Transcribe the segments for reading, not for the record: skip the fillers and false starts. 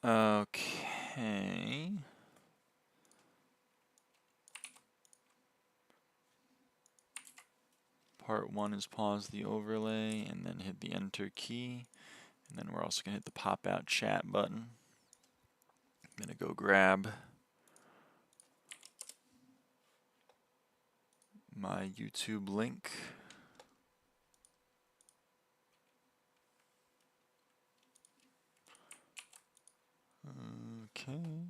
Okay. Part 1 is pause the overlay and then hit the enter key. And then we're also going to hit the pop out chat button. I'm going to go grab my YouTube link. Okay.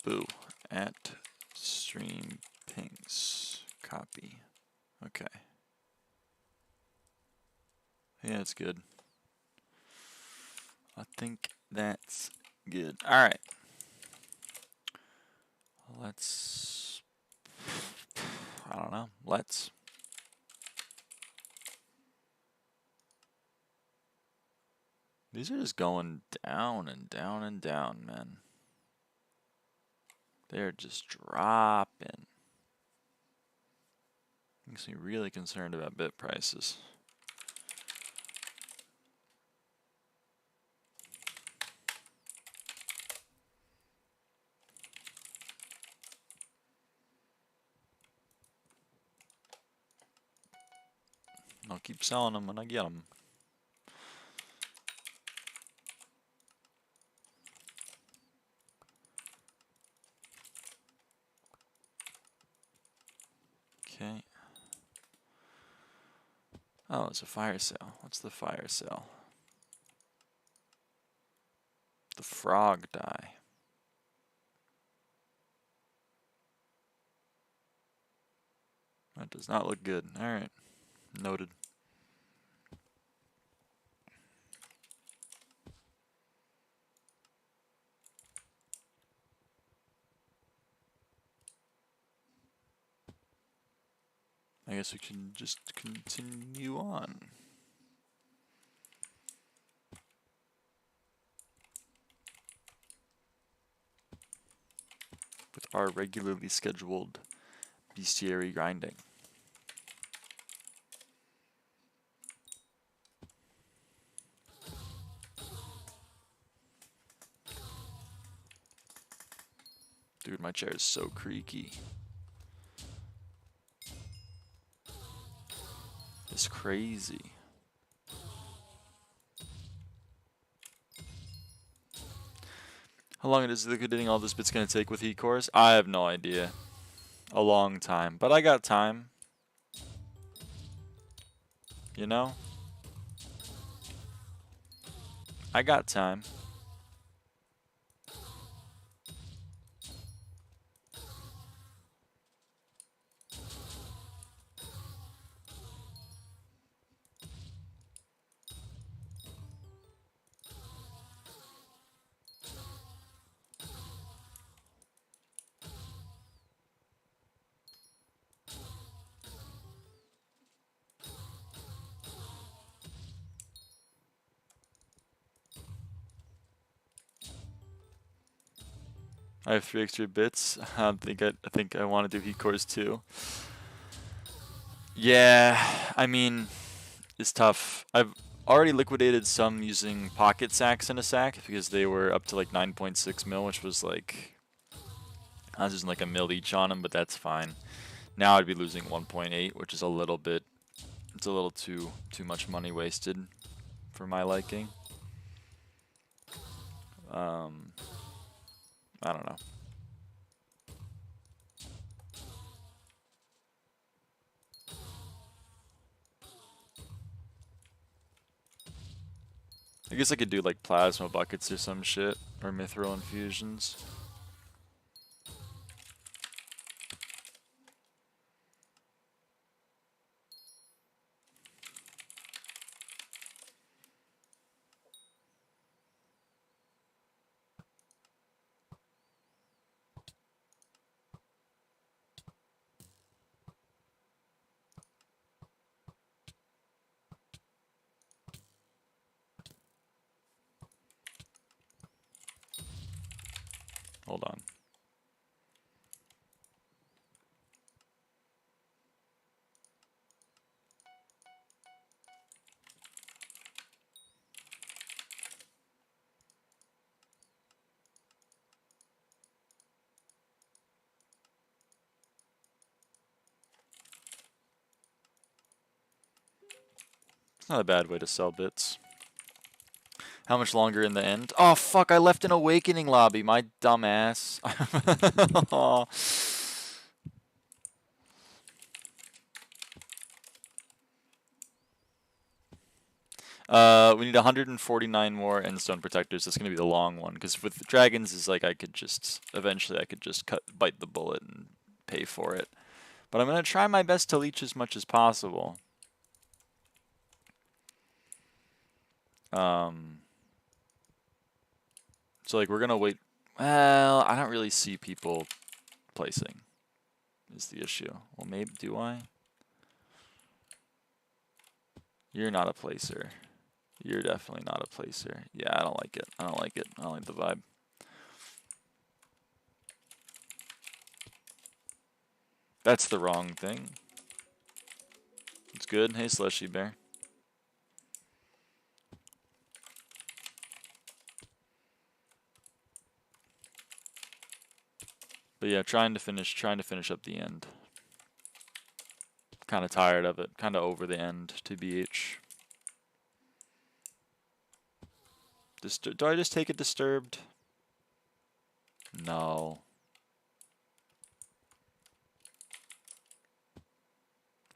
Boo. At stream pings. Copy. Okay. Yeah, it's good. I think that's good. Alright. Let's... I don't know. Let's... These are just going down and down and down, man. They're just dropping. Makes me really concerned about bit prices. I'll keep selling them when I get them. Okay. Oh, it's a fire sale. What's the fire sale? The frog die. That does not look good. Alright. Noted. I guess we can just continue on. With our regularly scheduled bestiary grinding. Dude, my chair is so creaky. It's crazy. How long is liquidating all this bit's gonna take with heat cores? I have no idea. A long time. But I got time. You know? I got time. I have 3 extra bits. I think I want to do heat cores too. Yeah, I mean, it's tough. I've already liquidated some using pocket sacks in a sack because they were up to like 9.6 mil, which was like, I was using like a mil each on them, but that's fine. Now I'd be losing 1.8, which is a little bit, it's a little too much money wasted for my liking. I don't know. I guess I could do like plasma buckets or some shit, or mithril infusions. Hold on. It's not a bad way to sell bits. How much longer in the end? Oh, fuck, I left an awakening lobby, my dumb ass. We need 149 more endstone protectors. That's gonna be the long one, because with the dragons is like eventually I could just bite the bullet and pay for it. But I'm gonna try my best to leech as much as possible. So like we're gonna wait. Well, I don't really see people placing. Is the issue? Well, maybe do I? You're not a placer. You're definitely not a placer. Yeah, I don't like it. I don't like it. I don't like the vibe. That's the wrong thing. It's good. Hey, Slushy Bear. But yeah, trying to finish up the end. Kind of tired of it. Kind of over the end, to BH. Do I just take it disturbed? No.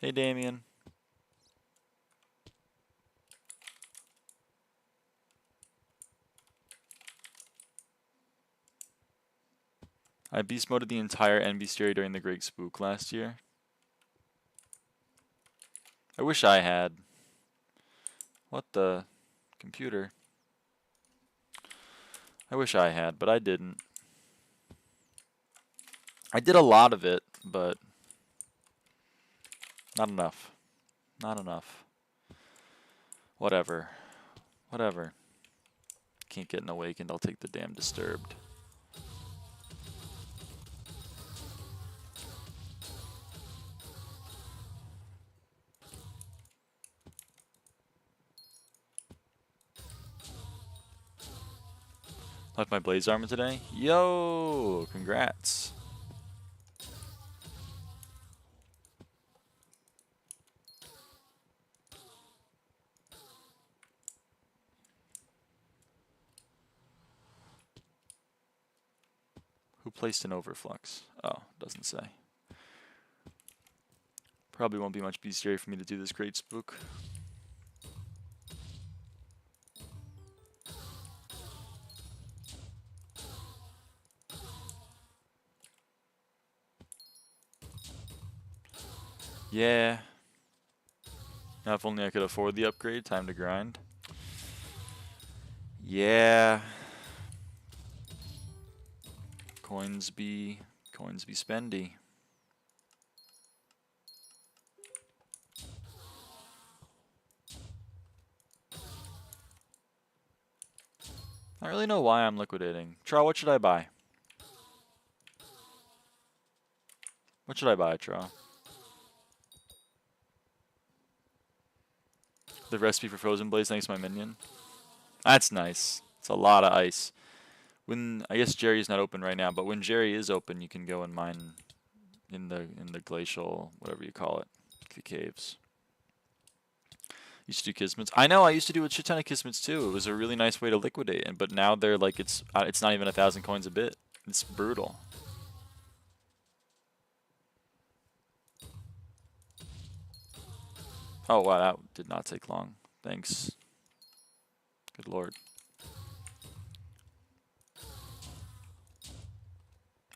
Hey, Damien. I beast moded the entire NB stereo during the Great Spook last year. I wish I had. What the? Computer. I wish I had, but I didn't. I did a lot of it, but not enough. Not enough. Whatever. Whatever. Can't get an awakened, I'll take the damn disturbed. Left my blaze armor today? Yo! Congrats. Who placed an overflux? Oh, doesn't say. Probably won't be much bestiary for me to do this Great Spook. Yeah. Now if only I could afford the upgrade, time to grind. Yeah. Coins be spendy. I don't really know why I'm liquidating. Tra, what should I buy? What should I buy, Tra? The recipe for Frozen Blaze, thanks to my minion. That's nice. It's a lot of ice. When I guess Jerry's not open right now, but when Jerry is open, you can go and mine in the glacial, whatever you call it, the caves. Used to do kismets. I know. I used to do a shit ton of kismets too. It was a really nice way to liquidate, but now they're like it's not even 1,000 coins a bit. It's brutal. Oh wow, that did not take long. Thanks. Good lord.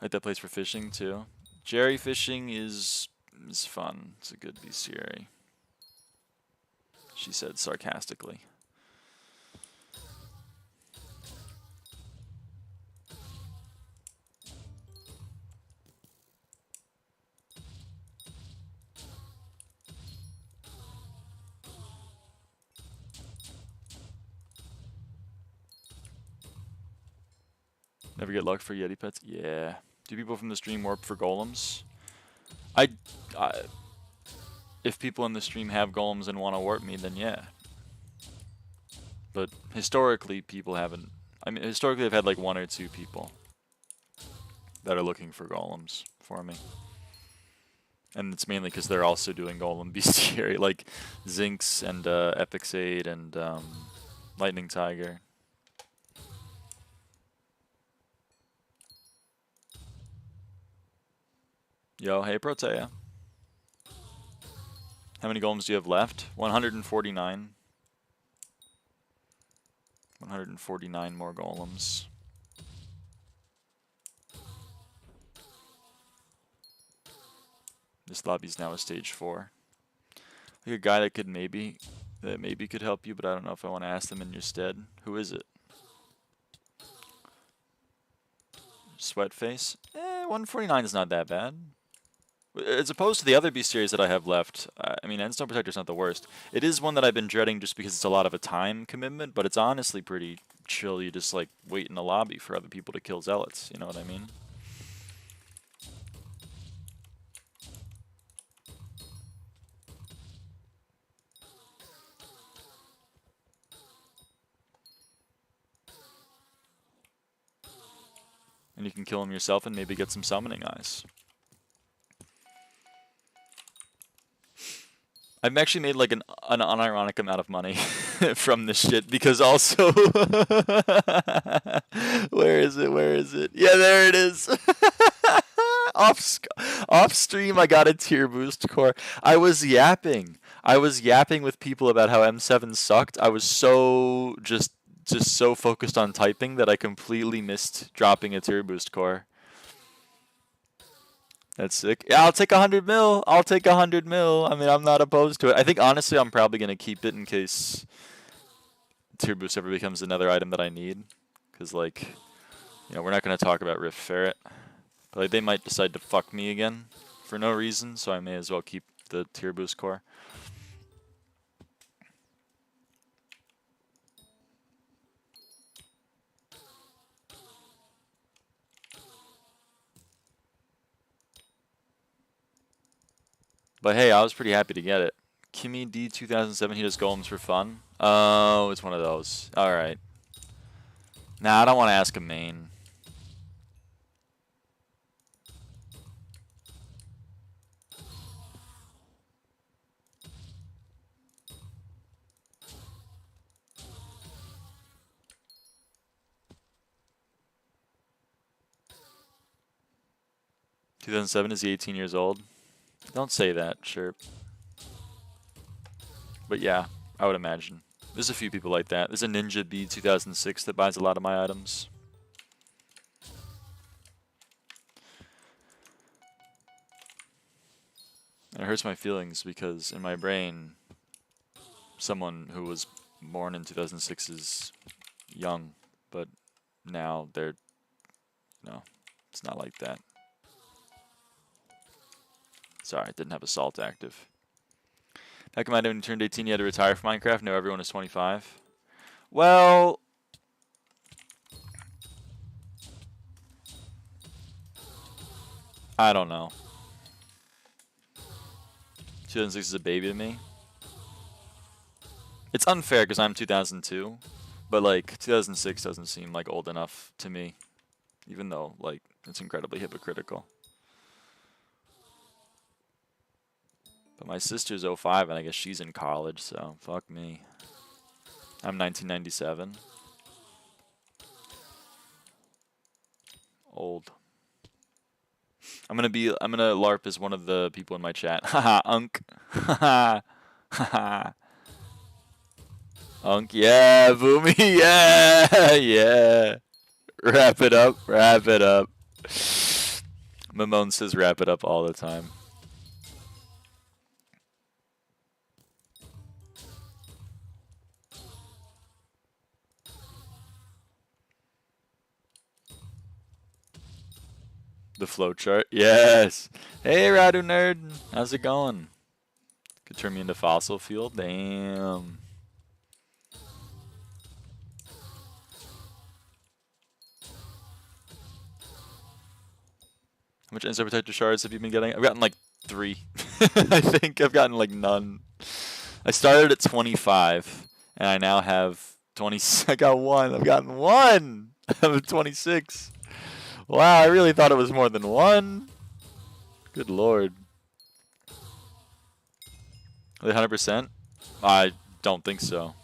I like that place for fishing too. Jerry fishing is fun. It's a good bestiary. She said sarcastically. Never get luck for Yeti pets? Yeah. Do people from the stream warp for golems? If people in the stream have golems and want to warp me, then yeah. But historically, people haven't. I mean, historically, I've had like 1 or 2 people that are looking for golems for me. And it's mainly because they're also doing Golem Bestiary, like Zinx and Epixade and Lightning Tiger. Yo, hey Protea. How many golems do you have left? 149. 149 more golems. This lobby's now a stage 4. Like a guy that could maybe could help you, but I don't know if I want to ask them in your stead. Who is it? Sweatface? 149 is not that bad. As opposed to the other bestiaries that I have left, I mean, Endstone Protector's not the worst. It is one that I've been dreading just because it's a lot of a time commitment, but it's honestly pretty chill. You just, like, wait in the lobby for other people to kill zealots, you know what I mean? And you can kill him yourself and maybe get some summoning eyes. I've actually made like an unironic amount of money from this shit because also where is it? Yeah, there it is. Off stream I got a tier boost core. I was yapping with people about how M7 sucked. I was so just so focused on typing that I completely missed dropping a tier boost core. That's sick. Yeah, I'll take 100 mil. I'll take 100 mil. I mean, I'm not opposed to it. I think, honestly, I'm probably going to keep it in case tier boost ever becomes another item that I need. Because, like, you know, we're not going to talk about Rift Ferret. But, like, they might decide to fuck me again for no reason, so I may as well keep the tier boost core. But hey, I was pretty happy to get it. Kimmy D 2007, he does golems for fun. Oh, it's one of those. Alright. Nah, I don't want to ask a main. (2007) is he 18 years old? Don't say that, Chirp. But yeah, I would imagine. There's a few people like that. There's a Ninja B 2006 that buys a lot of my items. And it hurts my feelings because in my brain, someone who was born in 2006 is young, but now they're, no, it's not like that. Sorry, I didn't have Assault active. Back in my day when you turned 18, you had to retire from Minecraft. Now everyone is 25. Well, I don't know. 2006 is a baby to me. It's unfair because I'm 2002, but like 2006 doesn't seem like old enough to me, even though like it's incredibly hypocritical. But my sister's 05, and I guess she's in college, so fuck me. I'm 1997. Old. I'm gonna LARP as one of the people in my chat. Haha, Unk. Haha. Haha. Unk, yeah, Boomy, yeah, yeah. Wrap it up, wrap it up. Mamone says wrap it up all the time. The flowchart, yes. Hey, Radu nerd, how's it going? Could turn me into fossil fuel. Damn. How much insect protector shards have you been getting? I've gotten like 3. I think I've gotten like none. I started at 25, and I now have 20. I got 1. I've gotten 1. I have 26. Wow, I really thought it was more than 1. Good lord. Are they 100%? I don't think so.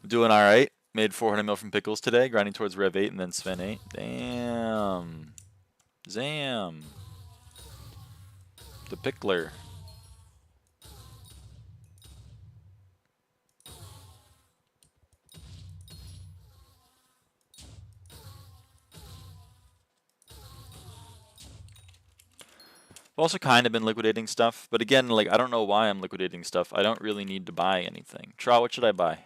I'm doing all right. Made 400 mil from pickles today, grinding towards Rev 8 and then Sven 8. Damn. Zam. The pickler. I've also kind of been liquidating stuff, but again, like, I don't know why I'm liquidating stuff. I don't really need to buy anything. Tra, what should I buy?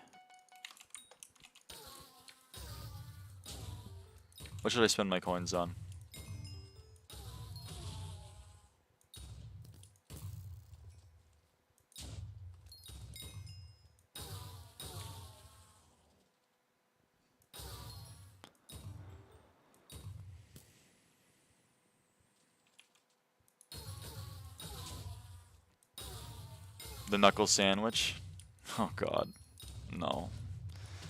What should I spend my coins on? The knuckle sandwich? Oh god. No.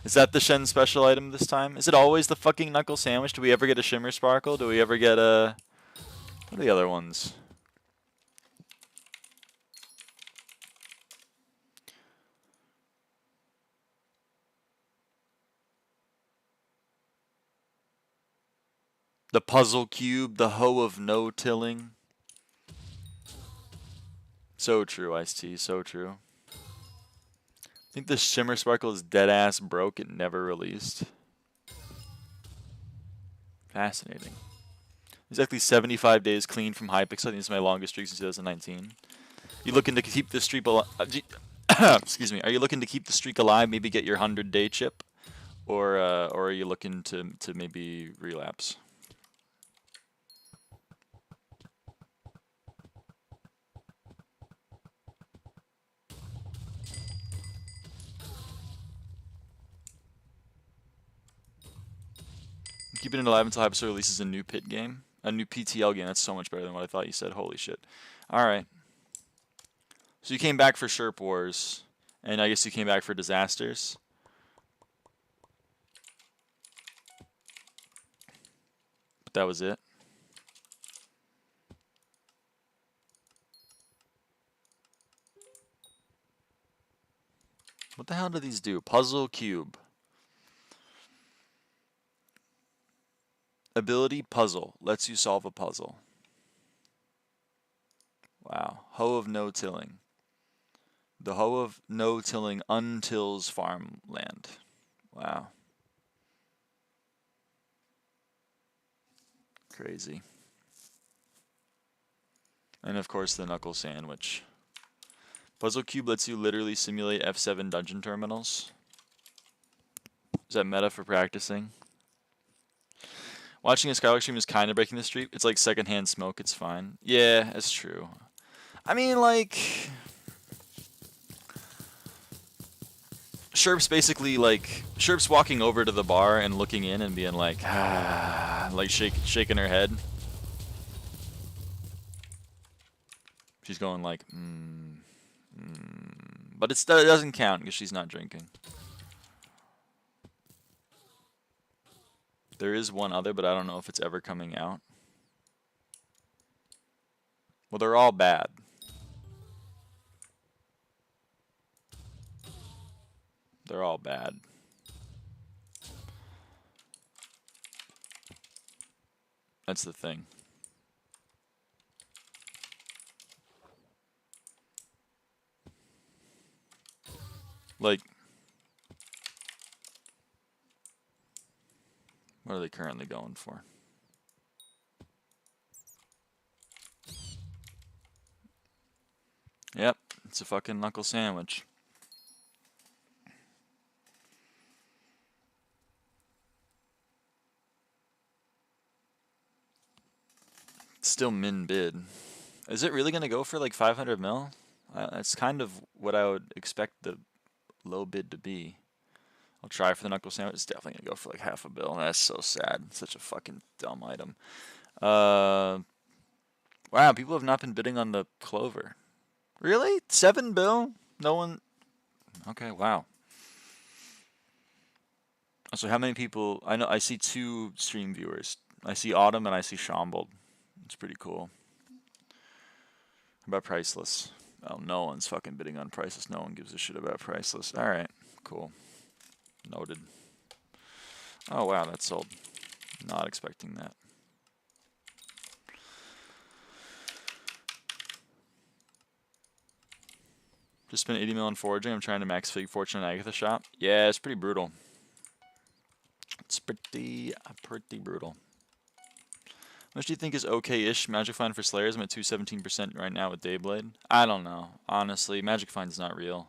Is that the Shen special item this time? Is it always the fucking knuckle sandwich? Do we ever get a shimmer sparkle? Do we ever get a... What are the other ones? The puzzle cube, the hoe of no tilling. So true, Ice-T, so true. I think the shimmer sparkle is dead ass broke. It never released. Fascinating. Exactly 75 days clean from Hypixel. I think it's my longest streak since 2019. You looking to keep the streak alive? Excuse me. Are you looking to keep the streak alive? Maybe get your 100-day chip, or are you looking to maybe relapse? Keeping it alive until Hypixel releases a new pit game. A new PTL game. That's so much better than what I thought you said. Holy shit. Alright. So you came back for Sherp Wars. And I guess you came back for Disasters. But that was it. What the hell do these do? Puzzle Cube. Ability puzzle. Lets you solve a puzzle. Wow. Hoe of no tilling. The hoe of no tilling untills farmland. Wow. Crazy. And of course the knuckle sandwich. Puzzle Cube lets you literally simulate F7 dungeon terminals. Is that meta for practicing? Watching a SkyBlock stream is kind of breaking the streak. It's like secondhand smoke. It's fine. Yeah, that's true. I mean, like... Sherp's basically like... Sherp's walking over to the bar and looking in and being like... Ah, like shaking her head. She's going like... But it doesn't count because she's not drinking. There is one other, but I don't know if it's ever coming out. Well, they're all bad. They're all bad. That's the thing. Like, what are they currently going for? Yep, it's a fucking knuckle sandwich. Still min bid. Is it really going to go for like 500 mil? That's kind of what I would expect the low bid to be. I'll try for the knuckle sandwich. It's definitely going to go for like half a bill. That's so sad. Such a fucking dumb item. Wow, people have not been bidding on the clover. Really? 7 bill? No one... Okay, wow. So how many people... I see 2 stream viewers. I see Autumn and I see Shambled. It's pretty cool. How about Priceless? Oh, no one's fucking bidding on priceless. No one gives a shit about priceless. Alright, cool. Noted. Oh, wow, that sold. Not expecting that. Just spent 80 mil on foraging. I'm trying to max Fig Fortune on Agatha shop. Yeah, it's pretty brutal. It's pretty brutal. How much do you think is okay-ish Magic Find for Slayers? I'm at 217% right now with Dayblade. I don't know. Honestly, Magic Find's not real.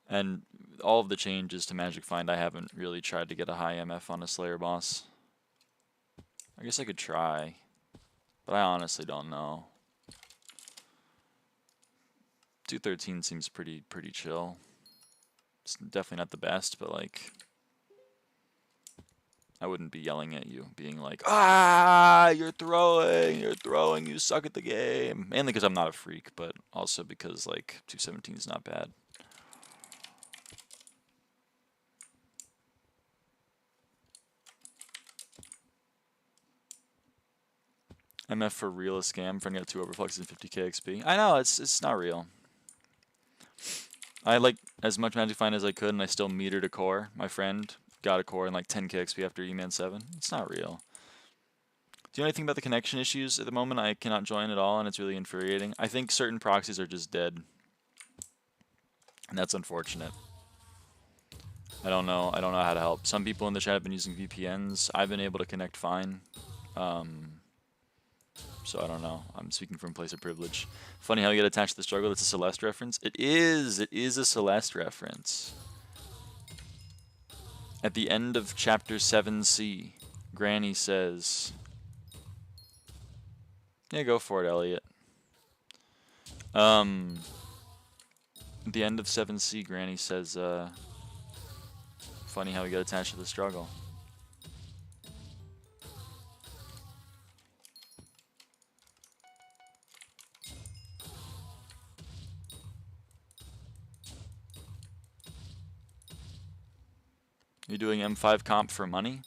And all of the changes to Magic Find, I haven't really tried to get a high MF on a Slayer boss. I guess I could try, but I honestly don't know. 213 seems pretty chill. It's definitely not the best, but like, I wouldn't be yelling at you, being like, ah, you're throwing, you suck at the game. Mainly because I'm not a freak, but also because like 217 is not bad. MF for real a scam. Friend got 2 overfluxes and 50k XP. I know, it's not real. I like as much Magic Find as I could, and I still metered a core. My friend got a core and like 10k XP after E-Man 7. It's not real. Do you know anything about the connection issues at the moment? I cannot join at all, and it's really infuriating. I think certain proxies are just dead, and that's unfortunate. I don't know how to help. Some people in the chat have been using VPNs. I've been able to connect fine. So I don't know. I'm speaking from a place of privilege. Funny how you get attached to the struggle. It's a Celeste reference. It is a Celeste reference. At the end of chapter 7C, Granny says, yeah, go for it, Elliot. At the end of 7C, Granny says, funny how we get attached to the struggle. You doing M5 comp for money?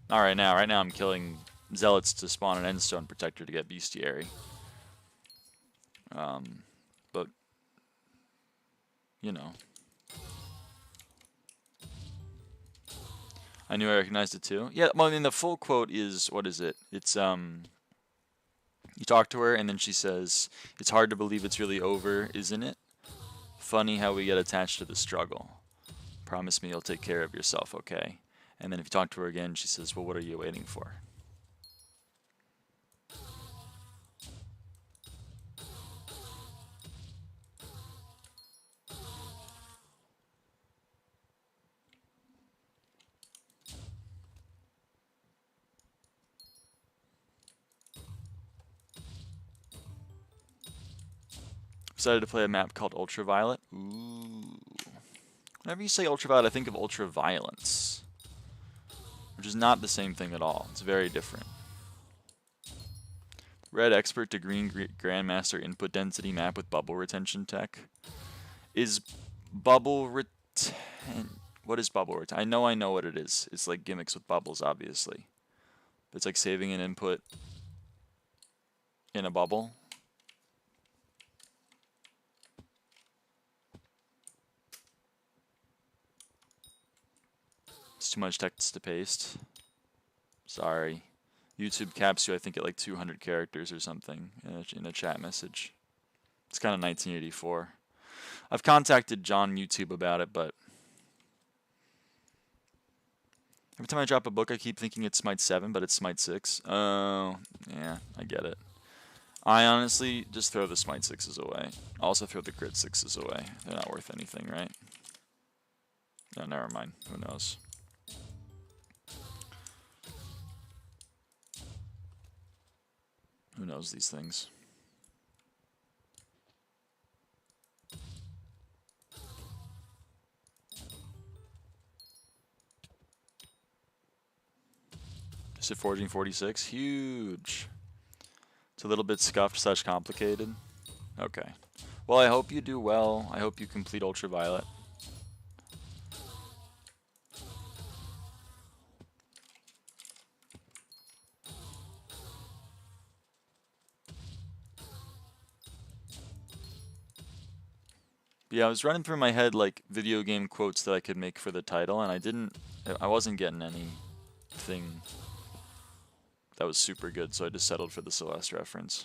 Not right now. Right now I'm killing Zealots to spawn an Endstone Protector to get Bestiary. But, you know. I knew I recognized it too. Yeah, well, I mean, the full quote is, what is it? It's, you talk to her and then she says, it's hard to believe it's really over, isn't it? Funny how we get attached to the struggle. Promise me you'll take care of yourself, okay? And then if you talk to her again, she says, well, what are you waiting for? Decided to play a map called Ultraviolet. Ooh. Whenever you say Ultraviolet, I think of Ultraviolence, which is not the same thing at all. It's very different. Red Expert to Green Grandmaster input density map with bubble retention tech. Is bubble what is bubble retention? I know what it is. It's like gimmicks with bubbles, obviously. It's like saving an input in a bubble. It's too much text to paste. Sorry. YouTube caps you, I think, at like 200 characters or something in a chat message. It's kind of 1984. I've contacted John YouTube about it, but every time I drop a book, I keep thinking it's Smite 7, but it's Smite 6. Oh, yeah, I get it. I honestly just throw the Smite 6s away. Also throw the Crit 6s away. They're not worth anything, right? No, never mind. Who knows? Who knows these things? Is it Forging 46? Huge. It's a little bit scuffed / complicated. Okay. Well, I hope you do well. I hope you complete Ultraviolet. Yeah, I was running through my head like video game quotes that I could make for the title, and I wasn't getting anything that was super good, so I just settled for the Celeste reference.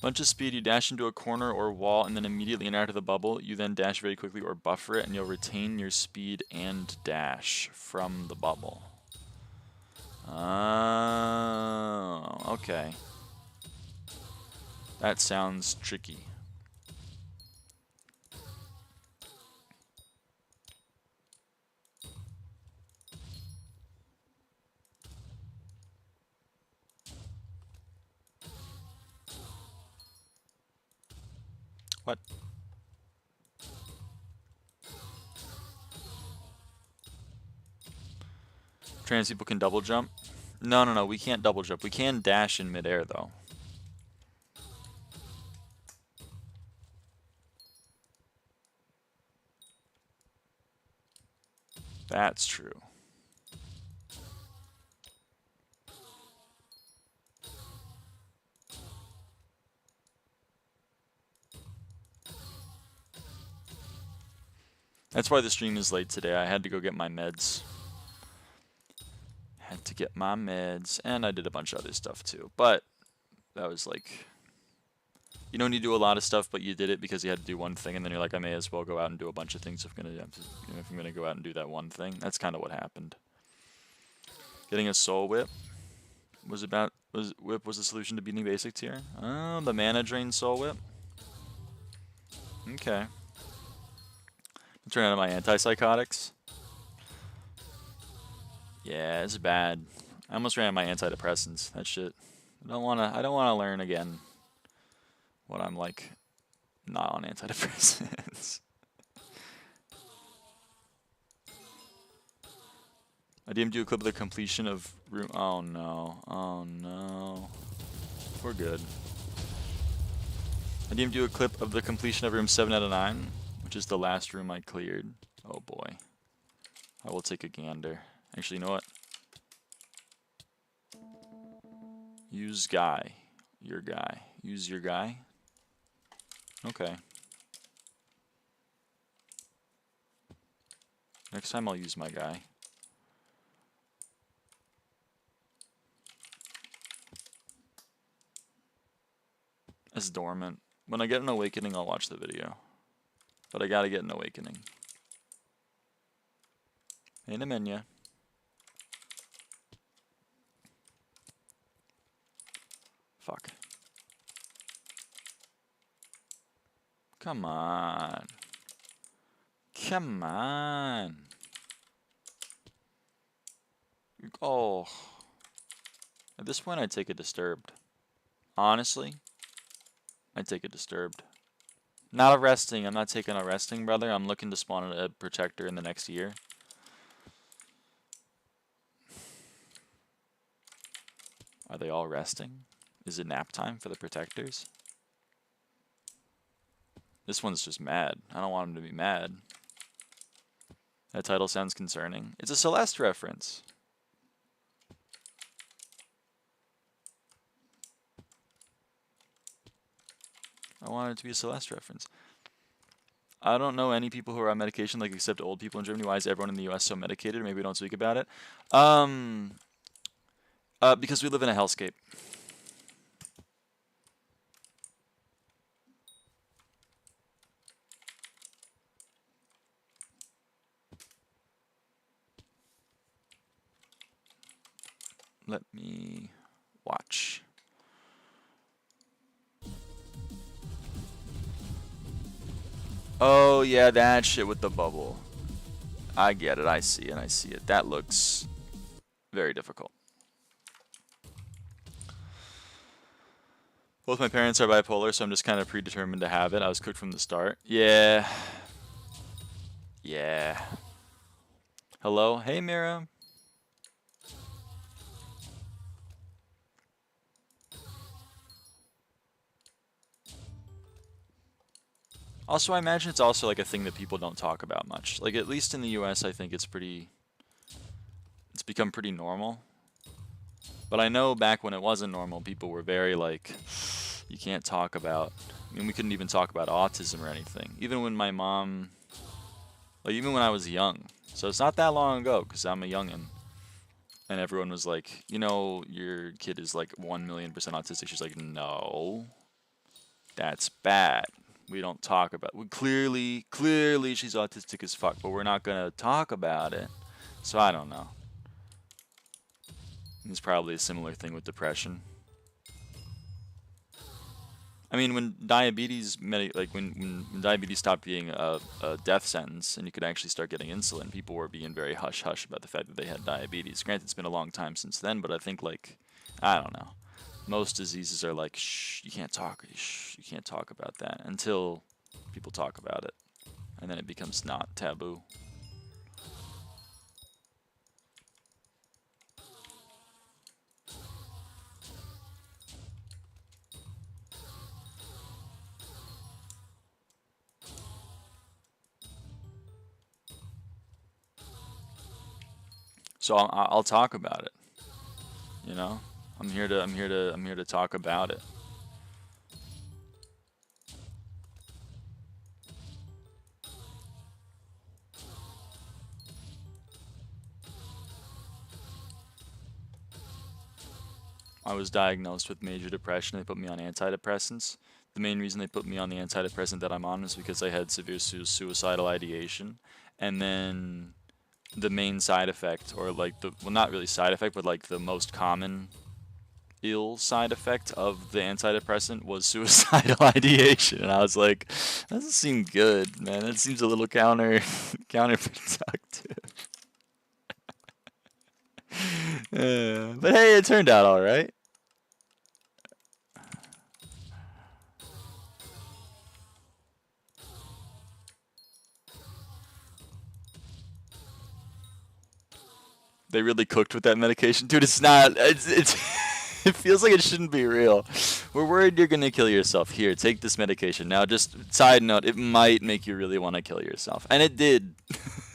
Bunch of speed, you dash into a corner or wall and then immediately enter the bubble. You then dash very quickly or buffer it and you'll retain your speed and dash from the bubble. Oh, okay. That sounds tricky. What? Trans people can double jump? No, we can't double jump. We can dash in midair though. That's true. That's why the stream is late today. I had to go get my meds. Had to get my meds, and I did a bunch of other stuff too. But that was like, you don't need to do a lot of stuff, but you did it because you had to do one thing, and then you're like, I may as well go out and do a bunch of things if I'm gonna go out and do that one thing. That's kind of what happened. Getting a soul whip was the solution to beating basic tier. Oh, the mana drain soul whip. Okay. Turn on my antipsychotics. Yeah, it's bad. I almost ran out of my antidepressants. That shit. I don't wanna learn again what I'm like not on antidepressants. I didn't do a clip of the completion of room. Oh no. Oh no. We're good. I didn't do a clip of the completion of room 7 out of 9, which is the last room I cleared. Oh boy. I will take a gander. Actually, you know what? Use guy. Your guy. Use your guy. Okay. Next time I'll use my guy. It's dormant. When I get an awakening, I'll watch the video. But I gotta get an awakening. In a menu. Fuck. Come on. Come on. Oh. At this point, I'd take a disturbed. Honestly, I'd take a disturbed. Not a resting. I'm not taking a resting, brother. I'm looking to spawn a protector in the next year. Are they all resting? Is it nap time for the protectors? This one's just mad. I don't want him to be mad. That title sounds concerning. It's a Celeste reference. I want it to be a Celeste reference. I don't know any people who are on medication, like except old people in Germany. Why is everyone in the US so medicated? Maybe we don't speak about it. Because we live in a hellscape. Let me watch. Oh, yeah, that shit with the bubble. I get it. I see it. I see it. That looks very difficult. Both my parents are bipolar, so I'm just kind of predetermined to have it. I was cooked from the start. Yeah. Yeah. Hello? Hey, Mira. Also, I imagine it's also like a thing that people don't talk about much. Like, at least in the US, I think it's become pretty normal. But I know back when it wasn't normal, people were very like, you can't talk about, I mean, we couldn't even talk about autism or anything. Even when my mom, like, even when I was young. So it's not that long ago, because I'm a youngin'. And everyone was like, you know, your kid is like 1,000,000% autistic. She's like, no, that's bad. We don't talk about. Clearly, she's autistic as fuck, but we're not gonna talk about it. So I don't know. It's probably a similar thing with depression. I mean, when diabetes, when diabetes stopped being a death sentence and you could actually start getting insulin, people were being very hush hush about the fact that they had diabetes. Granted, it's been a long time since then, but I think like, I don't know. Most diseases are like, shh, you can't talk, shh, you can't talk about that until people talk about it, and then it becomes not taboo. So I'll talk about it. You know, I'm here to talk about it. I was diagnosed with major depression. They put me on antidepressants. The main reason they put me on the antidepressant that I'm on is because I had severe suicidal ideation. And then the main side effect, or like the, well, not really side effect, but like the most common ill side effect of the antidepressant was suicidal ideation. And I was like, that doesn't seem good, man. That seems a little counterproductive. But hey, it turned out all right. They really cooked with that medication, dude. It's not. It's it feels like it shouldn't be real. We're worried you're gonna kill yourself. Here, take this medication. Now, just side note, it might make you really want to kill yourself, and it did.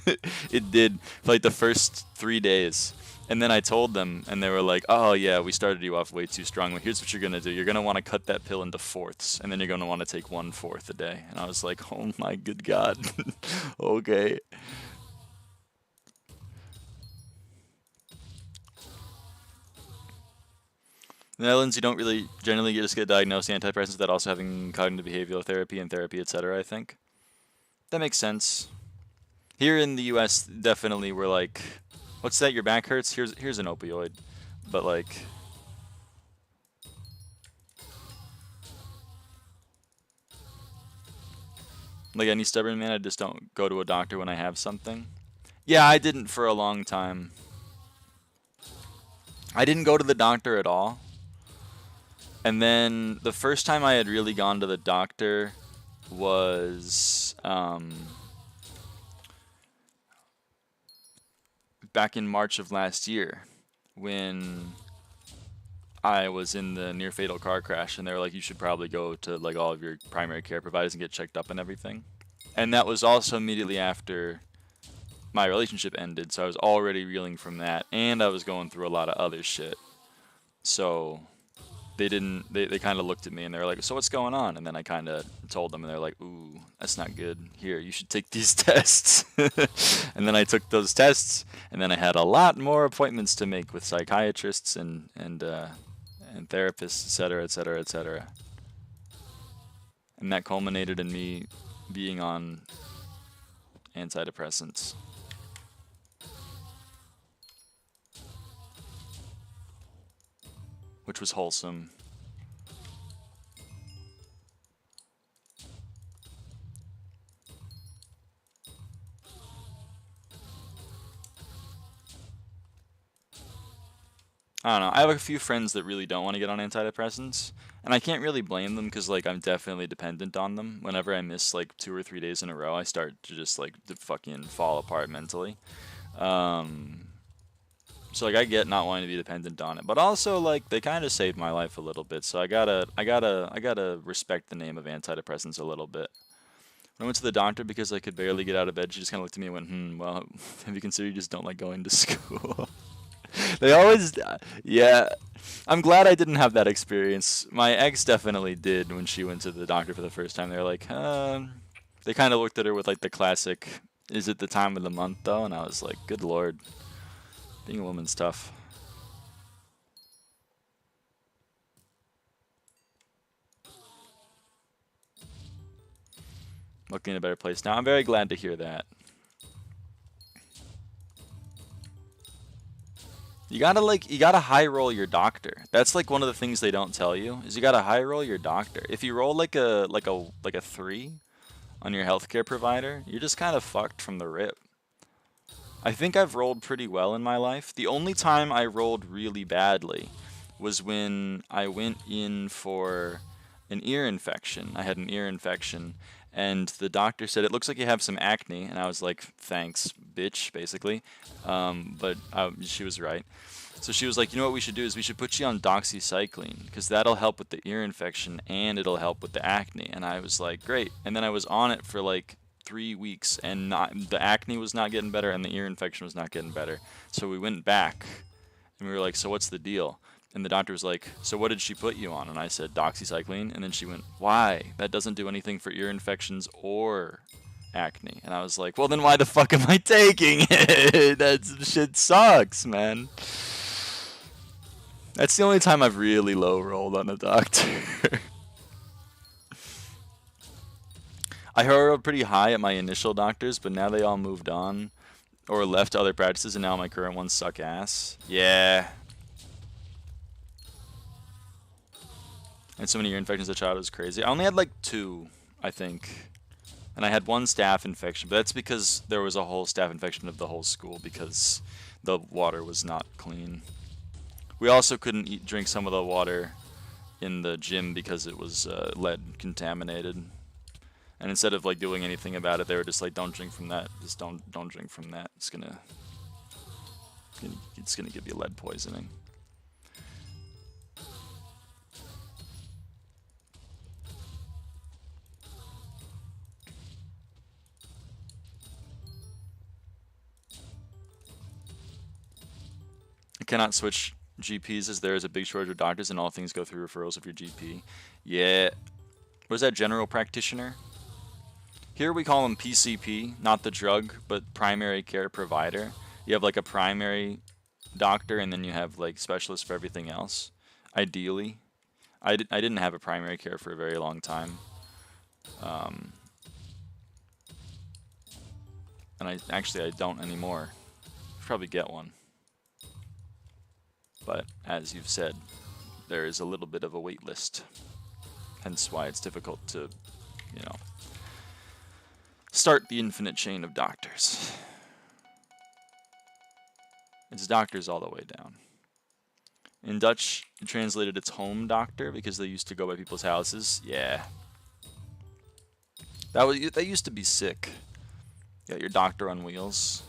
It did for like the first 3 days. And then I told them, and they were like, "Oh yeah, we started you off way too strong. Well, here's what you're gonna do. You're gonna want to cut that pill into fourths, and then you're gonna want to take 1/4 a day." And I was like, "Oh my good God, okay." In the Netherlands, you don't really generally just get diagnosed with antidepressants without also having cognitive behavioral therapy and therapy, etc. I think that makes sense. Here in the U.S., definitely we're like, "What's that? Your back hurts? Here's an opioid," but like any stubborn man, I just don't go to a doctor when I have something. Yeah, I didn't for a long time. I didn't go to the doctor at all. And then the first time I had really gone to the doctor was back in March of last year when I was in the near fatal car crash, and they were like, you should probably go to like all of your primary care providers and get checked up and everything. And that was also immediately after my relationship ended, so I was already reeling from that, and I was going through a lot of other shit. So they kind of looked at me and they were like, so what's going on? And then I kind of told them, and they're like, ooh, that's not good. Here, you should take these tests. And then I took those tests, and then I had a lot more appointments to make with psychiatrists and therapists, etc., etc., etc. And that culminated in me being on antidepressants. Which was wholesome. I don't know. I have a few friends that really don't want to get on antidepressants, and I can't really blame them because like I'm definitely dependent on them. Whenever I miss like 2 or 3 days in a row, I start to just like to fucking fall apart mentally. Um, so like I get not wanting to be dependent on it, but also like they kind of saved my life a little bit. So I gotta respect the name of antidepressants a little bit. When I went to the doctor because I could barely get out of bed, she just kind of looked at me and went, well, have you considered you just don't like going to school? They always, yeah. I'm glad I didn't have that experience. My ex definitely did when she went to the doctor for the first time. They were like, they kind of looked at her with like the classic, is it the time of the month though? And I was like, good lord, being a woman's tough. Looking in a better place now. I'm very glad to hear that. You gotta high roll your doctor. That's like one of the things they don't tell you, is you gotta high roll your doctor. If you roll like a 3 on your healthcare provider, you're just kind of fucked from the rip. I think I've rolled pretty well in my life. The only time I rolled really badly was when I went in for an ear infection. I had an ear infection, and the doctor said, it looks like you have some acne, and I was like, thanks, bitch, basically. But she was right. So she was like, you know what we should do is we should put you on doxycycline, because that'll help with the ear infection, and it'll help with the acne. And I was like, great. And then I was on it for like 3 weeks, and the acne was not getting better, and the ear infection was not getting better. So we went back, and we were like, so what's the deal? And the doctor was like, so what did she put you on? And I said, doxycycline. And then she went, why? That doesn't do anything for ear infections or acne. And I was like, well, then why the fuck am I taking it? That shit sucks, man. That's the only time I've really low rolled on a doctor. I rolled pretty high at my initial doctors, but now they all moved on or left to other practices, and now my current ones suck ass. Yeah. And so many ear infections as a child was crazy. I only had like 2, I think. And I had 1 staph infection, but that's because there was a whole staph infection of the whole school because the water was not clean. We also couldn't drink some of the water in the gym because it was lead contaminated. And instead of like doing anything about it, they were just like, don't drink from that. Just don't drink from that. It's gonna give you lead poisoning. I cannot switch GPs as there is a big shortage of doctors and all things go through referrals of your GP. Yeah. Was that general practitioner? Here we call them PCP, not the drug, but primary care provider. You have like a primary doctor and then you have like specialists for everything else. Ideally. I didn't have a primary care for a very long time. And I don't anymore. Probably get one. But as you've said, there is a little bit of a wait list. Hence why it's difficult to, you know, start the infinite chain of doctors. It's doctors all the way down. In Dutch, it translated it's home doctor because they used to go by people's houses. Yeah. That used to be sick. You got your doctor on wheels.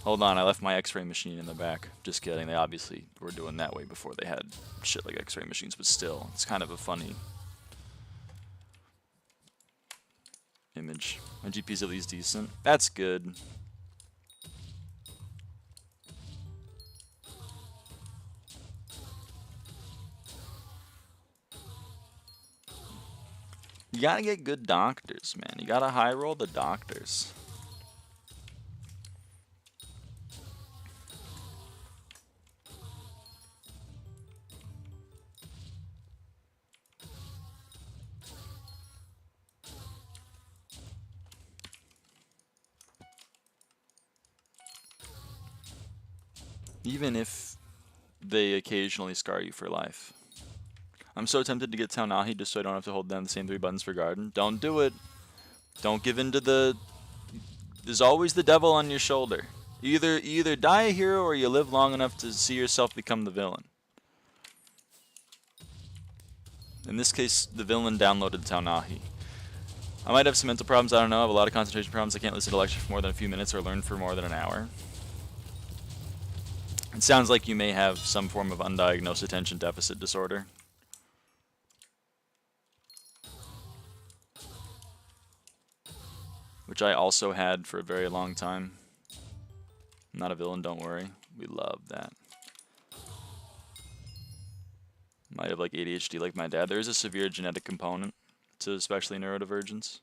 Hold on, I left my x-ray machine in the back. Just kidding, they obviously were doing that way before they had shit like x-ray machines, but still, it's kind of a funny image. My GP's at least decent. That's good. You gotta get good doctors, man. You gotta high roll the doctors. Even if they occasionally scar you for life. I'm so tempted to get Taunahi just so I don't have to hold down the same 3 buttons for garden. Don't do it. Don't give in to the... There's always the devil on your shoulder. You either die a hero or you live long enough to see yourself become the villain. In this case, the villain downloaded Taunahi. I might have some mental problems, I don't know. I have a lot of concentration problems. I can't listen to a lecture for more than a few minutes or learn for more than an hour. It sounds like you may have some form of undiagnosed attention deficit disorder. which I also had for a very long time. I'm not a villain, don't worry. We love that. Might have like ADHD like my dad. There is a severe genetic component to especially neurodivergence.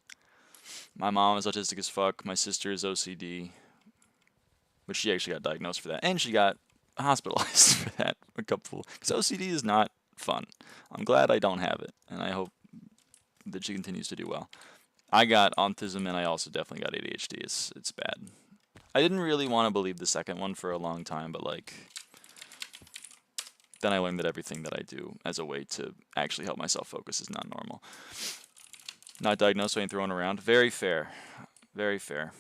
My mom is autistic as fuck. My sister is OCD, which she actually got diagnosed for that. And she got hospitalized for that a couple. Because OCD is not fun. I'm glad I don't have it. And I hope that she continues to do well. I got autism and I also definitely got ADHD. It's bad. I didn't really want to believe the second one for a long time, but like then I learned that everything that I do as a way to actually help myself focus is not normal. Not diagnosed, so I ain't thrown around. Very fair. Very fair.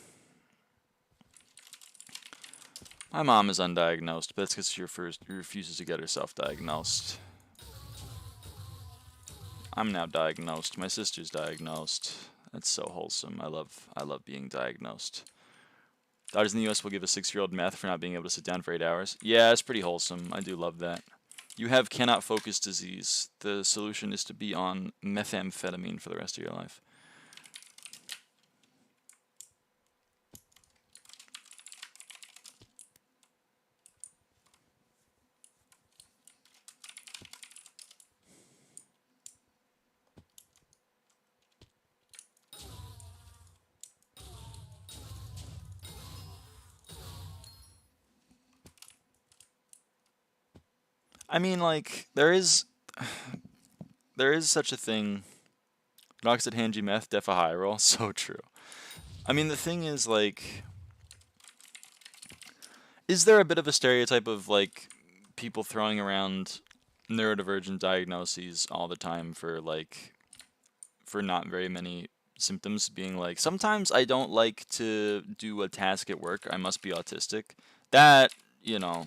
My mom is undiagnosed, but that's because she refuses to get herself diagnosed. I'm now diagnosed. My sister's diagnosed. That's so wholesome. I love being diagnosed. Doctors in the US will give a 6-year-old meth for not being able to sit down for 8 hours. Yeah, it's pretty wholesome. I do love that. You have cannot focus disease. The solution is to be on methamphetamine for the rest of your life. I mean, like, there is such a thing. Noxid Hanji meth, Defahyral, so true. I mean, the thing is, like, is there a bit of a stereotype of, like, people throwing around neurodivergent diagnoses all the time for, like, for not very many symptoms, being like, sometimes I don't like to do a task at work, I must be autistic. That, you know,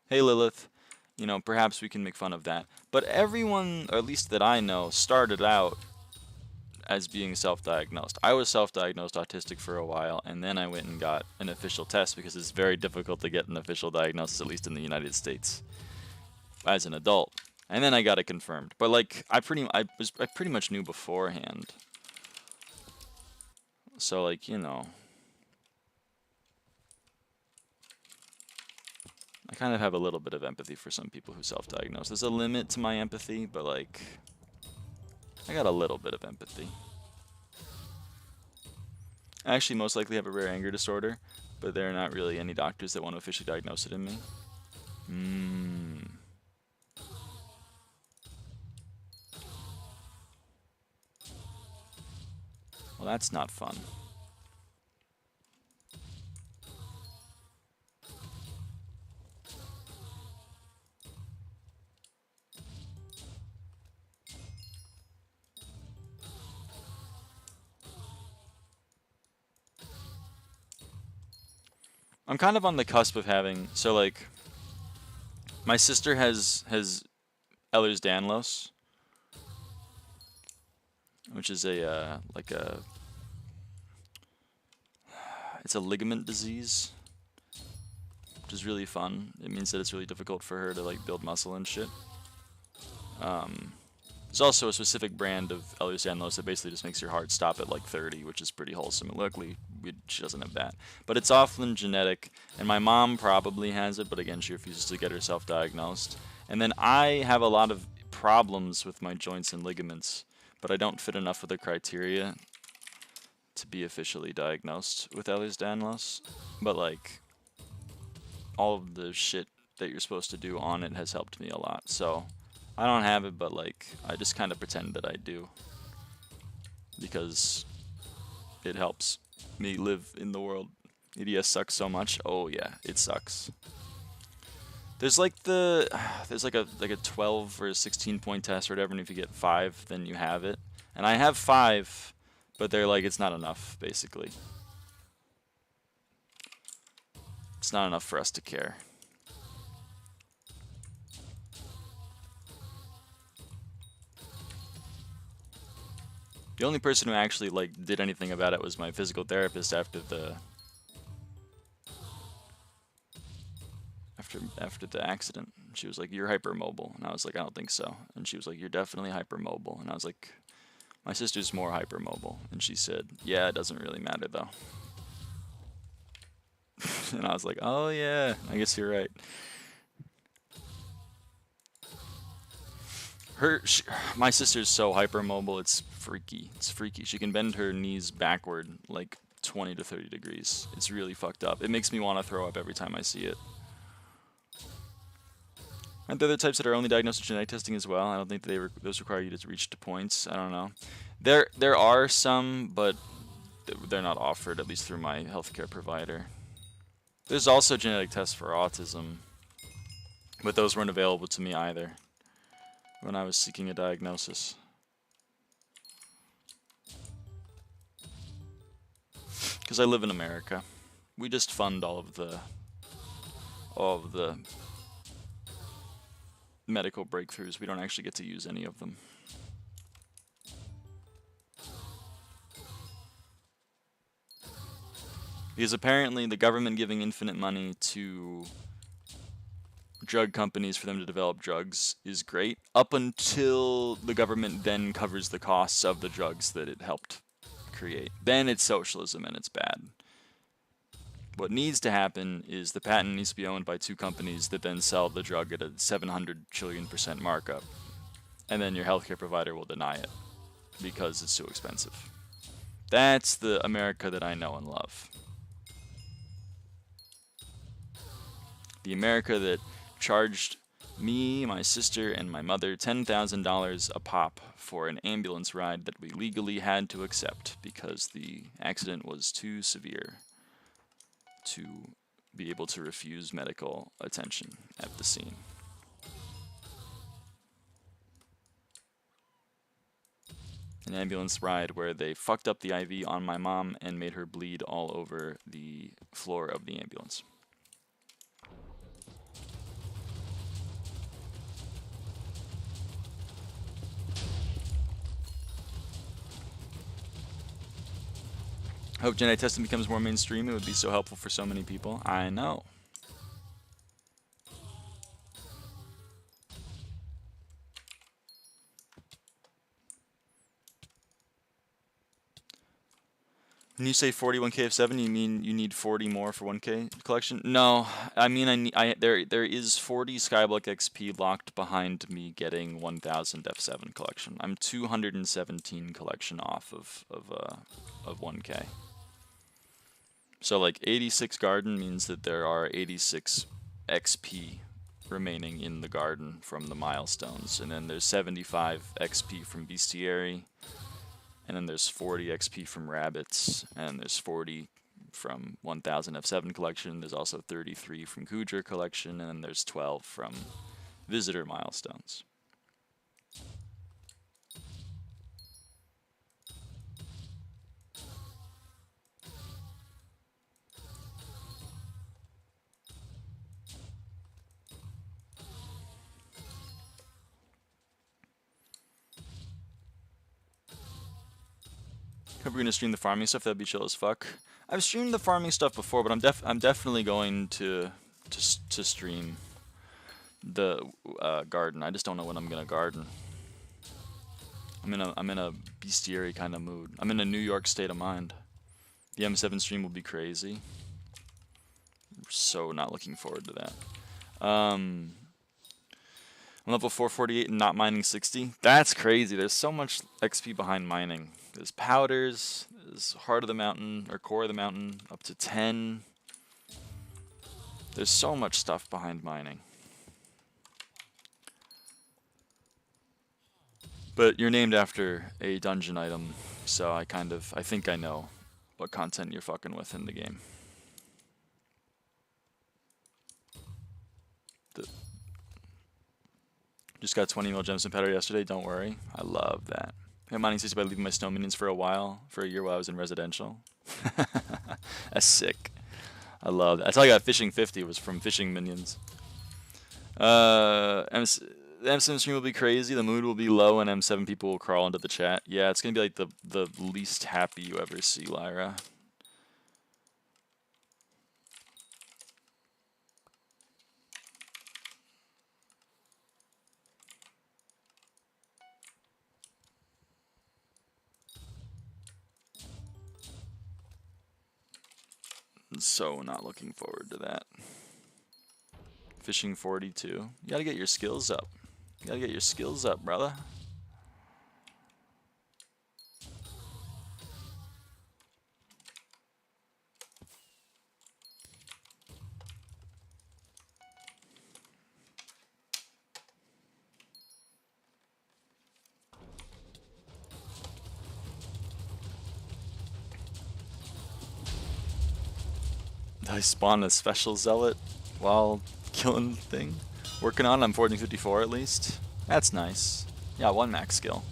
hey Lilith, you know, perhaps we can make fun of that. But everyone, or at least that I know, started out as being self-diagnosed. I was self-diagnosed autistic for a while, and then I went and got an official test because it's very difficult to get an official diagnosis, at least in the United States, as an adult. And then I got it confirmed. But like, I pretty much knew beforehand. So like, you know, I kind of have a little bit of empathy for some people who self-diagnose. There's a limit to my empathy, but like, I got a little bit of empathy. I actually most likely have a rare anger disorder, but there are not really any doctors that want to officially diagnose it in me. Well, that's not fun. I'm kind of on the cusp of having, so like, my sister has Ehlers-Danlos, which is a it's a ligament disease, which is really fun. It means that it's really difficult for her to like build muscle and shit. There's also a specific brand of Ehlers-Danlos that basically just makes your heart stop at like 30, which is pretty wholesome. And luckily, she doesn't have that. But it's often genetic, and my mom probably has it, but again, she refuses to get herself diagnosed. And then I have a lot of problems with my joints and ligaments, but I don't fit enough of the criteria to be officially diagnosed with Ehlers-Danlos. But like, all of the shit that you're supposed to do on it has helped me a lot. So I don't have it, but like, I just kind of pretend that I do, because it helps me live in the world. EDS sucks so much. Oh yeah, it sucks. There's like there's like a 12 or a 16 point test or whatever, and if you get 5, then you have it. And I have 5, but they're like, it's not enough, basically. It's not enough for us to care. The only person who actually like did anything about it was my physical therapist after the accident. She was like, "You're hypermobile," and I was like, "I don't think so." And she was like, "You're definitely hypermobile," and I was like, My sister's more hypermobile, and she said, yeah, it doesn't really matter though. And I was like, oh yeah, I guess you're right. My sister's so hypermobile, it's freaky. It's freaky. She can bend her knees backward like 20 to 30 degrees. It's really fucked up. It makes me want to throw up every time I see it. Aren't there other types that are only diagnosed with genetic testing as well? I don't think those require you to reach to points. I don't know. There are some, but they're not offered, at least through my healthcare provider. There's also genetic tests for autism, but those weren't available to me either when I was seeking a diagnosis. Because I live in America. We just fund all of the medical breakthroughs. We don't actually get to use any of them. Because apparently the government giving infinite money to drug companies for them to develop drugs is great, up until the government then covers the costs of the drugs that it helped create. Then it's socialism and it's bad. What needs to happen is the patent needs to be owned by two companies that then sell the drug at a 700 trillion% markup. And then your healthcare provider will deny it because it's too expensive. That's the America that I know and love. The America that charged me, my sister, and my mother $10,000 a pop for an ambulance ride that we legally had to accept because the accident was too severe to be able to refuse medical attention at the scene. An ambulance ride where they fucked up the IV on my mom and made her bleed all over the floor of the ambulance. I hope genetic testing becomes more mainstream. It would be so helpful for so many people. I know. When you say 41k of 7, you mean you need 40 more for 1k collection? No, I mean there is 40 SkyBlock XP locked behind me getting 1000 F7 collection. I'm 217 collection off of 1k. So like 86 garden means that there are 86 XP remaining in the garden from the milestones, and then there's 75 XP from bestiary, and then there's 40 XP from rabbits, and there's 40 from 1000 F7 collection. There's also 33 from Kudra collection, and then there's 12 from visitor milestones. Hope we're gonna stream the farming stuff. That'd be chill as fuck. I've streamed the farming stuff before, but I'm definitely going to stream the garden. I just don't know when I'm gonna garden. I'm in a bestiary kind of mood. I'm in a New York state of mind. The M7 stream will be crazy. So not looking forward to that. I'm level 448 and not mining 60. That's crazy. There's so much XP behind mining. There's powders, there's heart of the mountain, or core of the mountain, up to 10. There's so much stuff behind mining. But you're named after a dungeon item, so I think I know what content you're fucking with in the game. Just got 20 mil gemstone powder yesterday, don't worry. I love that. I'm mining 60 by leaving my snow minions for a year while I was in residential. That's sick. I love that. That's how I got fishing 50, was from fishing minions. The M7 stream will be crazy, the mood will be low, and M7 people will crawl into the chat. Yeah, it's gonna be like the least happy you ever see, Lyra. So not looking forward to that. Fishing 42. You gotta get your skills up. You gotta get your skills up, brother. I spawned a special zealot while killing the thing. Working on it, I'm 1454 at least. That's nice. Yeah, 1 max skill.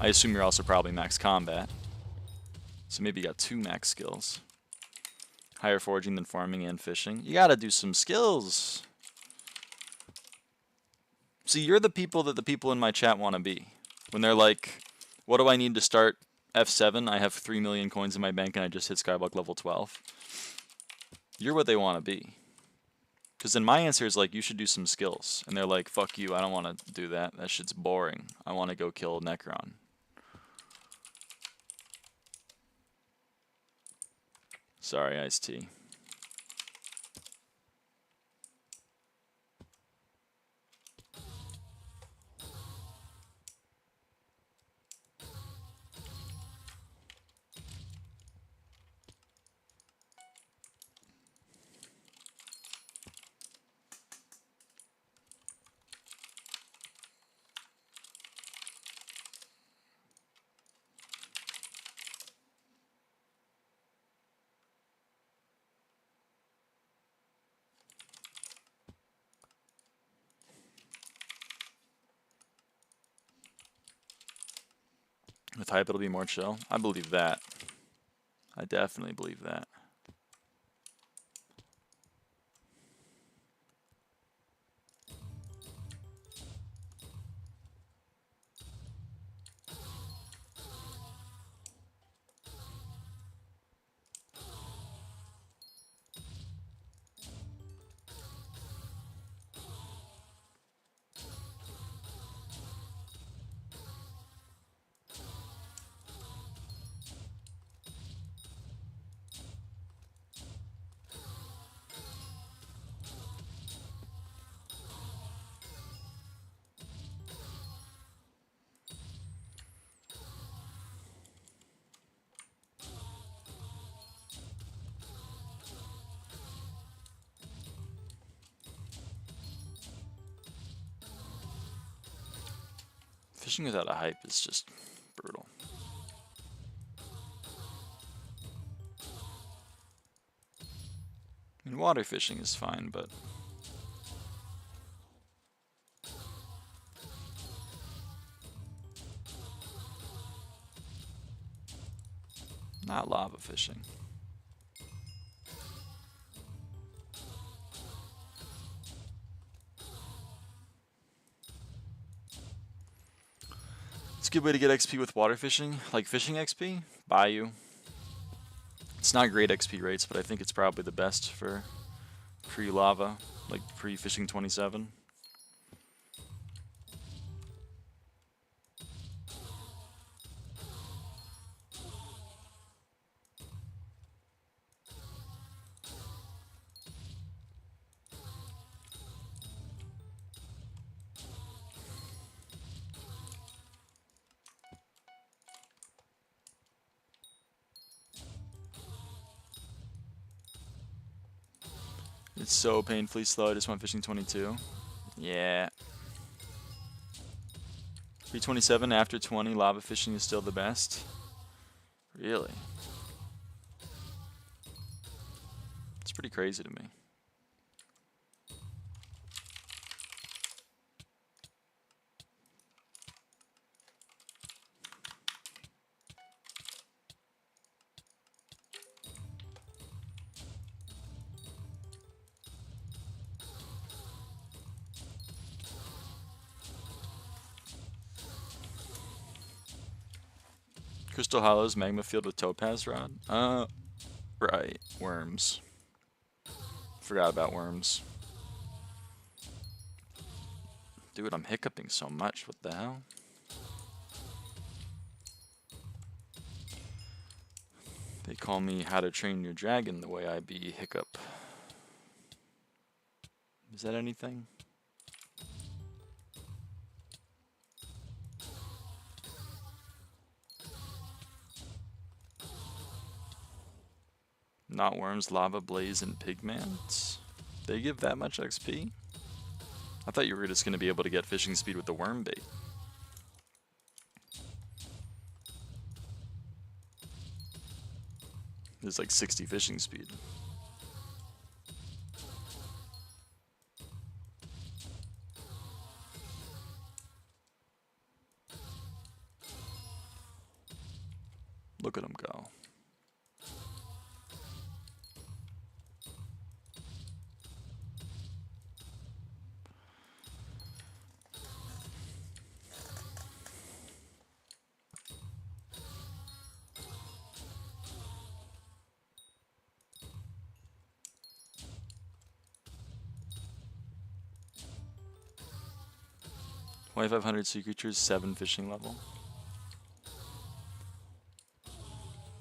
I assume you're also probably max combat. So maybe you got 2 max skills. Higher foraging than farming and fishing. You gotta do some skills. See, you're the people that the people in my chat want to be. When they're like, what do I need to start F7? I have 3 million coins in my bank and I just hit SkyBlock level 12. You're what they want to be. Because then my answer is like, you should do some skills. And they're like, fuck you, I don't want to do that. That shit's boring. I want to go kill Necron. Sorry, Ice-T. With hype, it'll be more chill. I believe that. I definitely believe that. Fishing without a hype is just brutal. I mean, water fishing is fine, but not lava fishing. It's a good way to get XP with water fishing, like fishing XP, Bayou. It's not great XP rates, but I think it's probably the best for pre-lava, like pre-fishing 27. It's so painfully slow, I just went fishing 22. Yeah. Pre-27 after 20, lava fishing is still the best. Really? It's pretty crazy to me. Crystal Hollows, magma field with topaz rod. Right, worms. Forgot about worms. Dude, I'm hiccuping so much. What the hell? They call me How to Train Your Dragon the way I be Hiccup. Is that anything? Not worms, lava, blaze, and pigment. They give that much XP? I thought you were just going to be able to get fishing speed with the worm bait. There's like 60 fishing speed. Look at him go. $2,500 sea creatures, 7 fishing level.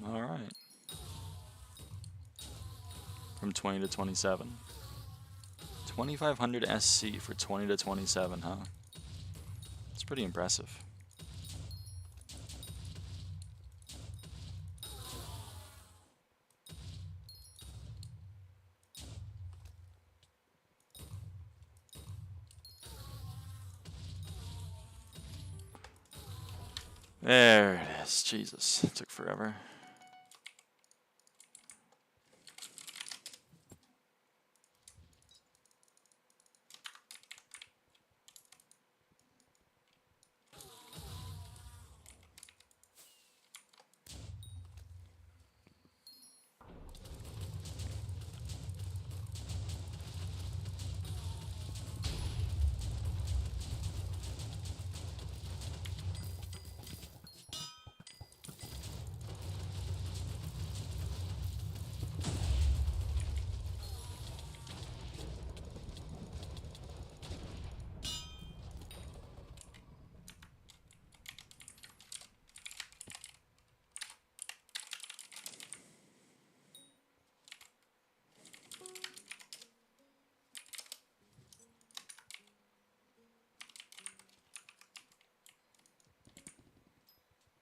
Alright. From 20 to 27. 2,500 SC for 20 to 27, huh? It's pretty impressive. There it is. Jesus, it took forever.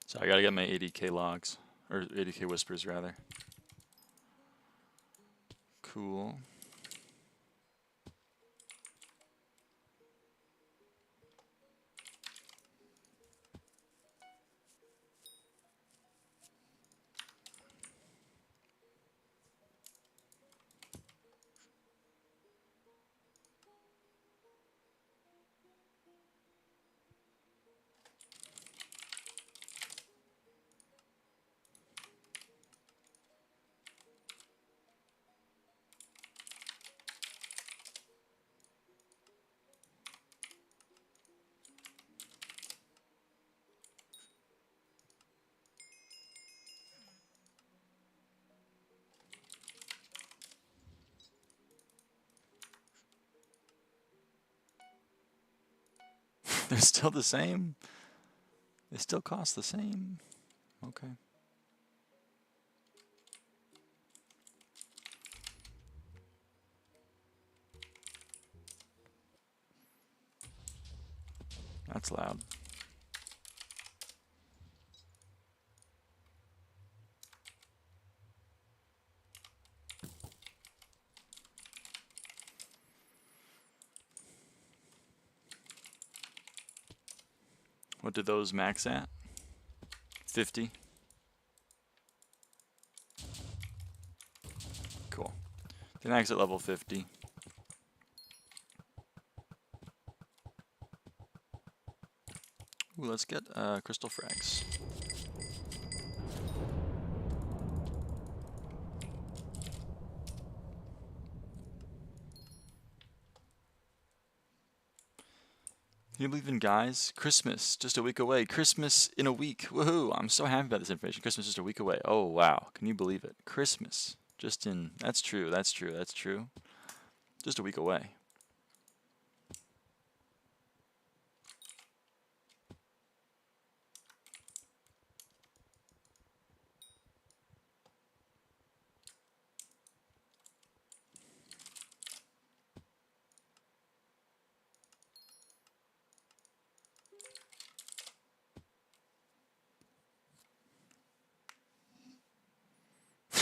So I gotta get my 80k logs, or 80k whispers rather. Cool. They're still the same? They still cost the same? Okay. That's loud. What did those max at? 50? Cool. They max at level 50. Ooh, let's get crystal frags. Can you believe in guys? Christmas, just a week away. Christmas in a week. Woohoo! I'm so happy about this information. Christmas just a week away. Oh, wow. Can you believe it? Christmas. Just in... That's true. That's true. That's true. Just a week away.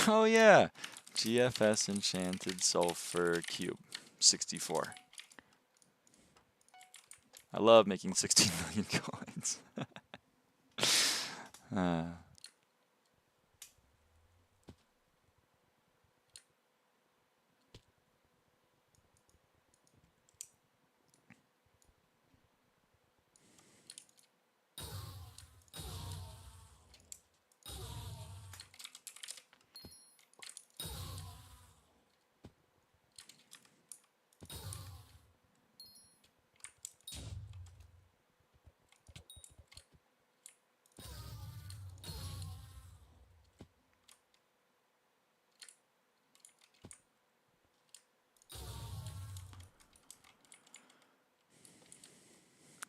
Oh yeah, GFS Enchanted Sulfur Cube, 64. I love making 16 million coins.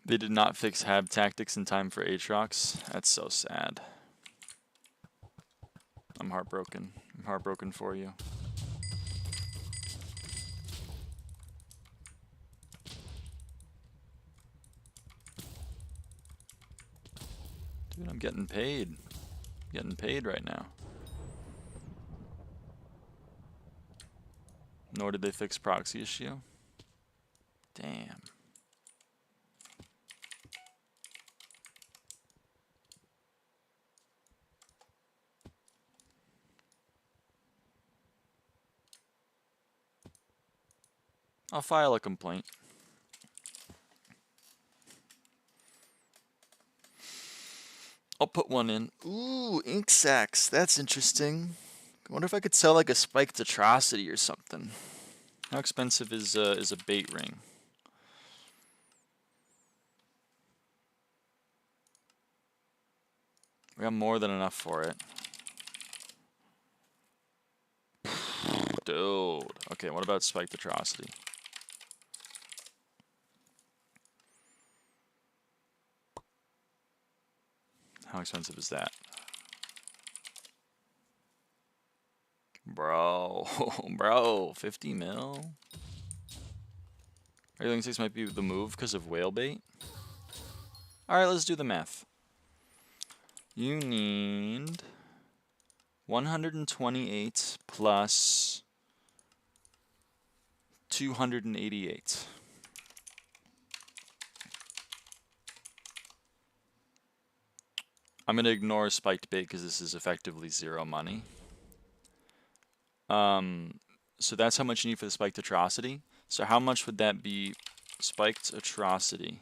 They did not fix Hab tactics in time for Aatrox. That's so sad. I'm heartbroken. I'm heartbroken for you. Dude, I'm getting paid. Getting paid right now. Nor did they fix proxy issue. Damn. I'll file a complaint. I'll put one in. Ooh, ink sacks. That's interesting. I wonder if I could sell like a spiked atrocity or something. How expensive is a bait ring? We got more than enough for it. Dude. Okay, what about spiked atrocity? How expensive is that? Bro, bro, 50 mil? Are you thinking 6 might be the move because of whale bait? Alright, let's do the math. You need 128 plus 288. I'm going to ignore spiked bait because this is effectively 0 money. So that's how much you need for the spiked atrocity. So how much would that be spiked atrocity?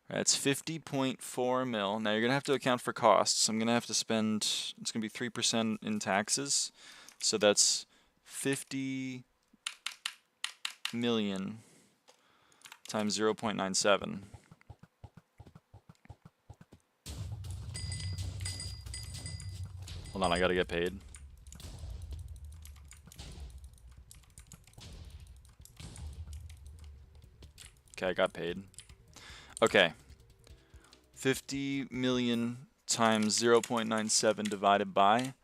That's 50.4 mil. Now you're going to have to account for costs. I'm going to have to spend, it's going to be 3% in taxes. So that's 50 million times 0.97. Hold on, I got to get paid. Okay, I got paid. Okay. 50 million times 0.97 divided by.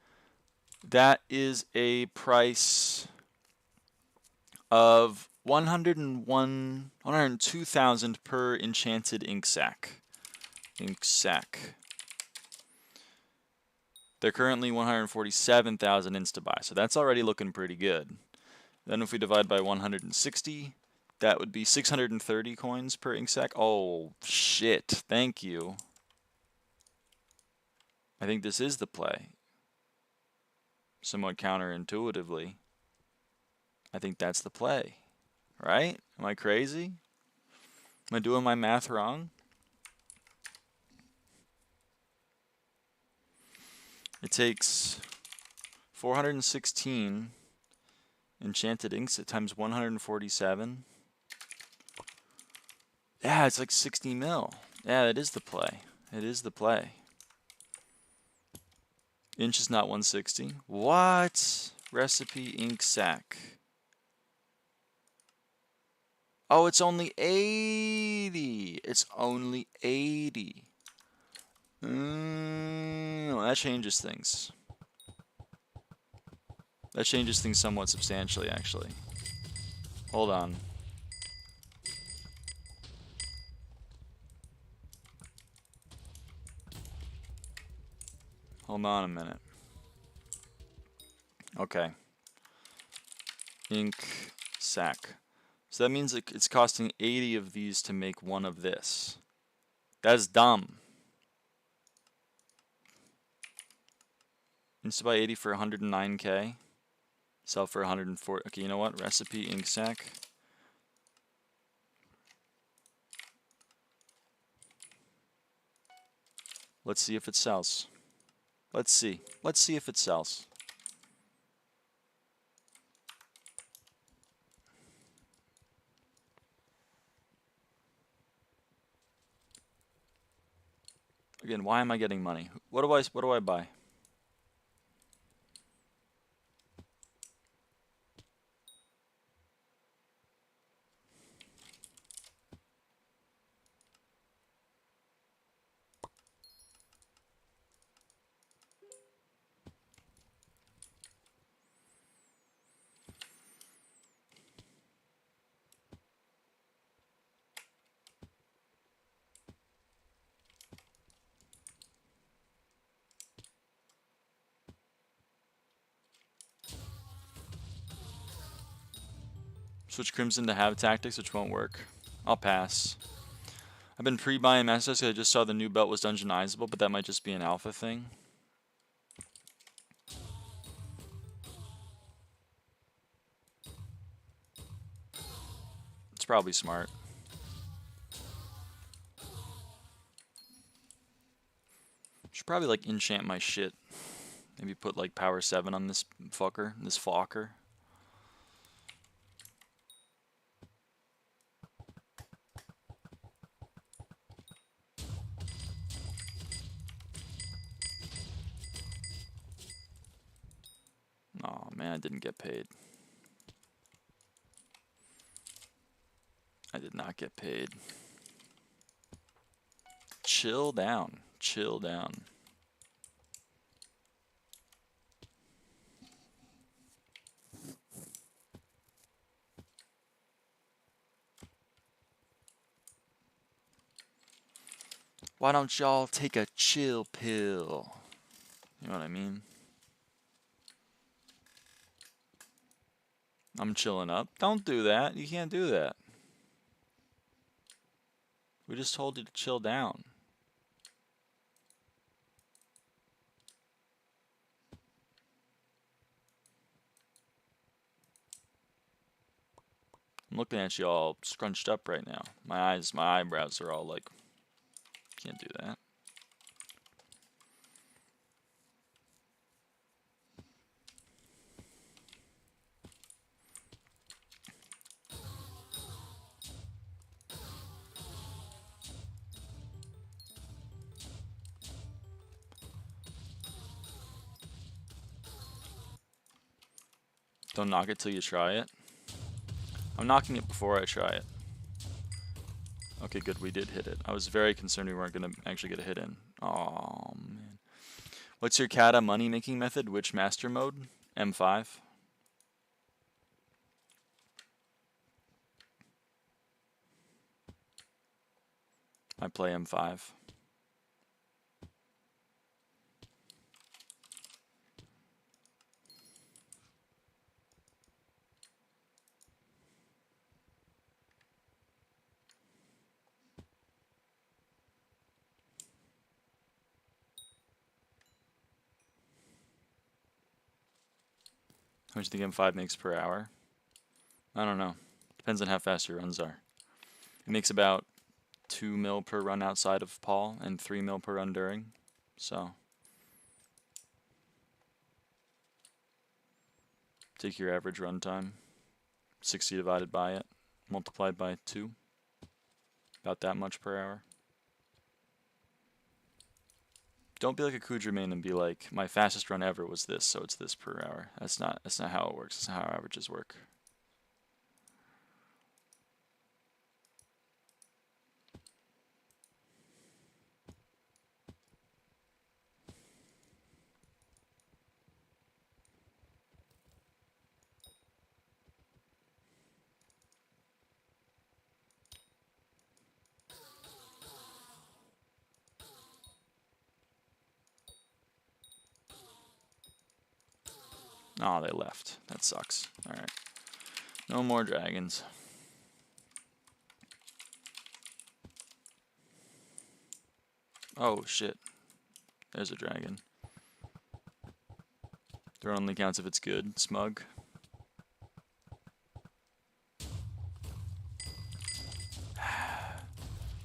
That is a price of 102,000 per enchanted ink sack. Ink sack. They're currently 147,000 insta-buy, so that's already looking pretty good. Then if we divide by 160, that would be 630 coins per ink sack. Oh, shit. Thank you. I think this is the play. Somewhat counterintuitively. I think that's the play. Right? Am I crazy? Am I doing my math wrong? It takes 416 enchanted inks at times 147. Yeah, it's like 60 mil. Yeah, that is the play. It is the play. Inch is not 160. What? Recipe ink sack. Oh, it's only 80. It's only 80. That changes things. That changes things somewhat substantially, actually. Hold on. Hold on a minute. Okay. Ink sack. So that means it's costing 80 of these to make one of this. That's dumb. Used to buy 80 for 109k. Sell for 104. Okay, you know what? Recipe ink sack. Let's see if it sells. Let's see. Let's see if it sells. Again, why am I getting money? What do I buy? Switch Crimson to have tactics, which won't work. I'll pass. I've been pre-buying Masters because I just saw the new belt was dungeonizable, but that might just be an alpha thing. It's probably smart. Should probably like enchant my shit. Maybe put like power 7 on this fucker, this flocker. Oh man, I didn't get paid. I did not get paid. Chill down. Chill down. Why don't y'all take a chill pill? You know what I mean? I'm chilling up. Don't do that. You can't do that. We just told you to chill down. I'm looking at you all scrunched up right now. My eyebrows are all like, can't do that. Don't knock it till you try it. I'm knocking it before I try it. Okay, good, we did hit it. I was very concerned we weren't going to actually get a hit in. Oh man. What's your kata money making method? Which master mode? M5? I play M5. How much do you think M5 makes per hour? I don't know. Depends on how fast your runs are. It makes about 2 mil per run outside of Paul and 3 mil per run during. So take your average run time, 60 divided by it, multiplied by 2. About that much per hour. Don't be like a Kudramain and be like, my fastest run ever was this, so it's this per hour. That's not how it works. That's not how averages work. Oh, they left. That sucks. Alright. No more dragons. Oh, shit. There's a dragon. Throw only counts if it's good. Smug.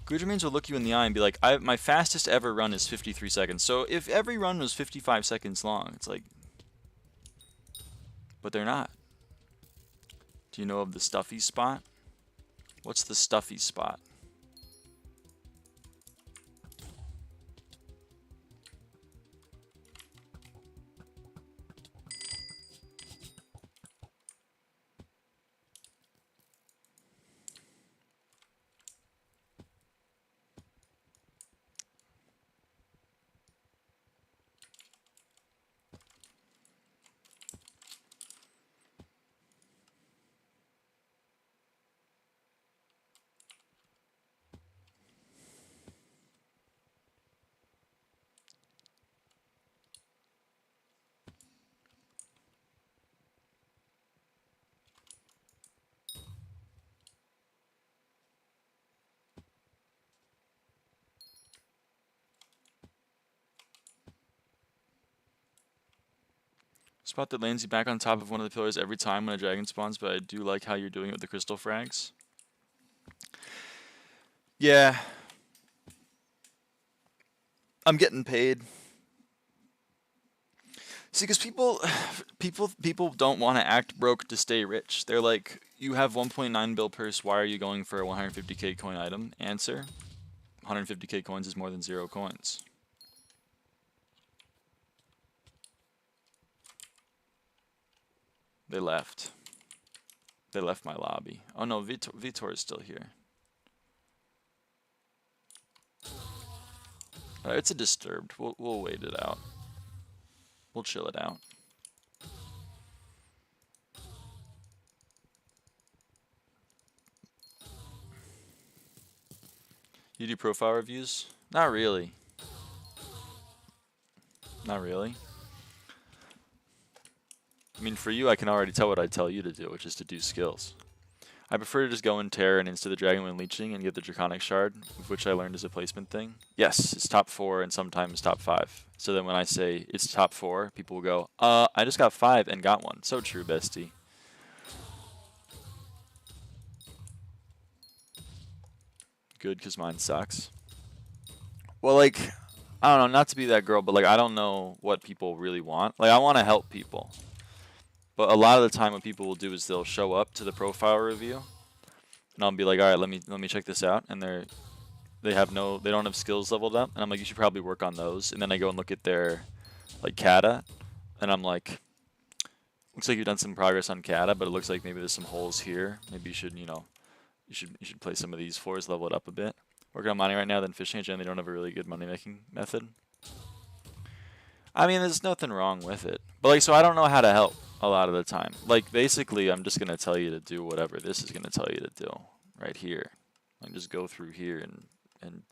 Gujameans will look you in the eye and be like, my fastest ever run is 53 seconds. So if every run was 55 seconds long, it's like... But they're not. Do you know of the stuffy spot? What's the stuffy spot? Spot that lands you back on top of one of the pillars every time when a dragon spawns, but I do like how you're doing it with the crystal frags. Yeah. I'm getting paid. See, because people don't want to act broke to stay rich. They're like, you have 1.9 bill purse, why are you going for a 150k coin item? Answer, 150k coins is more than 0 coins. They left. They left my lobby. Oh no, Vitor is still here. It's a disturbed. We'll wait it out. We'll chill it out. You do profile reviews? Not really. Not really. I mean, for you, I can already tell what I tell you to do, which is to do skills. I prefer to just go in Terror and insta the dragon when leeching and get the Draconic Shard, which I learned is a placement thing. Yes, it's top 4 and sometimes top 5. So then when I say it's top 4, people will go, I just got 5 and got 1. So true, bestie. Good, because mine sucks. Well, like, I don't know, not to be that girl, but like, I don't know what people really want. Like, I want to help people. But a lot of the time what people will do is they'll show up to the profile review and I'll be like, all right, let me check this out. And they don't have skills leveled up. And I'm like, you should probably work on those. And then I go and look at their like kata and I'm like, looks like you've done some progress on kata, but it looks like maybe there's some holes here. Maybe you should, you should play some of these floors, level it up a bit. Working on mining right now, then fishing. And they don't have a really good money making method. I mean, there's nothing wrong with it. But like, so I don't know how to help a lot of the time. Like, basically, I'm just going to tell you to do whatever this is going to tell you to do right here. And just go through here and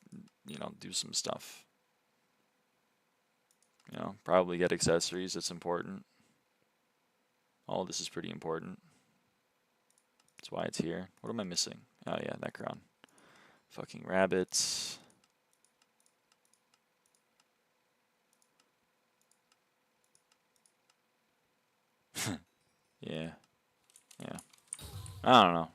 you know, do some stuff. You know, probably get accessories. That's important. All this is pretty important. That's why it's here. What am I missing? Oh, yeah, that crown. Fucking rabbits. Yeah. Yeah. I don't know.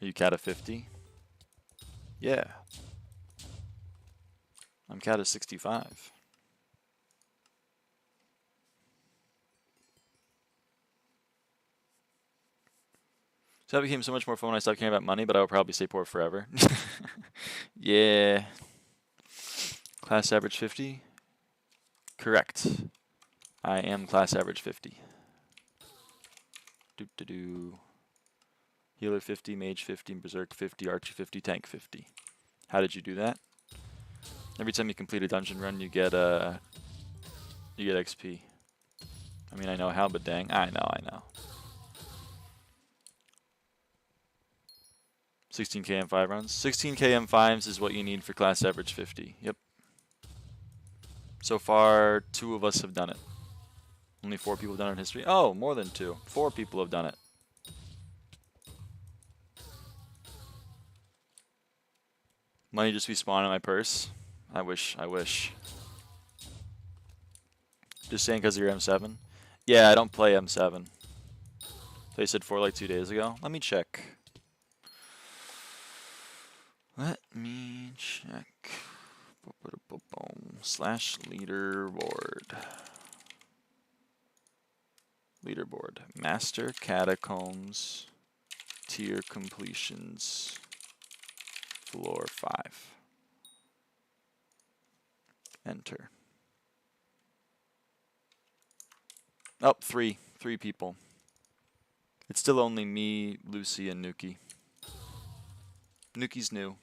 Are you Kata 50? Yeah. I'm Kata 65. So that became so much more fun when I stopped caring about money, but I will probably stay poor forever. Yeah. Class average 50? Correct. I am class average 50. Doop-de-doo. Healer 50, Mage 50, Berserk 50, Archer 50, Tank 50. How did you do that? Every time you complete a dungeon run, you get XP. I mean, I know how, but dang, I know. 16k M5 runs. 16k M5s is what you need for class average 50. Yep. So far, 2 of us have done it. Only 4 people have done it in history. Oh, more than 2. 4 people have done it. Money just respawn in my purse. I wish. Just saying because of your M7. Yeah, I don't play M7. They said 4 like 2 days ago. Let me check. Slash leaderboard. Leaderboard. Master Catacombs. Tier completions. Floor 5. Enter. Oh, 3 people. It's still only me, Lucy, and Nuki. Nuki's new.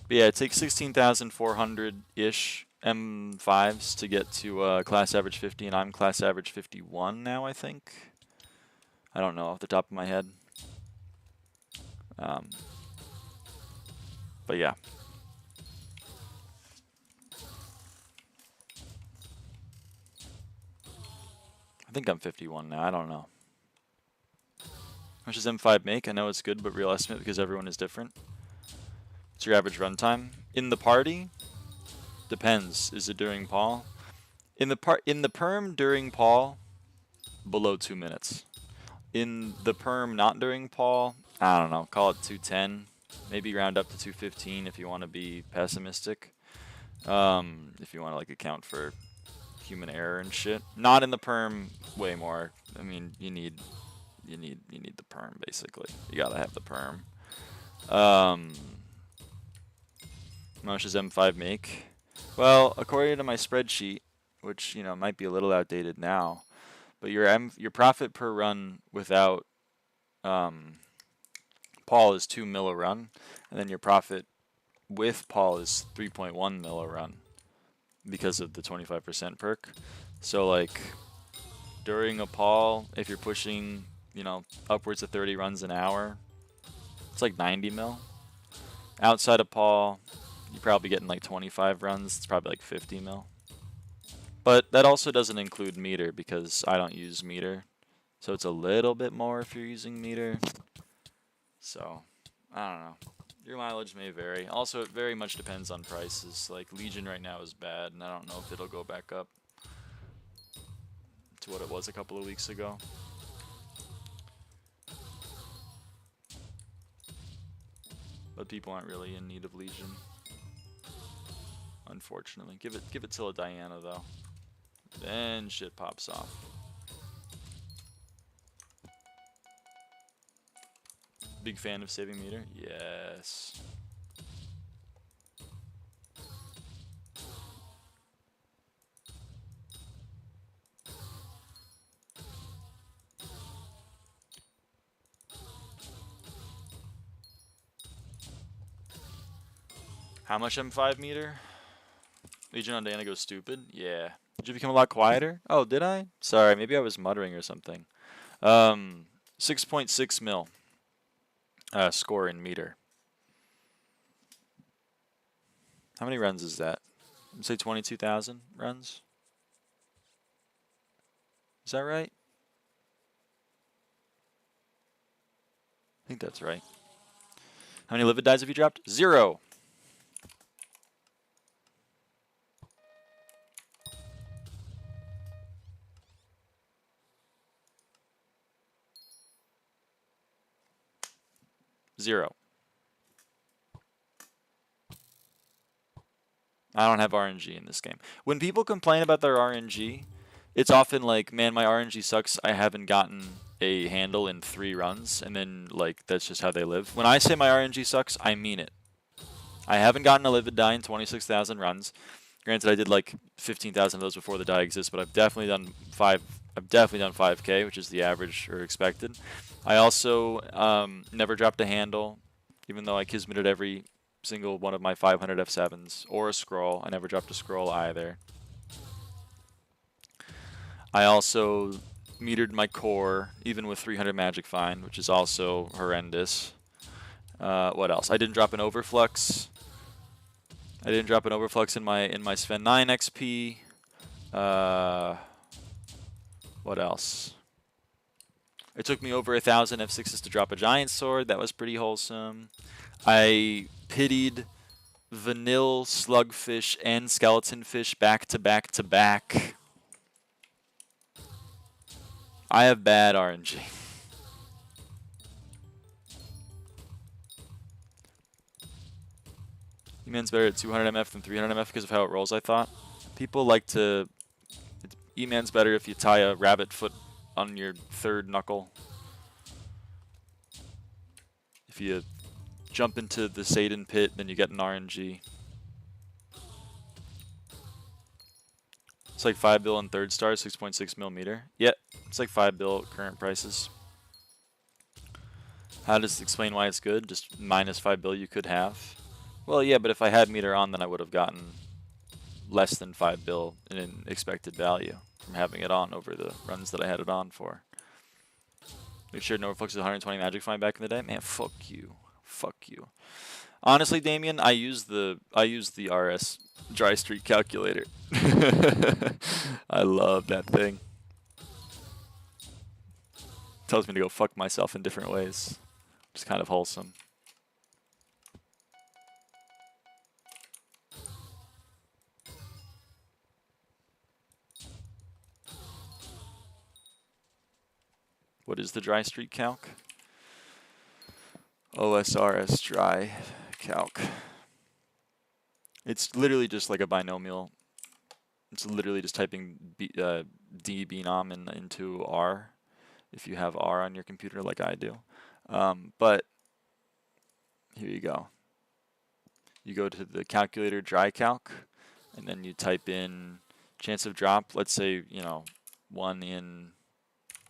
But yeah, it takes 16,400-ish M5s to get to class average 50, and I'm class average 51 now, I think. I don't know off the top of my head. But yeah. I think I'm 51 now, I don't know. How much does M5 make? I know it's good, but real estimate because everyone is different. What's your average runtime? In the party? Depends. Is it during Paul? In the perm during Paul, below 2 minutes. In the perm not during Paul, I don't know, call it 210. Maybe round up to 215 if you want to be pessimistic. If you want to like account for human error and shit. Not in the perm, way more. I mean, you need the perm basically. You gotta have the perm. How much does M5 make? Well, according to my spreadsheet, which you know might be a little outdated now, but your profit per run without Paul is 2 mil a run, and then your profit with Paul is 3.1 mil a run because of the 25% perk. So like during a Paul, if you're pushing, you know, upwards of 30 runs an hour, it's like 90 mil. Outside of Paul, you're probably getting like 25 runs. It's probably like 50 mil. But that also doesn't include meter because I don't use meter. So it's a little bit more if you're using meter. So, I don't know. Your mileage may vary. Also, it very much depends on prices. Like, Legion right now is bad, and I don't know if it'll go back up to what it was a couple of weeks ago. But people aren't really in need of Legion. Unfortunately. Give it till a Diana, though. Then shit pops off. Big fan of saving meter? Yes. How much M5 meter? Legion on Diana goes stupid? Yeah. Did you become a lot quieter? Oh, did I? Sorry, maybe I was muttering or something. 6.6 mil. Score in meter. How many runs is that? I'd say 22,000 runs. Is that right? I think that's right. How many livid dies have you dropped? 0. Zero. I don't have RNG in this game. When people complain about their RNG, it's often like, man, my RNG sucks. I haven't gotten a handle in 3 runs, and then like that's just how they live. When I say my RNG sucks, I mean it. I haven't gotten a livid die in 26,000 runs. Granted, I did like 15,000 of those before the die exists, but I've definitely done 5K, which is the average or expected. I also never dropped a handle, even though I kismeted every single one of my 500 F7s or a scroll. I never dropped a scroll either. I also metered my core, even with 300 Magic Find, which is also horrendous. What else? I didn't drop an Overflux. I didn't drop an Overflux in my Sven 9 XP. What else? It took me over 1,000 F6s to drop a Giant Sword. That was pretty wholesome. I pitied Vanille, Slugfish, and Skeleton Fish back to back to back. I have bad RNG. E-Man's better at 200 MF than 300 MF because of how it rolls, I thought. People like to... E-Man's better if you tie a rabbit foot on your third knuckle. If you jump into the Satan pit, then you get an RNG. It's like 5 bill in third star, 6.6 millimeter. Yeah, it's like 5 bill at current prices. How does it explain why it's good? Just minus 5 bill you could have. Well, yeah, but if I had meter on, then I would have gotten less than 5 bill in an expected value from having it on over the runs that I had it on for. We shared no reflux with 120 Magic Find back in the day. Man, fuck you. Fuck you. Honestly, Damien, I use the RS dry streak calculator. I love that thing. Tells me to go fuck myself in different ways. It's kind of wholesome. What is the dry streak calc? OSRS dry calc. It's literally just like a binomial. It's literally just typing D binom into R, if you have R on your computer like I do. But here you go. You go to the calculator dry calc, and then you type in chance of drop. Let's say, you know, 1 in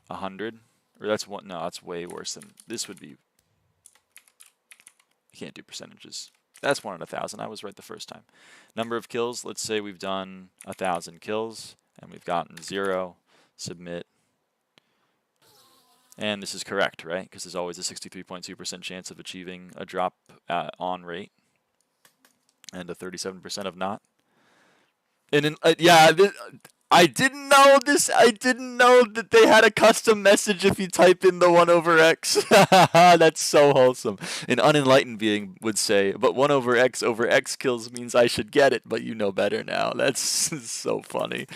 100. Or that's one. No, that's way worse than this would be. I can't do percentages. That's 1 in 1,000. I was right the first time. Number of kills. Let's say we've done 1,000 kills and we've gotten 0. Submit. And this is correct, right? Because there's always a 63.2% chance of achieving a drop on rate and a 37% of not. And yeah. I didn't know this. I didn't know that they had a custom message if you type in the 1/x. That's so wholesome. An unenlightened being would say, but 1/x over x kills means I should get it, but you know better now. That's so funny.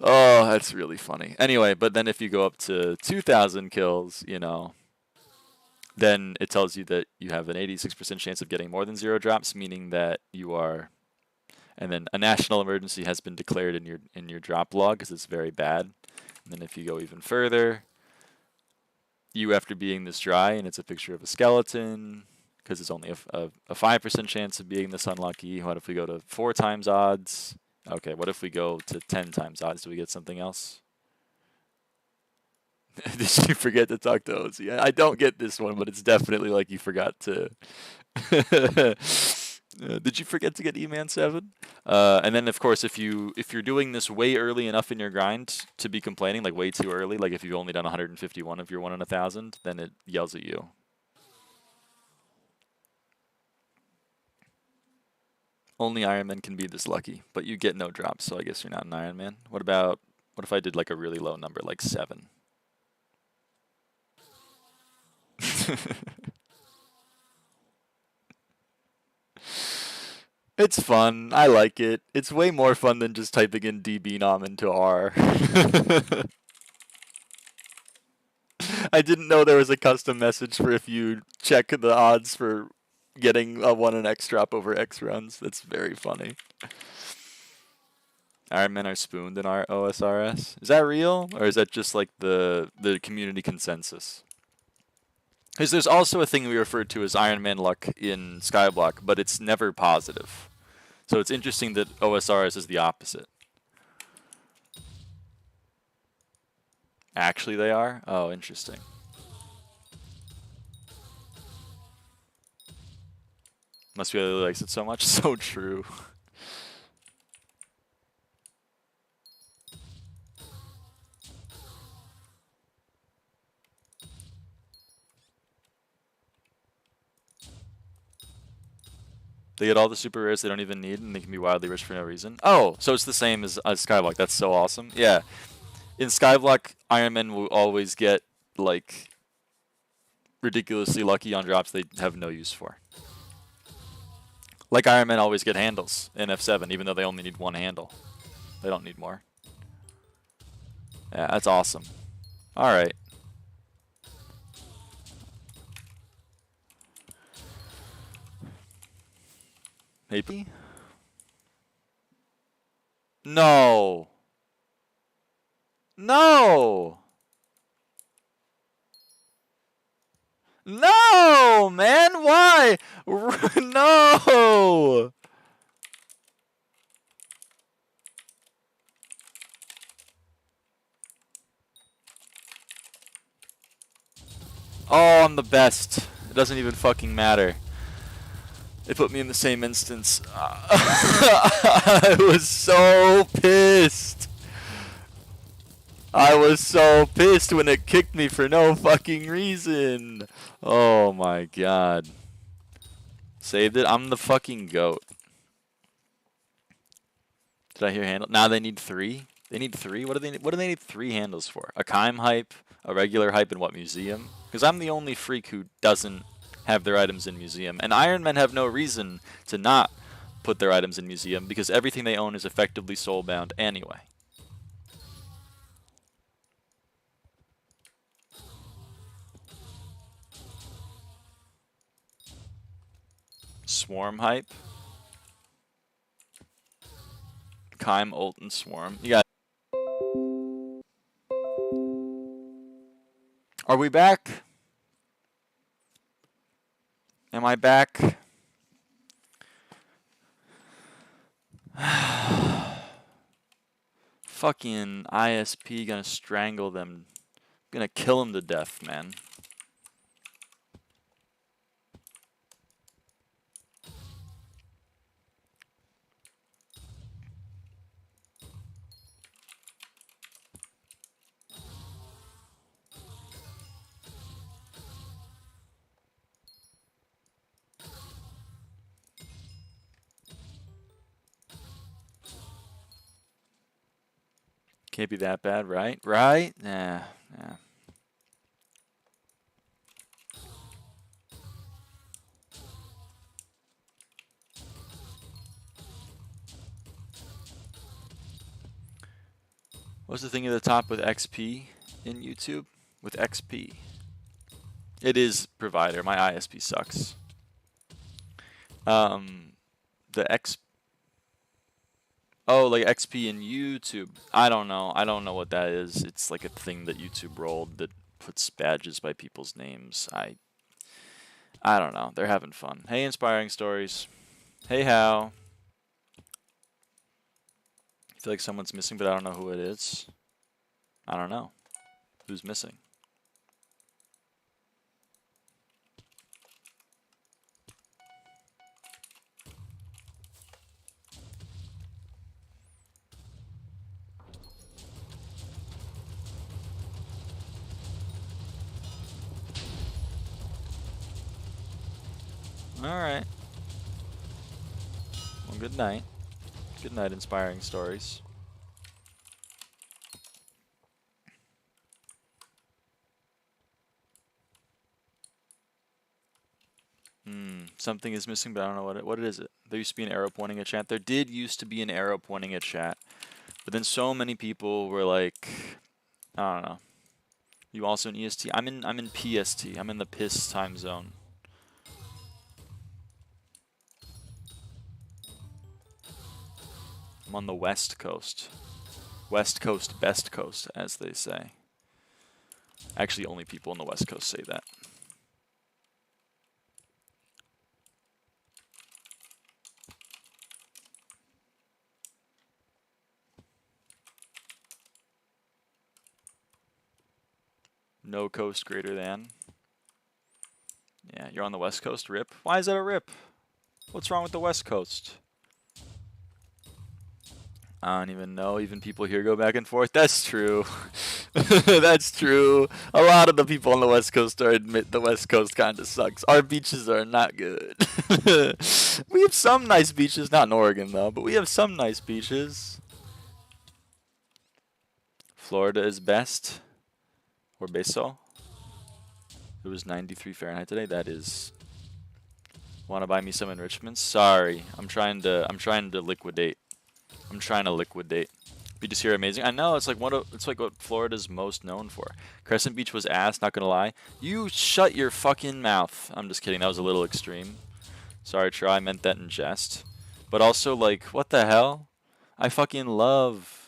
Oh, that's really funny. Anyway, but then if you go up to 2,000 kills, you know, then it tells you that you have an 86% chance of getting more than 0 drops, meaning that you are... And then a national emergency has been declared in your drop log because it's very bad. And then if you go even further, you after being this dry, and it's a picture of a skeleton because it's only a 5% chance of being this unlucky. What if we go to 4 times odds? Okay, what if we go to 10 times odds? Do we get something else? Did you forget to talk to Ozzy? I don't get this one, but it's definitely like you forgot to... Did you forget to get E-Man 7? And then, of course, if you're doing this way early enough in your grind to be complaining, like way too early, like if you've only done 151 of your 1 in 1,000, then it yells at you. Only Iron Man can be this lucky, but you get no drops, so I guess you're not an Iron Man. What if I did like a really low number, like 7? It's fun. I like it. It's way more fun than just typing in dbnom into R. I didn't know there was a custom message for if you check the odds for getting a 1 in X drop over X runs. That's very funny. Iron Men are spooned in our OSRS. Is that real? Or is that just like the community consensus? Because there's also a thing we refer to as Iron Man luck in SkyBlock, but it's never positive. So it's interesting that OSRS is the opposite. Actually they are? Oh, interesting. Must be really likes it so much. So true. They get all the super rares they don't even need, and they can be wildly rich for no reason. Oh, so it's the same as SkyBlock. That's so awesome. Yeah. In SkyBlock, Iron Men will always get, like, ridiculously lucky on drops they have no use for. Like Iron Men always get handles in F7, even though they only need one handle. They don't need more. Yeah, that's awesome. Alright. Maybe? No! No! No, man, why? No! Oh, I'm the best. It doesn't even fucking matter. They put me in the same instance. I was so pissed. I was so pissed when it kicked me for no fucking reason. Oh my god. Saved it. I'm the fucking GOAT. Did I hear handle? Now they need 3. They need 3? What do they need 3 handles for? A Kime hype, a regular hype, and what, museum? Because I'm the only freak who doesn't have their items in museum. And Iron Men have no reason to not put their items in museum because everything they own is effectively soulbound anyway. Swarm hype. Kime, ult, and Swarm. You got. Are we back? Am I back? Fucking ISP gonna strangle them. Gonna kill them to death, man. Can't be that bad, right? Right? Nah. What's the thing at the top with XP in YouTube? With XP. It is provider. My ISP sucks. The X. Oh, like XP in YouTube. I don't know. I don't know what that is. It's like a thing that YouTube rolled that puts badges by people's names. I don't know. They're having fun. Hey, inspiring stories. Hey, how? I feel like someone's missing, but I don't know who it is. I don't know. Who's missing? Alright. Well, good night. Good night, inspiring stories. Something is missing, but I don't know what it is. There used to be an arrow pointing at chat. There did used to be an arrow pointing at chat. But then so many people were like, I don't know. You also in EST? I'm in PST. I'm in the piss time zone. I'm on the West Coast. West Coast, best coast, as they say. Actually, only people on the West Coast say that. No coast greater than. Yeah, you're on the West Coast, rip. Why is that a rip? What's wrong with the West Coast? I don't even know. Even people here go back and forth. That's true. That's true. A lot of the people on the West Coast are admit the West Coast kind of sucks. Our beaches are not good. We have some nice beaches, not in Oregon though, but we have some nice beaches. Florida is best. Or beso. It was 93 Fahrenheit today. That is. Want to buy me some enrichments? Sorry, I'm trying to liquidate. I'm trying to liquidate. Beaches here are amazing. I know it's like what Florida's most known for. Crescent Beach was ass. Not gonna lie. You shut your fucking mouth. I'm just kidding. That was a little extreme. Sorry, Troy. I meant that in jest. But also, like, what the hell? I fucking love.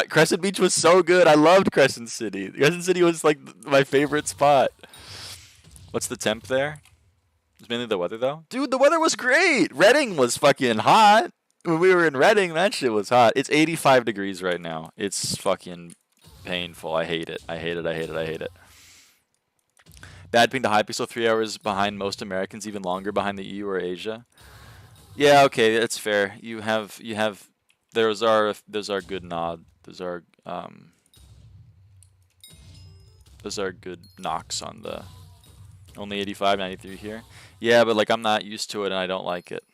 Crescent Beach was so good. I loved Crescent City. Crescent City was like my favorite spot. What's the temp there? It's mainly the weather though. Dude, the weather was great. Reading was fucking hot. When we were in Reading, that shit was hot. It's 85 degrees right now. It's fucking painful. I hate it. I hate it. I hate it. I hate it. Bad ping to Hypixel, 3 hours behind most Americans, even longer behind the EU or Asia. Yeah, okay, that's fair. You have those are good nod. Those are good knocks on the only 85, 93 here. Yeah, but like I'm not used to it and I don't like it.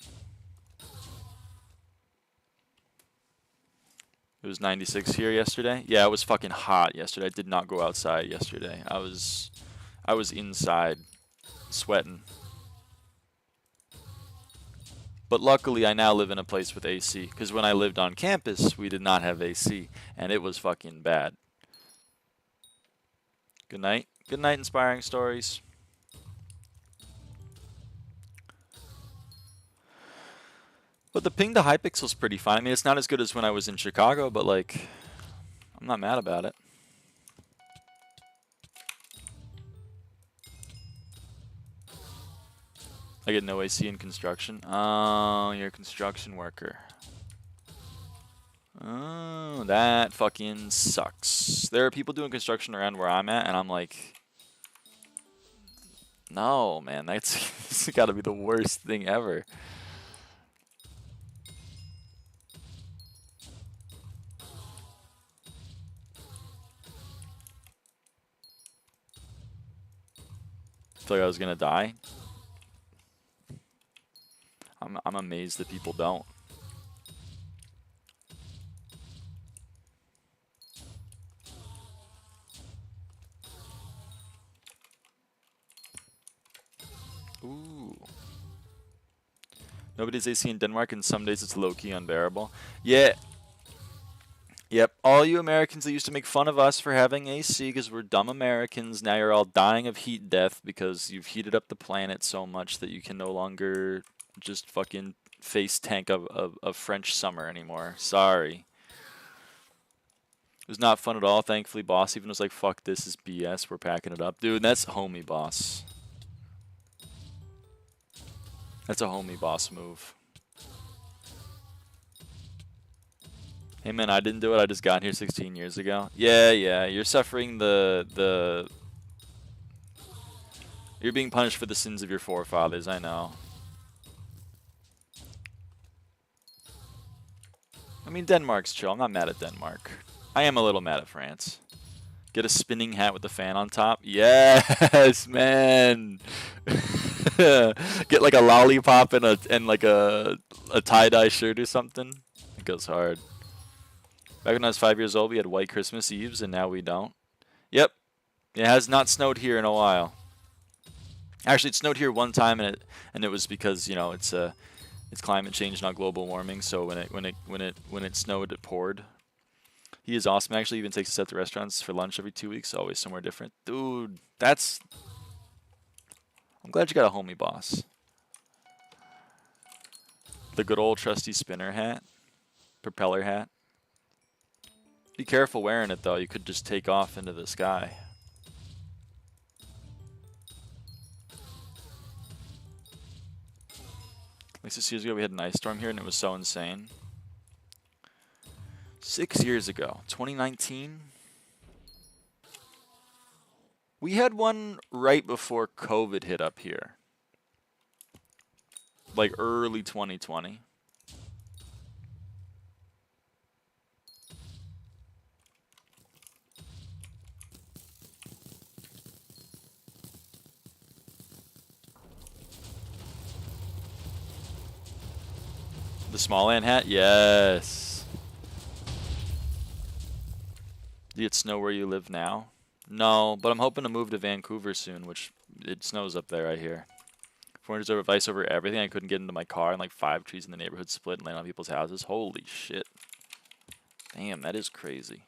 It was 96 here yesterday. Yeah, it was fucking hot yesterday. I did not go outside yesterday. I was inside sweating. But luckily I now live in a place with AC, because when I lived on campus, we did not have AC and it was fucking bad. Good night. Good night, inspiring stories. But the ping to Hypixel's pretty fine. I mean, it's not as good as when I was in Chicago, but like, I'm not mad about it. I get no AC in construction. Oh, you're a construction worker. Oh, that fucking sucks. There are people doing construction around where I'm at, and I'm like, no, man, that's gotta be the worst thing ever. I feel like I was gonna die. I'm amazed that people don't. Ooh. Nobody's AC in Denmark, and some days it's low-key unbearable. Yeah. Yep, all you Americans that used to make fun of us for having AC because we're dumb Americans, now you're all dying of heat death because you've heated up the planet so much that you can no longer just fucking face tank a French summer anymore. Sorry. It was not fun at all. Thankfully, boss even was like, fuck, this is BS. We're packing it up. Dude, that's homie boss. That's a homie boss move. Hey man, I didn't do it. I just got here 16 years ago. Yeah, you're suffering you're being punished for the sins of your forefathers, I know. I mean, Denmark's chill. I'm not mad at Denmark. I am a little mad at France. Get a spinning hat with the fan on top. Yes, man. Get like a lollipop and like a tie-dye shirt or something. It goes hard. Back when I was 5 years old, we had white Christmas Eves, and now we don't. Yep. It has not snowed here in a while. Actually, it snowed here one time, and it was because, you know, it's climate change, not global warming. So when it snowed, it poured. He is awesome. Actually, even takes us out to restaurants for lunch every 2 weeks. Always somewhere different. Dude, that's... I'm glad you got a homie boss. The good old trusty spinner hat. Propeller hat. Be careful wearing it, though. You could just take off into the sky. Like 6 years ago, we had an ice storm here, and it was so insane. 6 years ago, 2019. We had one right before COVID hit up here. Like early 2020. The small ant hat? Yes. Do it snow where you live now? No, but I'm hoping to move to Vancouver soon, which it snows up there, I hear. 400 over ice over everything. I couldn't get into my car, and like 5 trees in the neighborhood split and land on people's houses. Holy shit. Damn, that is crazy.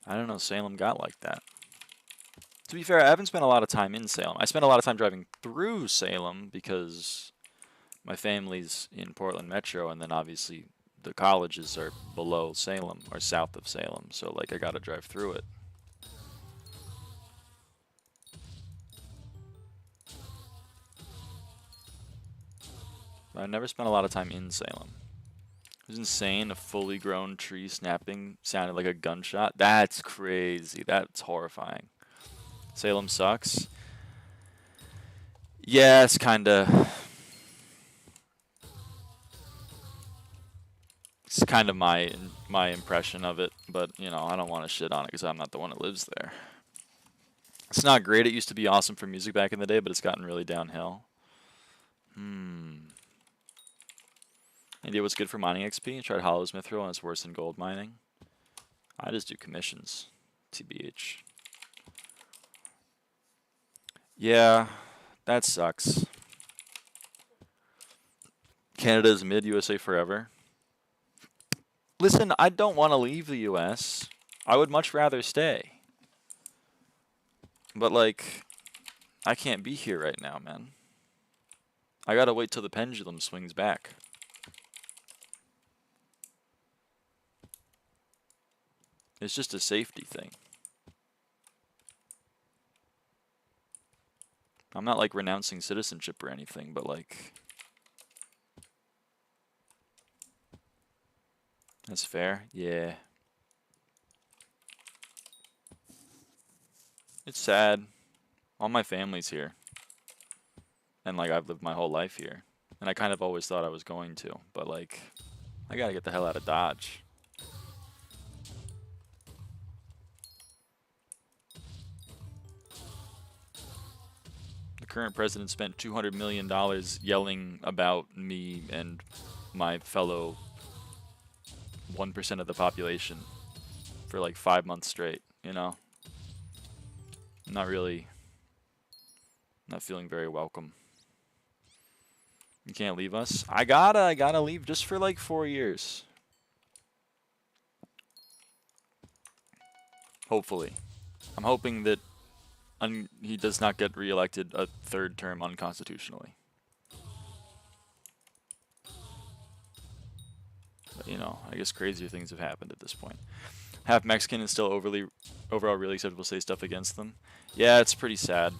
I don't know, Salem got like that. To be fair, I haven't spent a lot of time in Salem. I spent a lot of time driving through Salem because my family's in Portland Metro, and then obviously the colleges are below Salem or south of Salem, so like I gotta drive through it. But I never spent a lot of time in Salem. It was insane. A fully grown tree snapping sounded like a gunshot. That's crazy. That's horrifying. Salem sucks. Yeah, it's kinda my impression of it, but you know, I don't want to shit on it because I'm not the one that lives there. It's not great. It used to be awesome for music back in the day, but it's gotten really downhill. Idea what's good for mining XP? I tried Hollow's Mithril and it's worse than gold mining. I just do commissions. TBH. Yeah, that sucks. Canada's mid, USA forever. Listen, I don't want to leave the US. I would much rather stay. But like, I can't be here right now, man. I gotta wait till the pendulum swings back. It's just a safety thing. I'm not like renouncing citizenship or anything, but like... That's fair? Yeah. It's sad. All my family's here. And like I've lived my whole life here. And I kind of always thought I was going to, but like I gotta get the hell out of Dodge. The current president spent $200 million yelling about me and my fellow 1% of the population for like 5 months straight, you know? Not feeling very welcome. You can't leave us? I gotta leave just for like 4 years. Hopefully. I'm hoping that he does not get reelected a 3rd term unconstitutionally. But, you know, I guess crazier things have happened at this point. Half Mexican and still overall really acceptable to say stuff against them. Yeah, it's pretty sad.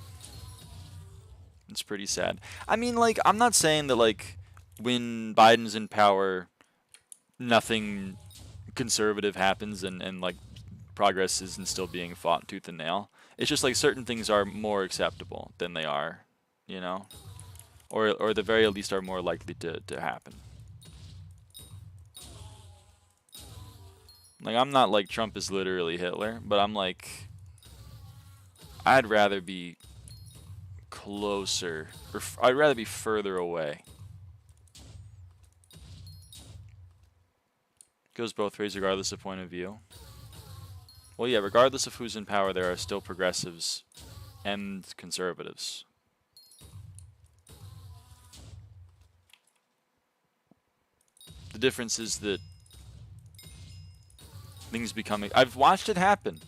It's pretty sad. I mean, like, I'm not saying that, like, when Biden's in power, nothing conservative happens and like, progress isn't still being fought tooth and nail. It's just, like, certain things are more acceptable than they are, you know? Or at the very least are more likely to happen. Like, I'm not like Trump is literally Hitler, but I'm like, I'd rather be closer, or I'd rather be further away. Goes both ways regardless of point of view. Well, yeah, regardless of who's in power, there are still progressives and conservatives. The difference is that things becoming... I've watched it happen.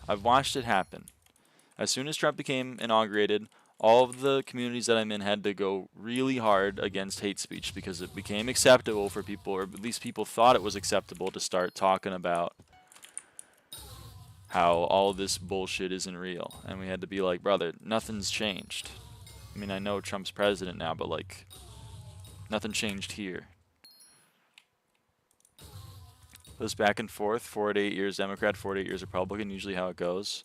As soon as Trump became inaugurated, all of the communities that I'm in had to go really hard against hate speech because it became acceptable for people, or at least people thought it was acceptable to start talking about how all this bullshit isn't real. And we had to be like, brother, nothing's changed. I mean, I know Trump's president now, but like, nothing changed here. Goes back and forth, 4 to 8 years Democrat, 4 to 8 years Republican, usually how it goes.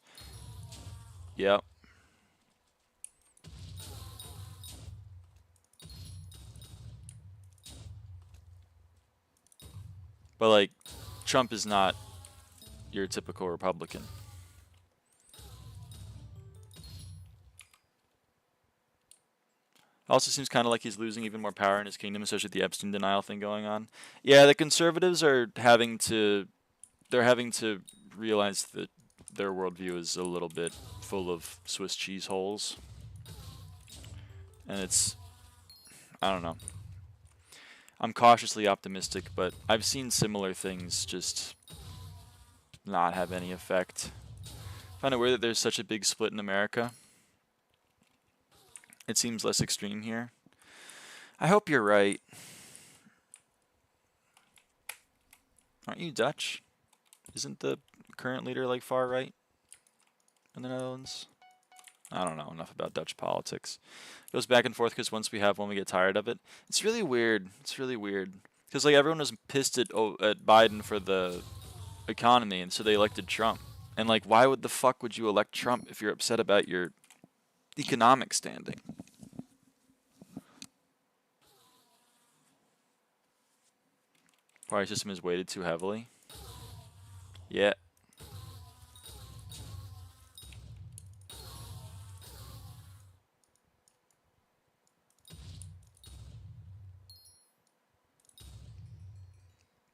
Yep. But like, Trump is not your typical Republican. Also seems kind of like he's losing even more power in his kingdom, especially with the Epstein denial thing going on. Yeah, the conservatives are having to realize that their worldview is a little bit full of Swiss cheese holes. And it's, I don't know. I'm cautiously optimistic, but I've seen similar things just not have any effect. I find it weird that there's such a big split in America. It seems less extreme here. I hope you're right. Aren't you Dutch? Isn't the current leader like far right in the Netherlands? I don't know enough about Dutch politics. It goes back and forth because once we have one, we get tired of it. It's really weird. It's really weird. Because like everyone was pissed at Biden for the economy, and so they elected Trump. And like, why would the fuck would you elect Trump if you're upset about your economic standing? Party system is weighted too heavily. Yeah.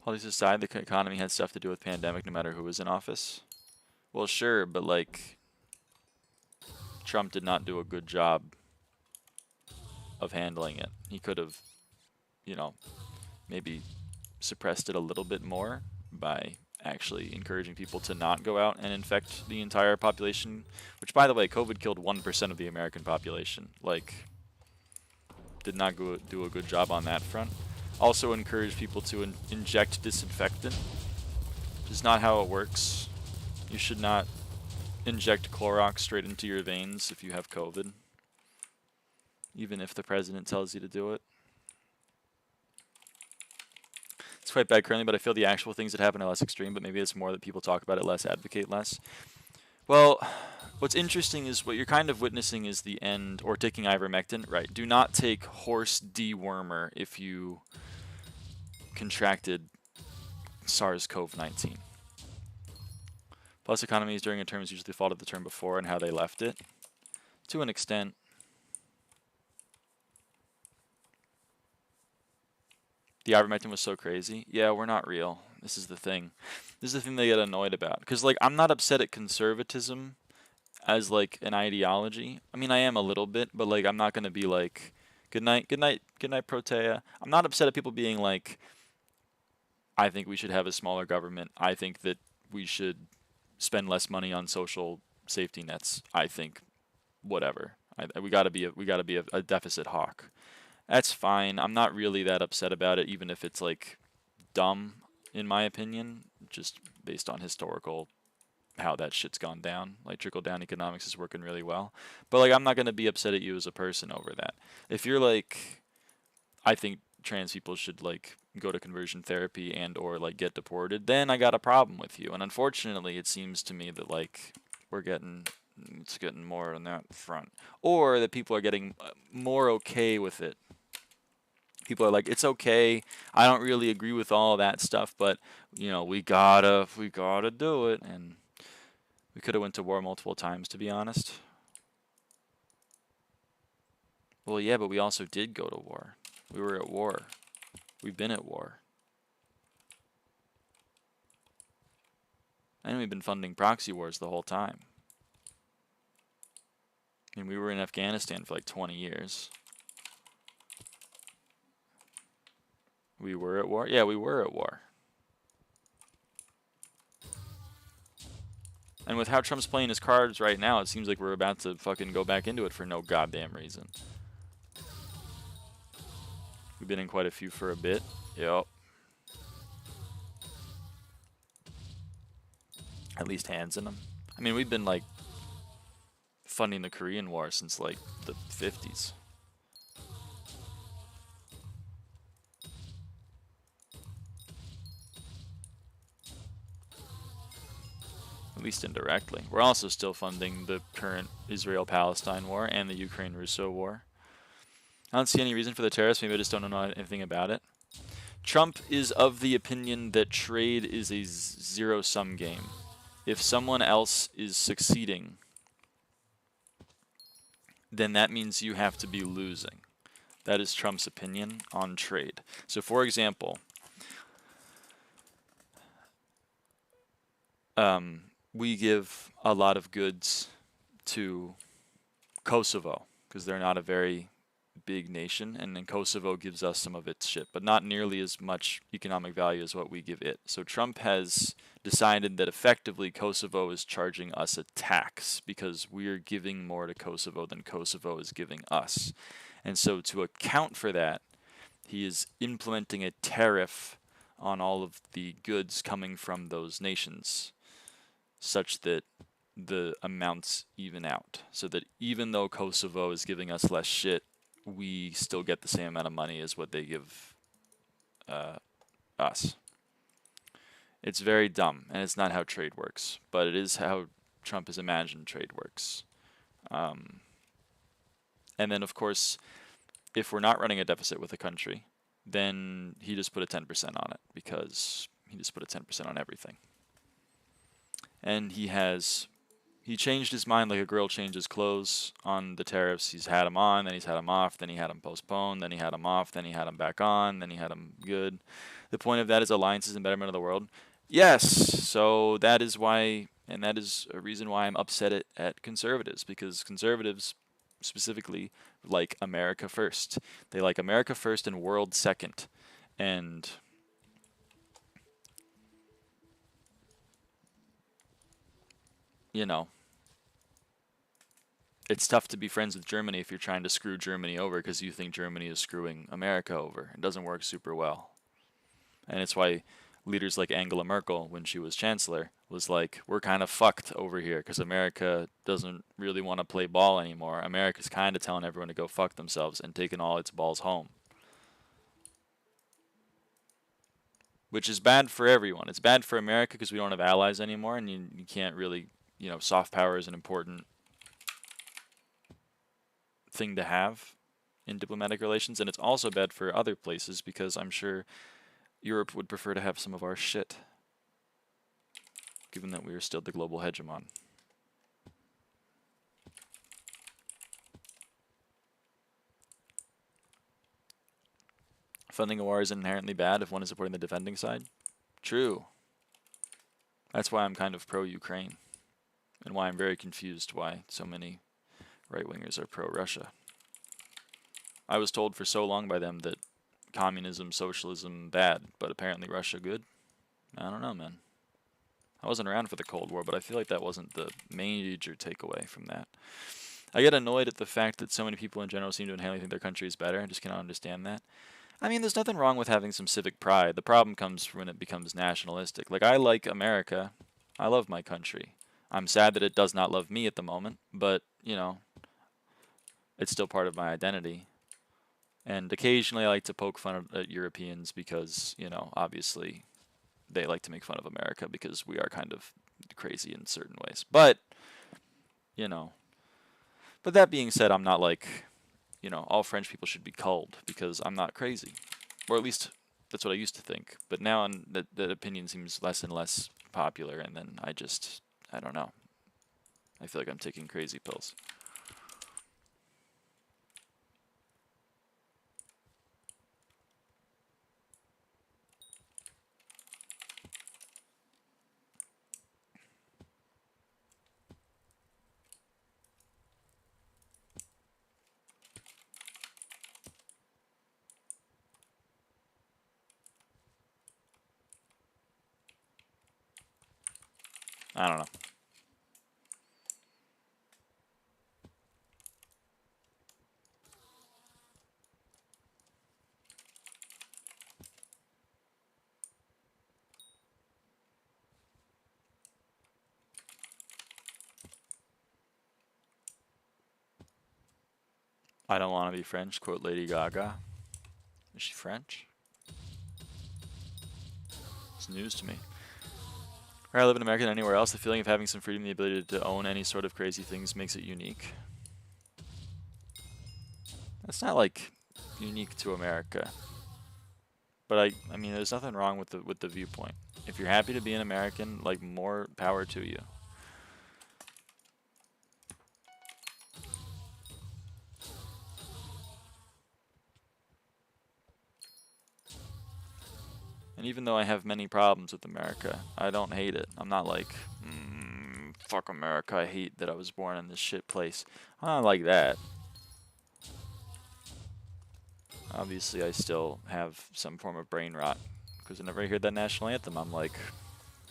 Politics aside, the economy had stuff to do with pandemic no matter who was in office. Well, sure, but like, Trump did not do a good job of handling it. He could have, you know, maybe suppressed it a little bit more by actually encouraging people to not go out and infect the entire population, which, by the way, COVID killed 1% of the American population. Like, did not do a good job on that front. Also encourage people to inject disinfectant, which is not how it works. You should not inject Clorox straight into your veins if you have COVID, even if the president tells you to do it. It's quite bad currently, but I feel the actual things that happen are less extreme, but maybe it's more that people talk about it less, advocate less. Well, what's interesting is what you're kind of witnessing is the end, or taking ivermectin, right? Do not take horse dewormer if you contracted SARS-CoV-19. Plus, economies during a term is usually the fault of the term before and how they left it, to an extent. The ivermectin was so crazy. Yeah, we're not real. This is the thing. This is the thing they get annoyed about. Because, like, I'm not upset at conservatism as, like, an ideology. I mean, I am a little bit, but, like, I'm not going to be like, good night, Protea. I'm not upset at people being like, I think we should have a smaller government. I think that we should spend less money on social safety nets. I think whatever. We got to be a deficit hawk. That's fine. I'm not really that upset about it, even if it's like dumb, in my opinion, just based on historical how that shit's gone down. Like, trickle down economics is working really well. But like, I'm not gonna be upset at you as a person over that. If you're like, I think trans people should like go to conversion therapy and or like get deported, then I got a problem with you. And unfortunately, it seems to me that like it's getting more on that front, or that people are getting more okay with it. People are like, it's okay. I don't really agree with all that stuff, but you know, we gotta do it. And we could have went to war multiple times, to be honest. Well, yeah, but we also did go to war. We were at war. We've been at war. And we've been funding proxy wars the whole time. I mean, we were in Afghanistan for like 20 years. We were at war? Yeah, we were at war. And with how Trump's playing his cards right now, it seems like we're about to fucking go back into it for no goddamn reason. We've been in quite a few for a bit. Yep. At least hands in them. I mean, we've been like funding the Korean War since like the 50s. At least indirectly. We're also still funding the current Israel-Palestine war and the Ukraine-Russo war. I don't see any reason for the tariffs. Maybe I just don't know anything about it. Trump is of the opinion that trade is a zero-sum game. If someone else is succeeding, then that means you have to be losing. That is Trump's opinion on trade. So, for example, we give a lot of goods to Kosovo because they're not a very big nation, and then Kosovo gives us some of its shit, but not nearly as much economic value as what we give it. So Trump has decided that effectively Kosovo is charging us a tax because we're giving more to Kosovo than Kosovo is giving us. And so to account for that, he is implementing a tariff on all of the goods coming from those nations, such that the amounts even out. So that even though Kosovo is giving us less shit, we still get the same amount of money as what they give us. It's very dumb, and it's not how trade works, but it is how Trump has imagined trade works. And then, of course, if we're not running a deficit with a country, then he just put a 10% on it, because he just put a 10% on everything. And he changed his mind like a girl changes clothes on the tariffs. He's had them on, then he's had them off, then he had them postponed, then he had them off, then he had them back on, then he had them good. The point of that is alliances and betterment of the world. Yes, so that is why, and that is a reason why I'm upset at conservatives, because conservatives specifically like America first. They like America first and world second. And you know, it's tough to be friends with Germany if you're trying to screw Germany over because you think Germany is screwing America over. It doesn't work super well. And it's why leaders like Angela Merkel, when she was chancellor, was like, we're kind of fucked over here because America doesn't really want to play ball anymore. America's kind of telling everyone to go fuck themselves and taking all its balls home. Which is bad for everyone. It's bad for America because we don't have allies anymore, and you can't really, soft power is an important thing to have in diplomatic relations, and it's also bad for other places because I'm sure Europe would prefer to have some of our shit, given that we are still the global hegemon. Funding a war is inherently bad if one is supporting the defending side. True. That's why I'm kind of pro-Ukraine, and why I'm very confused why so many right-wingers are pro-Russia. I was told for so long by them that communism, socialism, bad, but apparently Russia good. I don't know, man. I wasn't around for the Cold War, but I feel like that wasn't the major takeaway from that. I get annoyed at the fact that so many people in general seem to inherently think their country is better. I just cannot understand that. I mean, there's nothing wrong with having some civic pride. The problem comes when it becomes nationalistic. Like, I like America. I love my country. I'm sad that it does not love me at the moment, but, it's still part of my identity. And occasionally I like to poke fun at Europeans because, obviously they like to make fun of America because we are kind of crazy in certain ways. But, but that being said, I'm not like, all French people should be culled because I'm not crazy. Or at least that's what I used to think. But now that opinion seems less and less popular, and then I don't know. I feel like I'm taking crazy pills. I don't know. I don't want to be French, quote Lady Gaga. Is she French? It's news to me. Where I live in America than anywhere else, the feeling of having some freedom and the ability to own any sort of crazy things makes it unique. That's not like unique to America. But I mean, there's nothing wrong with the viewpoint. If you're happy to be an American, like, more power to you. And even though I have many problems with America, I don't hate it. I'm not like, fuck America, I hate that I was born in this shit place. I'm not like that. Obviously, I still have some form of brain rot, because whenever I hear that national anthem, I'm like,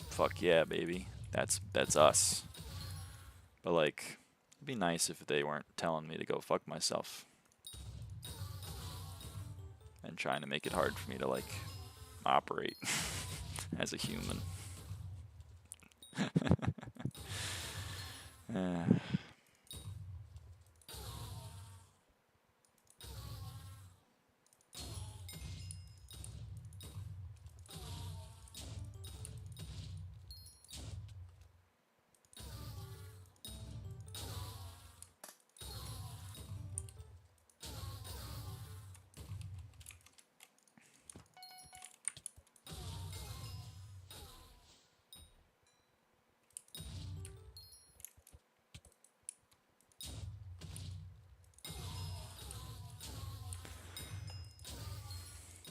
fuck yeah, baby. That's us. But like, it'd be nice if they weren't telling me to go fuck myself. And trying to make it hard for me to like operate as a human.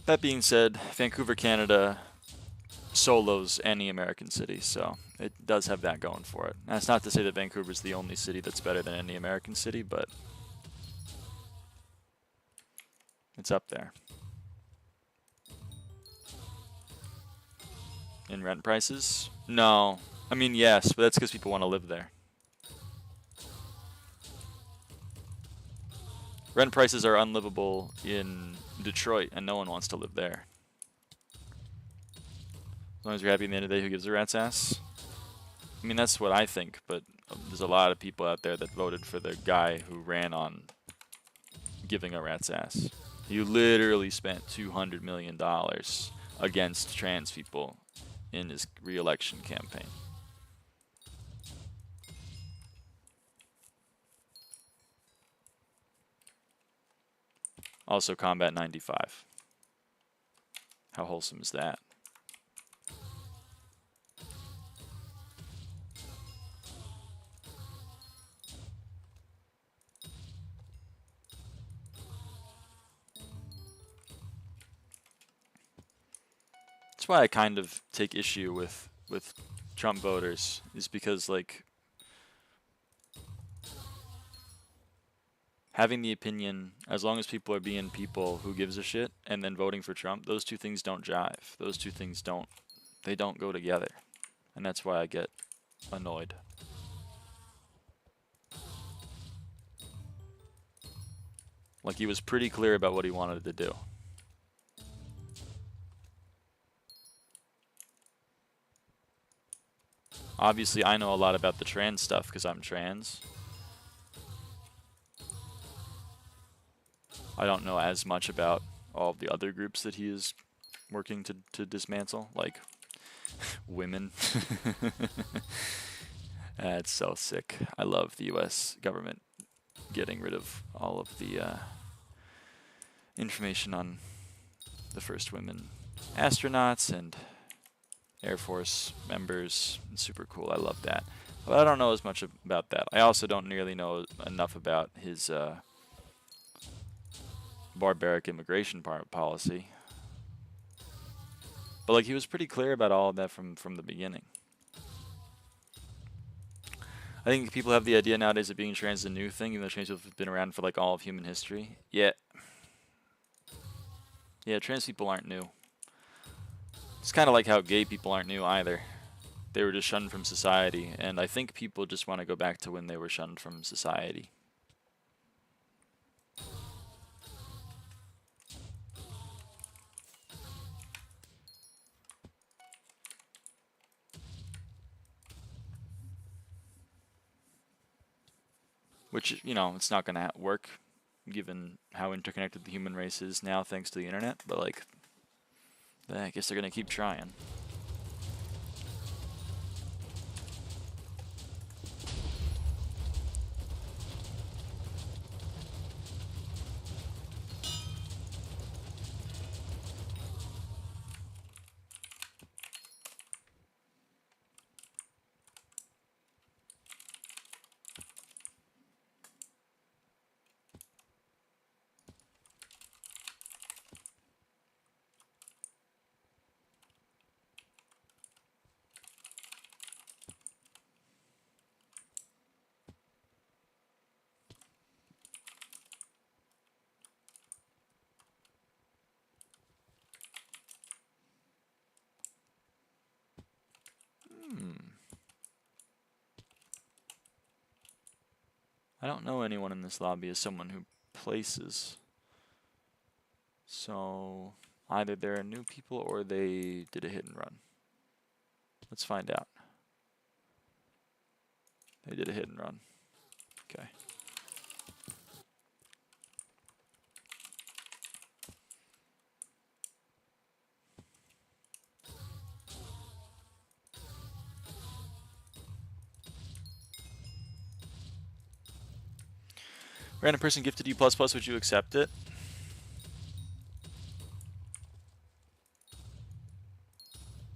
That being said, Vancouver, Canada solos any American city, so it does have that going for it. That's not to say that Vancouver's the only city that's better than any American city, but it's up there. In rent prices? No. I mean, yes, but that's because people want to live there. Rent prices are unlivable in Detroit, and no one wants to live there. As long as you're happy at the end of the day, who gives a rat's ass? I mean, that's what I think, but there's a lot of people out there that voted for the guy who ran on giving a rat's ass. You literally spent $200 million against trans people in his re-election campaign. Also, Combat 95. How wholesome is that? That's why I kind of take issue with Trump voters, is because like having the opinion, as long as people are being people who gives a shit, and then voting for Trump, those two things don't jive. Those two things don't go together. And that's why I get annoyed. Like, he was pretty clear about what he wanted to do. Obviously, I know a lot about the trans stuff because I'm trans. I don't know as much about all of the other groups that he is working to dismantle, like women. It's so sick. I love the US government getting rid of all of the information on the first women astronauts and Air Force members. It's super cool. I love that. But I don't know as much about that. I also don't nearly know enough about his barbaric immigration policy. But like, he was pretty clear about all of that from the beginning. I think people have the idea nowadays that being trans is a new thing, even though trans people have been around for like all of human history. Yeah, trans people aren't new. It's kind of like how gay people aren't new either. They were just shunned from society, and I think people just want to go back to when they were shunned from society. Which, you know, it's not going to work, given how interconnected the human race is now thanks to the internet, but like, I guess they're going to keep trying. I don't know anyone in this lobby as someone who places. So either they're new people or they did a hit and run. Let's find out. They did a hit and run. Okay. Random person gifted you plus plus, would you accept it?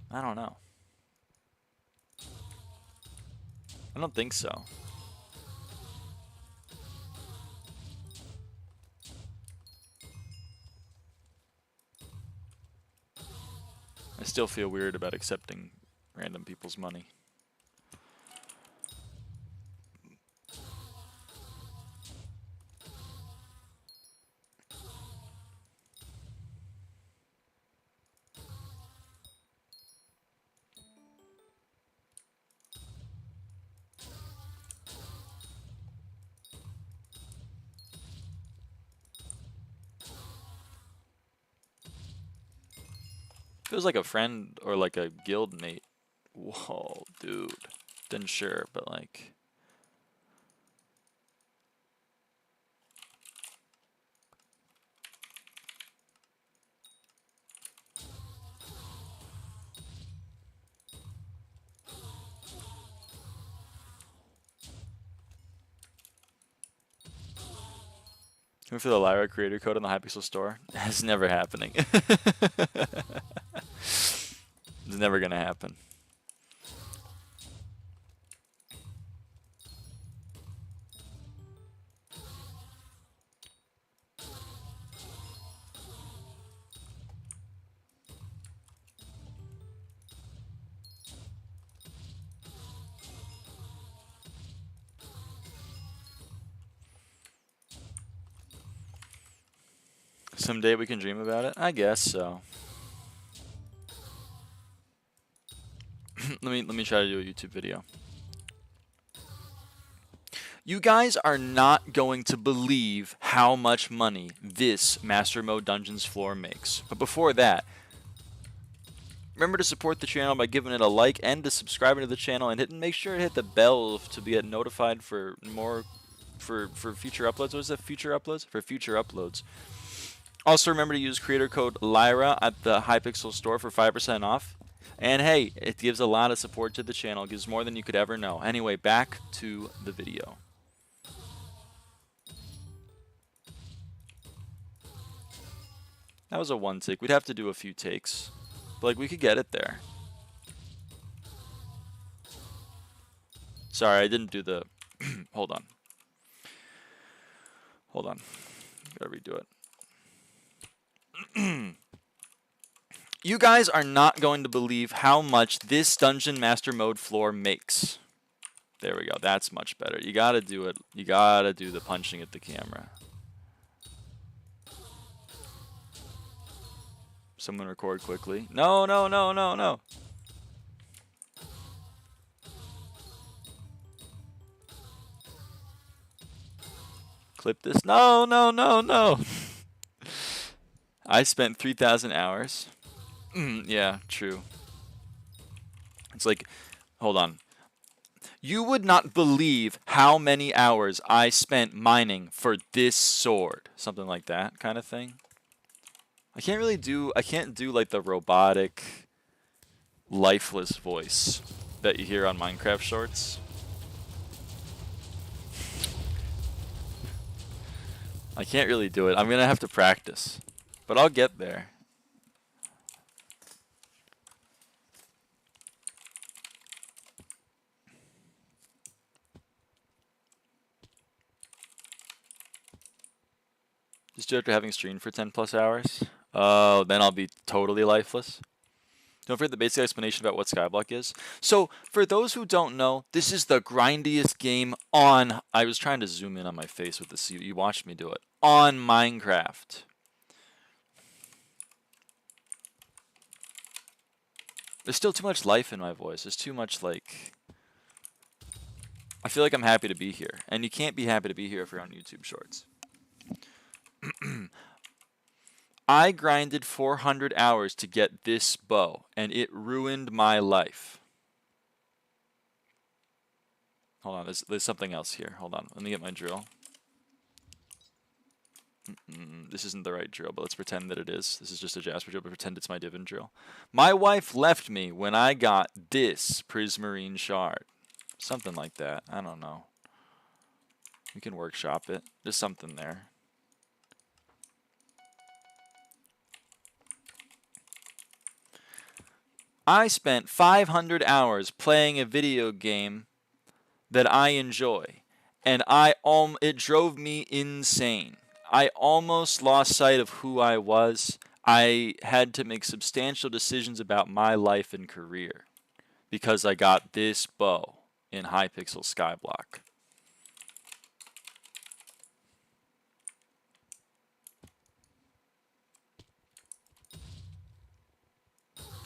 I don't know. I don't think so. I still feel weird about accepting random people's money. Feels like a friend or like a guild mate. Whoa, dude. Then sure, but like... Wait for the Lyra creator code on the Hypixel store. That's never happening. It's never gonna happen. Someday we can dream about it? I guess so. let me try to do a YouTube video. You guys are not going to believe how much money this Master Mode Dungeons floor makes. But before that, remember to support the channel by giving it a like and to subscribing to the channel and make sure to hit the bell to get notified for more for future uploads. What is that? Future uploads? For future uploads. Also remember to use creator code Lyra at the Hypixel store for 5% off. And hey, it gives a lot of support to the channel. It gives more than you could ever know. Anyway, back to the video. That was a one take. We'd have to do a few takes. But like we could get it there. Sorry, I didn't do the hold on. Hold on. Gotta redo it. You guys are not going to believe how much this Dungeon Master Mode floor makes. There we go. That's much better. You gotta do it. You gotta do the punching at the camera. Someone record quickly. No, no, no, no, no. Clip this. No, no, no, no. I spent 3,000 hours. Yeah, true. It's like, hold on. You would not believe how many hours I spent mining for this sword. Something like that kind of thing. I can't do like the robotic, lifeless voice that you hear on Minecraft shorts. I can't really do it. I'm gonna have to practice, but I'll get there. Just after having streamed for 10 plus hours. Oh, then I'll be totally lifeless. Don't forget the basic explanation about what SkyBlock is. So, for those who don't know, this is the grindiest game on... I was trying to zoom in on my face with this. You watched me do it. On Minecraft. There's still too much life in my voice. There's too much, like... I feel like I'm happy to be here. And you can't be happy to be here if you're on YouTube Shorts. I grinded 400 hours to get this bow, and it ruined my life. Hold on, there's something else here. Hold on, let me get my drill. This isn't the right drill, but let's pretend that it is. This is just a Jasper drill, but pretend it's my Divin drill. My wife left me when I got this prismarine shard. Something like that. I don't know. We can workshop it. There's something there. I spent 500 hours playing a video game that I enjoy, and it drove me insane. I almost lost sight of who I was. I had to make substantial decisions about my life and career because I got this bow in Hypixel SkyBlock.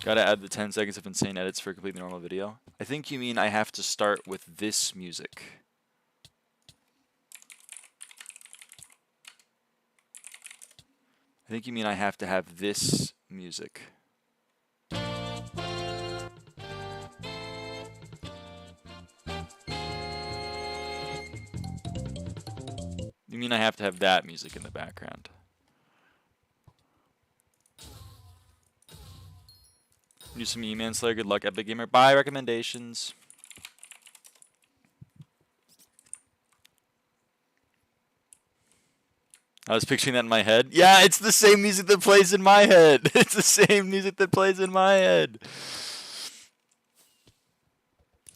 Gotta add the 10 seconds of insane edits for a completely normal video. I think you mean I have to start with this music. I think you mean I have to have this music. You mean I have to have that music in the background. Do some E-Manslayer. Good luck, Epic Gamer. Bye, recommendations. I was picturing that in my head. Yeah, it's the same music that plays in my head. It's the same music that plays in my head.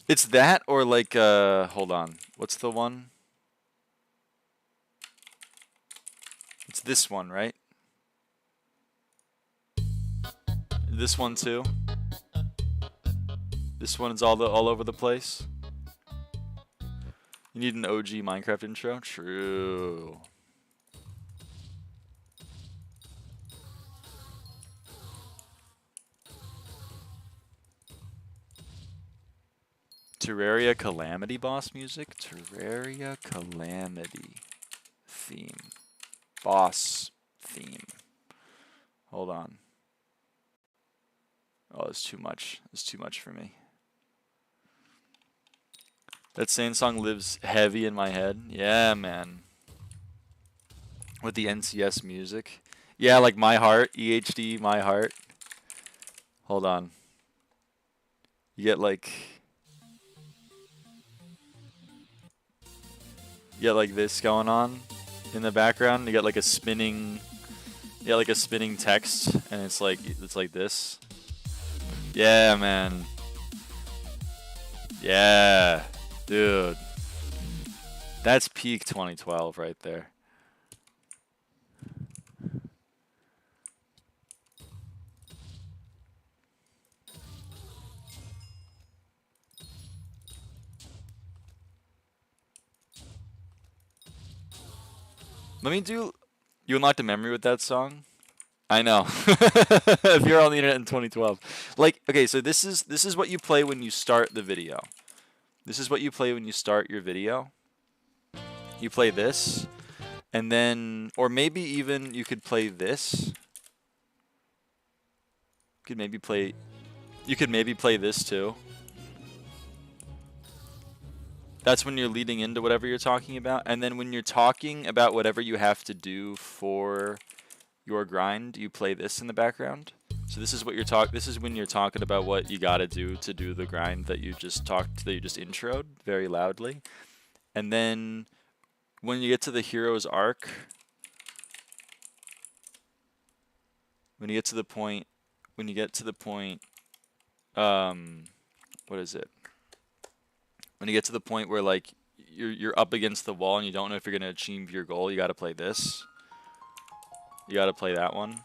It's that or like, hold on. What's the one? It's this one, right? This one too. This one's all over the place. You need an OG Minecraft intro? True. Terraria Calamity boss music? Terraria Calamity theme. Boss theme. Hold on. Oh, it's too much. It's too much for me. That same song lives heavy in my head. Yeah, man. With the NCS music. Yeah, like My Heart. EHD, My Heart. Hold on. You get like... You get like this going on in the background. You get like a spinning... You get like a spinning text. And it's like this. Yeah, man. Yeah, dude. That's peak 2012 right there. Let me do... You unlocked a memory with that song? I know. If you're on the internet in 2012. Like, okay, so this is what you play when you start the video. This is what you play when you start your video. You play this, and then, or maybe even you could play this. You could maybe play this too. That's when you're leading into whatever you're talking about. And then when you're talking about whatever you have to do for your grind, you play this in the background. So this is what this is when you're talking about what you got to do the grind that you just introed very loudly. And then when you get to the hero's arc, what is it? When you get to the point where like you're up against the wall and you don't know if you're going to achieve your goal, you got to play this. You got to play that one.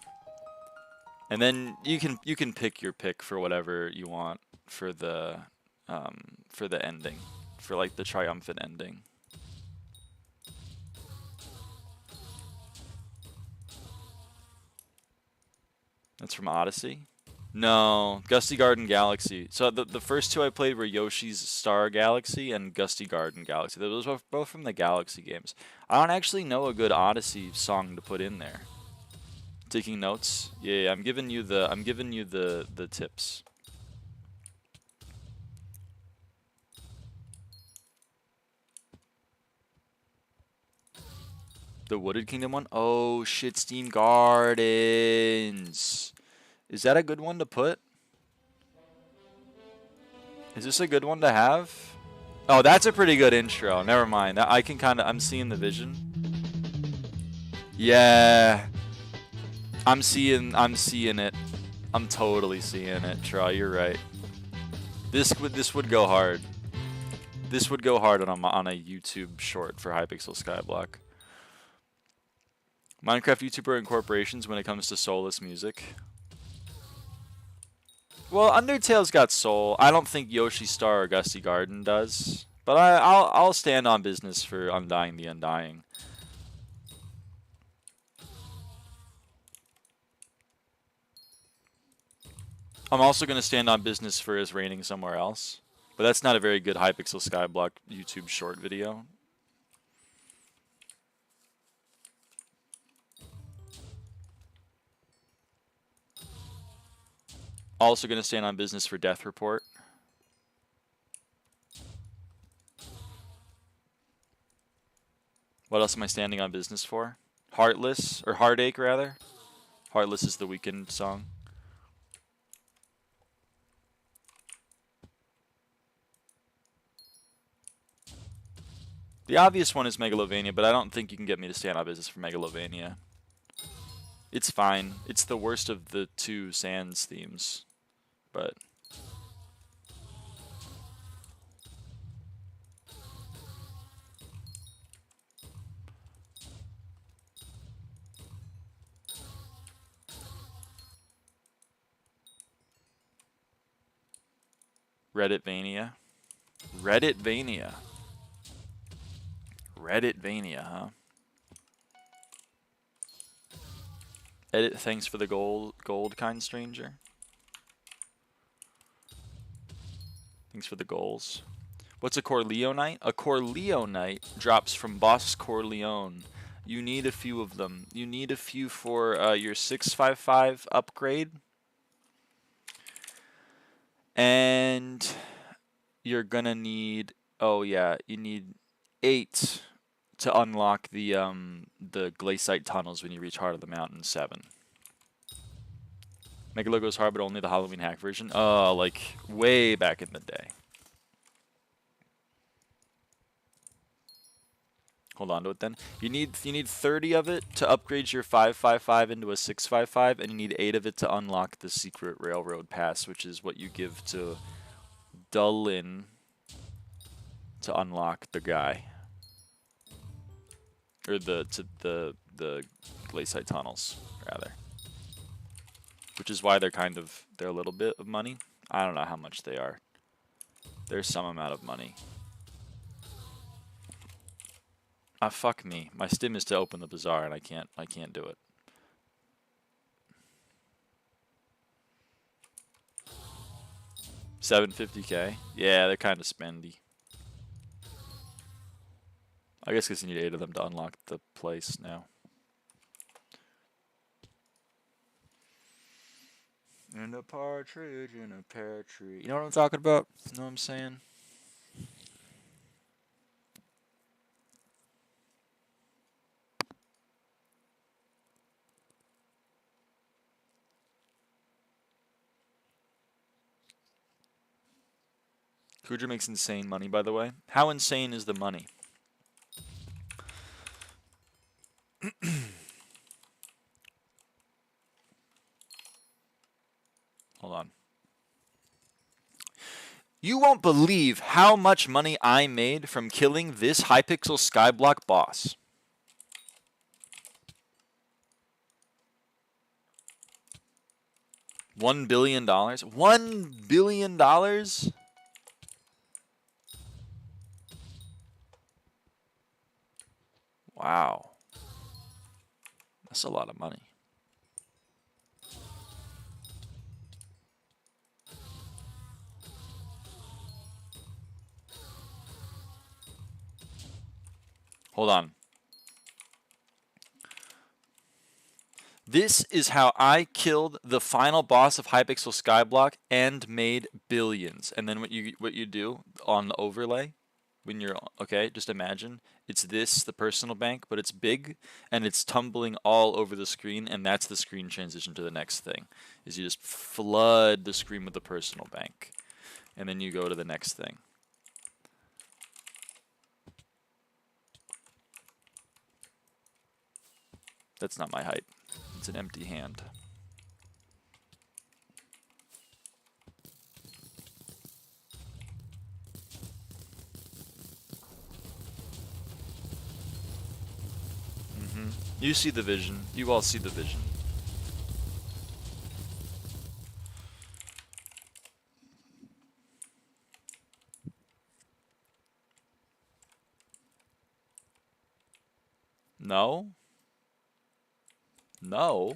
And then you can pick your pick for whatever you want for the ending, for like the triumphant ending. That's from Odyssey. No, Gusty Garden Galaxy. So the first two I played were Yoshi's Star Galaxy and Gusty Garden Galaxy. Those were both from the Galaxy games. I don't actually know a good Odyssey song to put in there. Taking notes? Yeah, I'm giving you the tips. The Wooded Kingdom one? Oh shit, Steam Gardens. Is that a good one to put? Is this a good one to have? Oh, that's a pretty good intro. Never mind. I can kind of, I'm seeing the vision. Yeah. I'm seeing it. I'm totally seeing it, Troy. You're right. This would go hard. This would go hard on a YouTube short for Hypixel SkyBlock. Minecraft YouTuber incorporations when it comes to soulless music. Well, Undertale's got soul. I don't think Yoshi Star or Gusty Garden does. But I'll stand on business for Undying the Undying. I'm also going to stand on business for Is Raining Somewhere Else. But that's not a very good Hypixel SkyBlock YouTube short video. Also going to stand on business for Death Report. What else am I standing on business for? Heartless, or Heartache rather. Heartless is the Weeknd song. The obvious one is Megalovania, but I don't think you can get me to stand on business for Megalovania. It's fine. It's the worst of the two Sans themes, but... Redditvania. Redditvania. Redditvania, huh? Edit, thanks for the gold, kind stranger. Thanks for the goals. What's a Corleonite? A Corleonite drops from Boss Corleone. You need a few of them. You need a few for your 655 upgrade. And you're gonna need, oh yeah, you need 8 to unlock the glaciite tunnels when you reach Heart of the Mountain 7. Megalogo's hard, but only the Halloween hack version. Oh, like way back in the day. Hold on to it then. You need 30 of it to upgrade your 555 into a 655, and you need 8 of it to unlock the secret railroad pass, which is what you give to Dullin to unlock the guy. Or the glaciite tunnels, rather. Which is why they're a little bit of money. I don't know how much they are. There's some amount of money. Ah, fuck me. My stim is to open the bazaar and I can't do it. $750K? Yeah, they're kind of spendy. I guess because you need 8 of them to unlock the place now. And a partridge in a pear tree. You know what I'm talking about? You know what I'm saying? Kuja makes insane money, by the way. How insane is the money? Hold on. You won't believe how much money I made from killing this Hypixel SkyBlock boss. $1 billion? $1 billion? Wow. That's a lot of money. Hold on. This is how I killed the final boss of Hypixel SkyBlock and made billions. And then what you do on the overlay, when you're okay, just imagine it's this, the personal bank, but it's big and it's tumbling all over the screen, and that's the screen transition to the next thing. Is you just flood the screen with the personal bank, and then you go to the next thing. That's not my height. It's an empty hand. You see the vision. You all see the vision. No? No?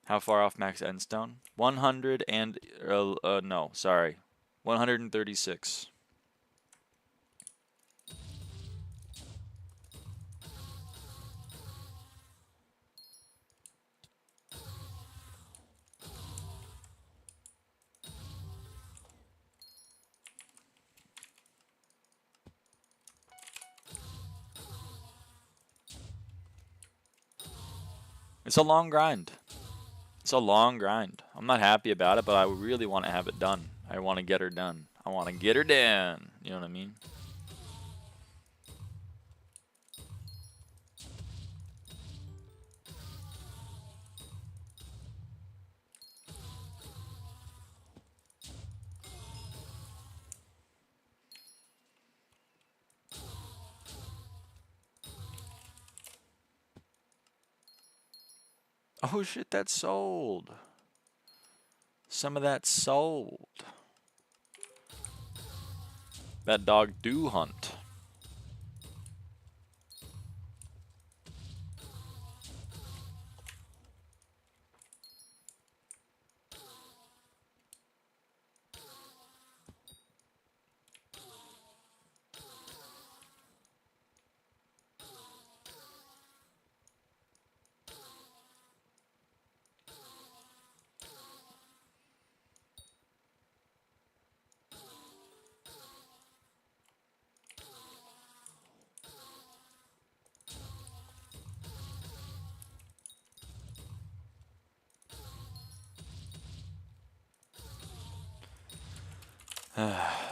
How far off max endstone? 100 and... no, sorry. 136. It's a long grind. It's a long grind. I'm not happy about it, but I really want to have it done. I want to get her done. I want to get her done. You know what I mean? Oh shit, that sold. Some of that sold. That dog do hunt.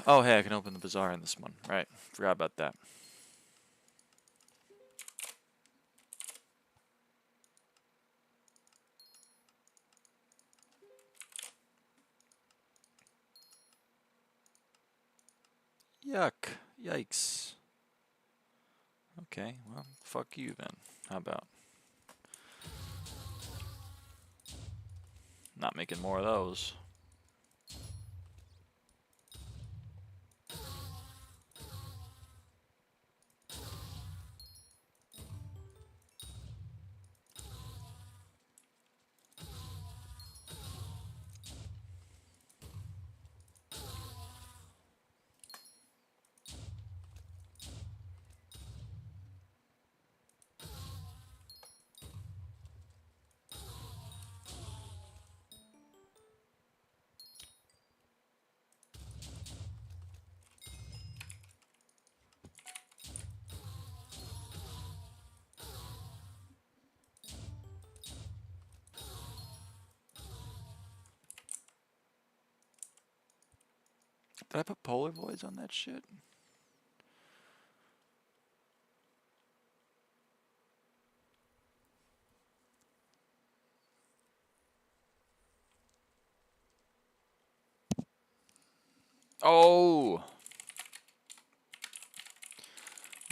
Oh, hey, I can open the bazaar in this one. Right, forgot about that. Yuck. Yikes. Okay, well, fuck you then. How about? Not making more of those. Did I put polar voids on that shit? Oh!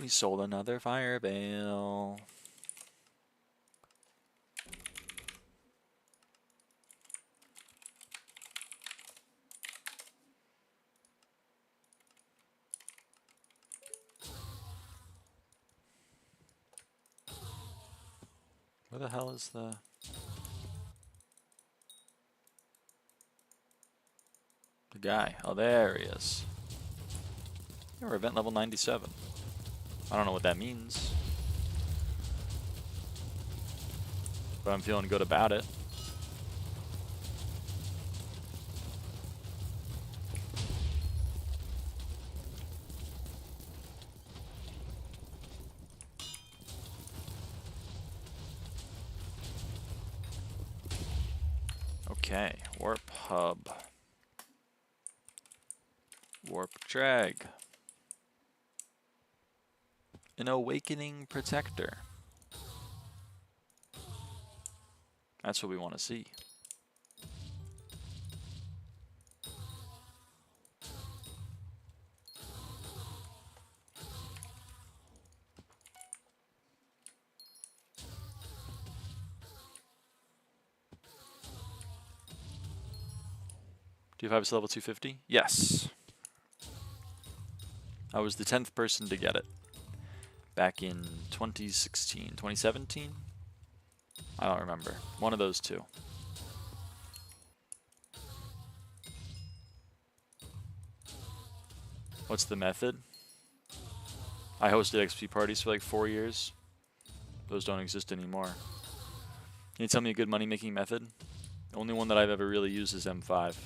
We sold another fire bale. Where the hell is the guy? Oh, there he is. Or event level 97. I don't know what that means. But I'm feeling good about it. Okay, warp hub. Warp drag. An awakening protector. That's what we want to see. Do you have Hypixel level 250? Yes. I was the 10th person to get it. Back in 2016, 2017? I don't remember. One of those two. What's the method? I hosted XP parties for like 4 years. Those don't exist anymore. Can you tell me a good money-making method? The only one that I've ever really used is M5.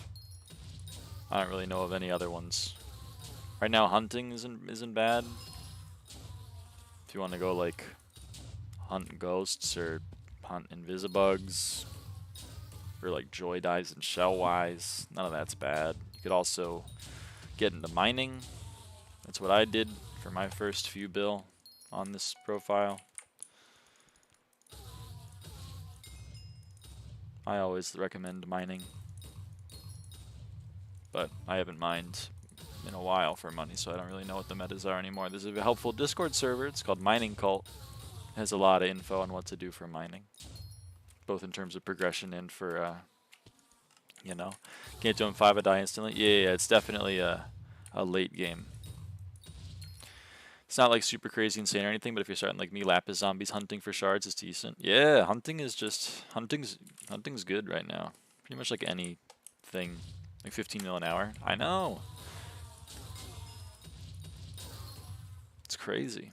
I don't really know of any other ones. Right now, hunting isn't bad. If you want to go like hunt ghosts or hunt invisibugs, or like joy dives and shellwise, none of that's bad. You could also get into mining. That's what I did for my first few bill on this profile. I always recommend mining, but I haven't mined in a while for money, so I don't really know what the metas are anymore. There's a helpful Discord server. It's called Mining Cult. It has a lot of info on what to do for mining, both in terms of progression and for, you know, can't do M5 and die instantly. Yeah, it's definitely a late game. It's not like super crazy insane or anything, but if you're starting like me, Lapis Zombies hunting for shards is decent. Yeah, hunting's good right now. Pretty much like anything, like 15 mil an hour. I know. It's crazy.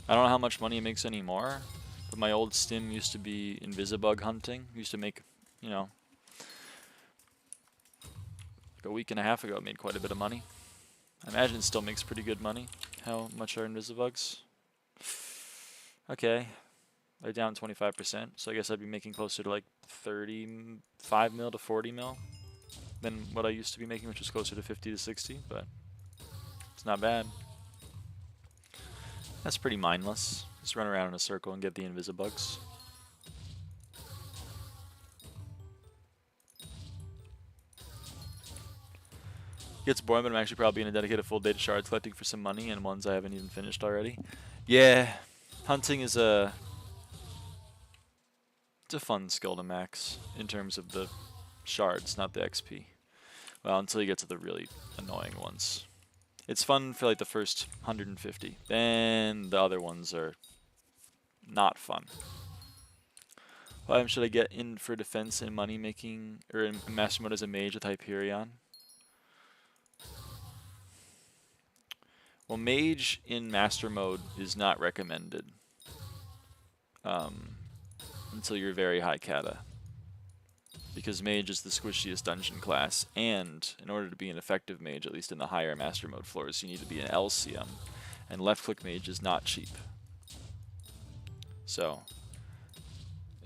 I don't know how much money it makes anymore, but my old stim used to be invisibug hunting. Used to make, you know, like a week and a half ago it made quite a bit of money. I imagine it still makes pretty good money. How much are invisibugs? Okay, they're down 25%, so I guess I'd be making closer to like 35 mil to 40 mil than what I used to be making, which was closer to 50 to 60, but it's not bad. That's pretty mindless. Just run around in a circle and get the invisibugs. Gets boring, but I'm actually probably going to dedicate a full day to shards collecting for some money and ones I haven't even finished already. Yeah, hunting is it's a fun skill to max in terms of the shards, not the XP. Well, until you get to the really annoying ones. It's fun for like the first 150. Then the other ones are not fun. Why should I get in for defense and money making, or in master mode as a mage with Hyperion? Well, mage in master mode is not recommended until you're very high kata. Because mage is the squishiest dungeon class, and in order to be an effective mage, at least in the higher master mode floors, you need to be an LCM, and left click mage is not cheap. So,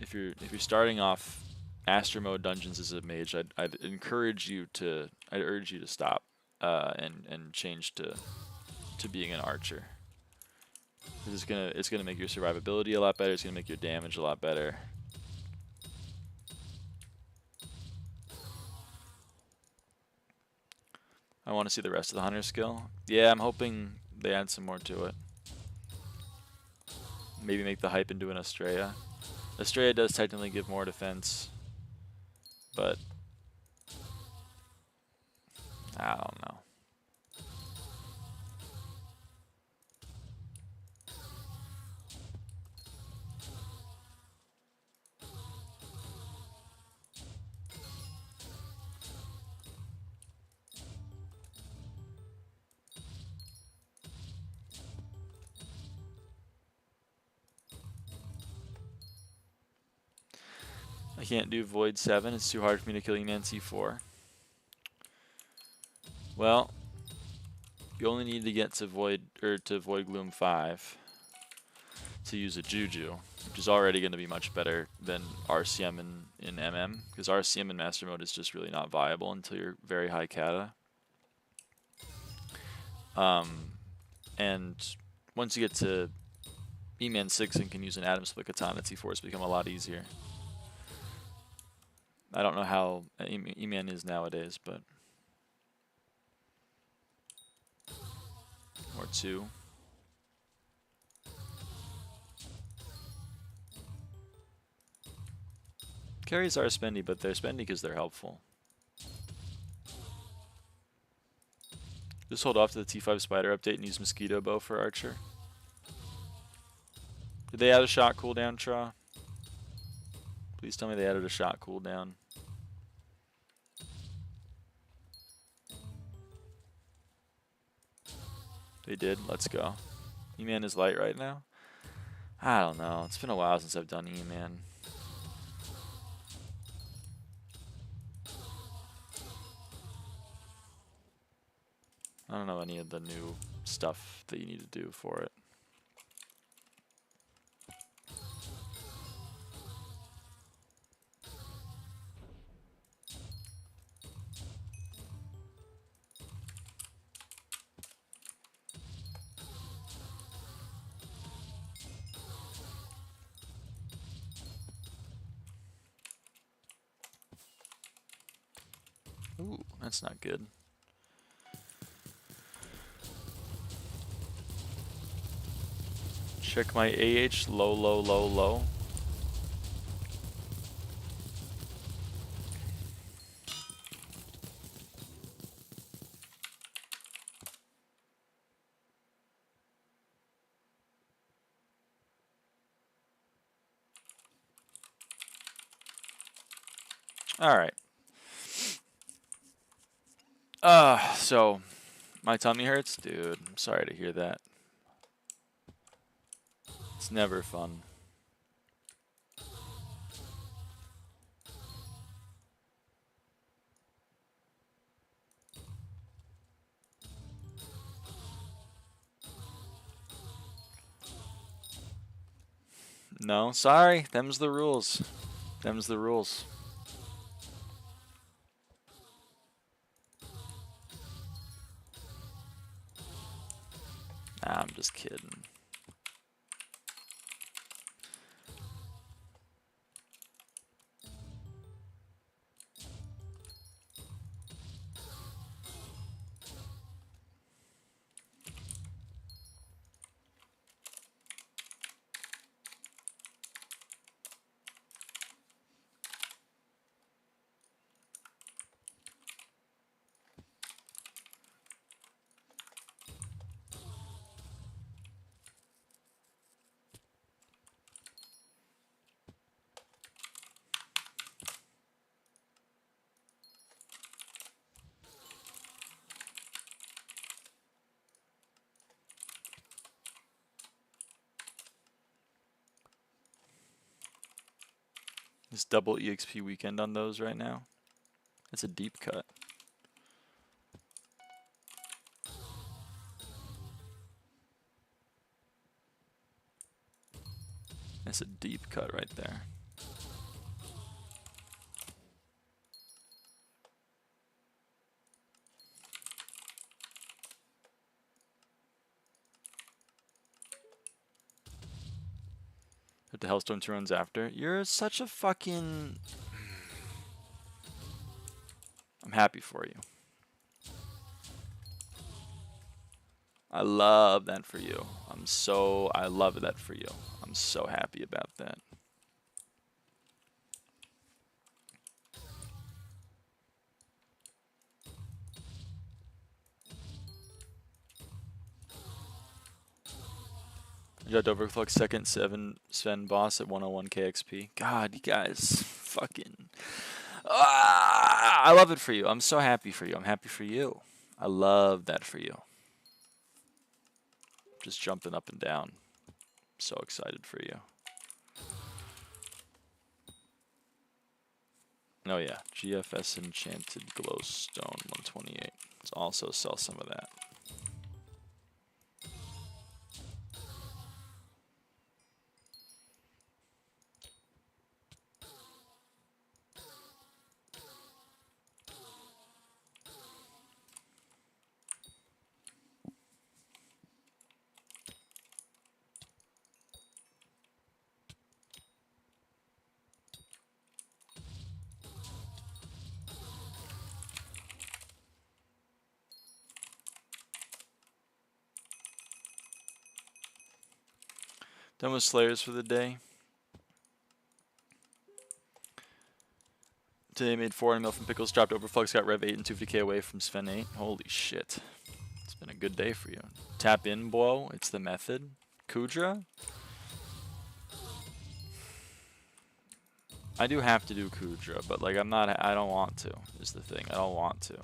if you're starting off master mode dungeons as a mage, I'd urge you to stop and change to being an archer. It's gonna make your survivability a lot better. It's gonna make your damage a lot better. I want to see the rest of the hunter skill. Yeah, I'm hoping they add some more to it. Maybe make the hype into an Estrella. Estrella does technically give more defense, but I don't know. I can't do Void 7. It's too hard for me to kill E-Man C4. Well, you only need to get to Void Gloom 5 to use a Juju, which is already going to be much better than RCM in MM, because RCM in Master Mode is just really not viable until you're very high kata. And once you get to E-Man 6 and can use an Atom Split Katana, T4 has become a lot easier. I don't know how E-Man is nowadays, but... Or 2. Carries are spendy, but they're spendy because they're helpful. Just hold off to the T5 Spider update and use Mosquito Bow for Archer. Did they add a shot cooldown, Tra? Please tell me they added a shot cooldown. They did. Let's go. E-Man is light right now? I don't know. It's been a while since I've done E-Man. I don't know any of the new stuff that you need to do for it. Ooh, that's not good. Check my AH, low, low, low, low. Alright. So, my tummy hurts? Dude, I'm sorry to hear that. It's never fun. No, sorry. Them's the rules. Them's the rules. Nah, I'm just kidding. This double EXP weekend on those right now. It's a deep cut. It's a deep cut right there. But the Hellstorm 2 runs after. You're such a fucking... I'm happy for you. I love that for you. I love that for you. I'm so happy about that. I got Overclock second 7 Sven boss at 101 KXP. God, you guys, fucking... I love it for you. I'm so happy for you. I'm happy for you. I love that for you. Just jumping up and down. So excited for you. Oh yeah, GFS Enchanted Glowstone 128. Let's also sell some of that. Done with Slayers for the day. Today made 400 mil from Pickles, dropped Overflux, got Rev 8 and 250k away from Sven 8. Holy shit. It's been a good day for you. Tap in, blow. It's the method. Kudra? I do have to do Kudra, but like I don't want to, is the thing. I don't want to.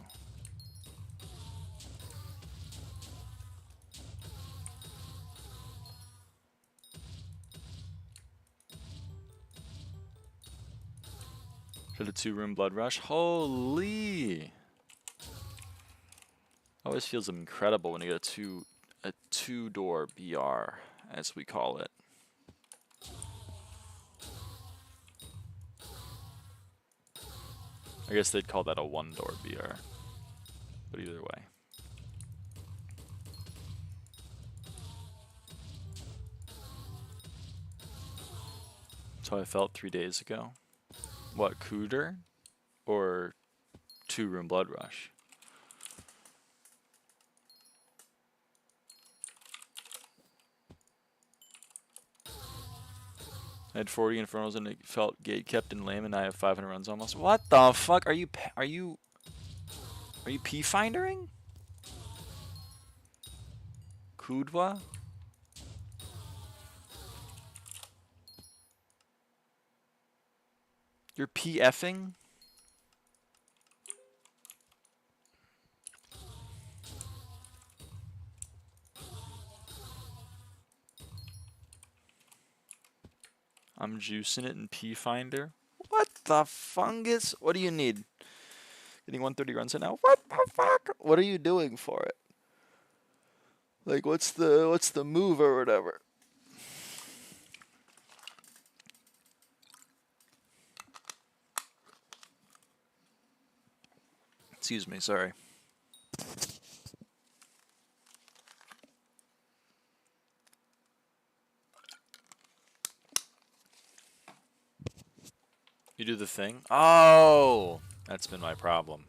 For the 2-room Blood Rush. Holy! Always feels incredible when you get a two-door BR, as we call it. I guess they'd call that a 1-door BR. But either way. That's how I felt 3 days ago. What, Cooter? Or 2-room Blood Rush? I had 40 Infernals and it felt gate kept in lame, and I have 500 runs almost. What the fuck? Are you P-findering? Kudwa? You're PFing? I'm juicing it in P-Finder. What the fungus? What do you need? Getting 130 runs in now? What the fuck? What are you doing for it? Like, what's the move or whatever? Excuse me, sorry. You do the thing? Oh! That's been my problem.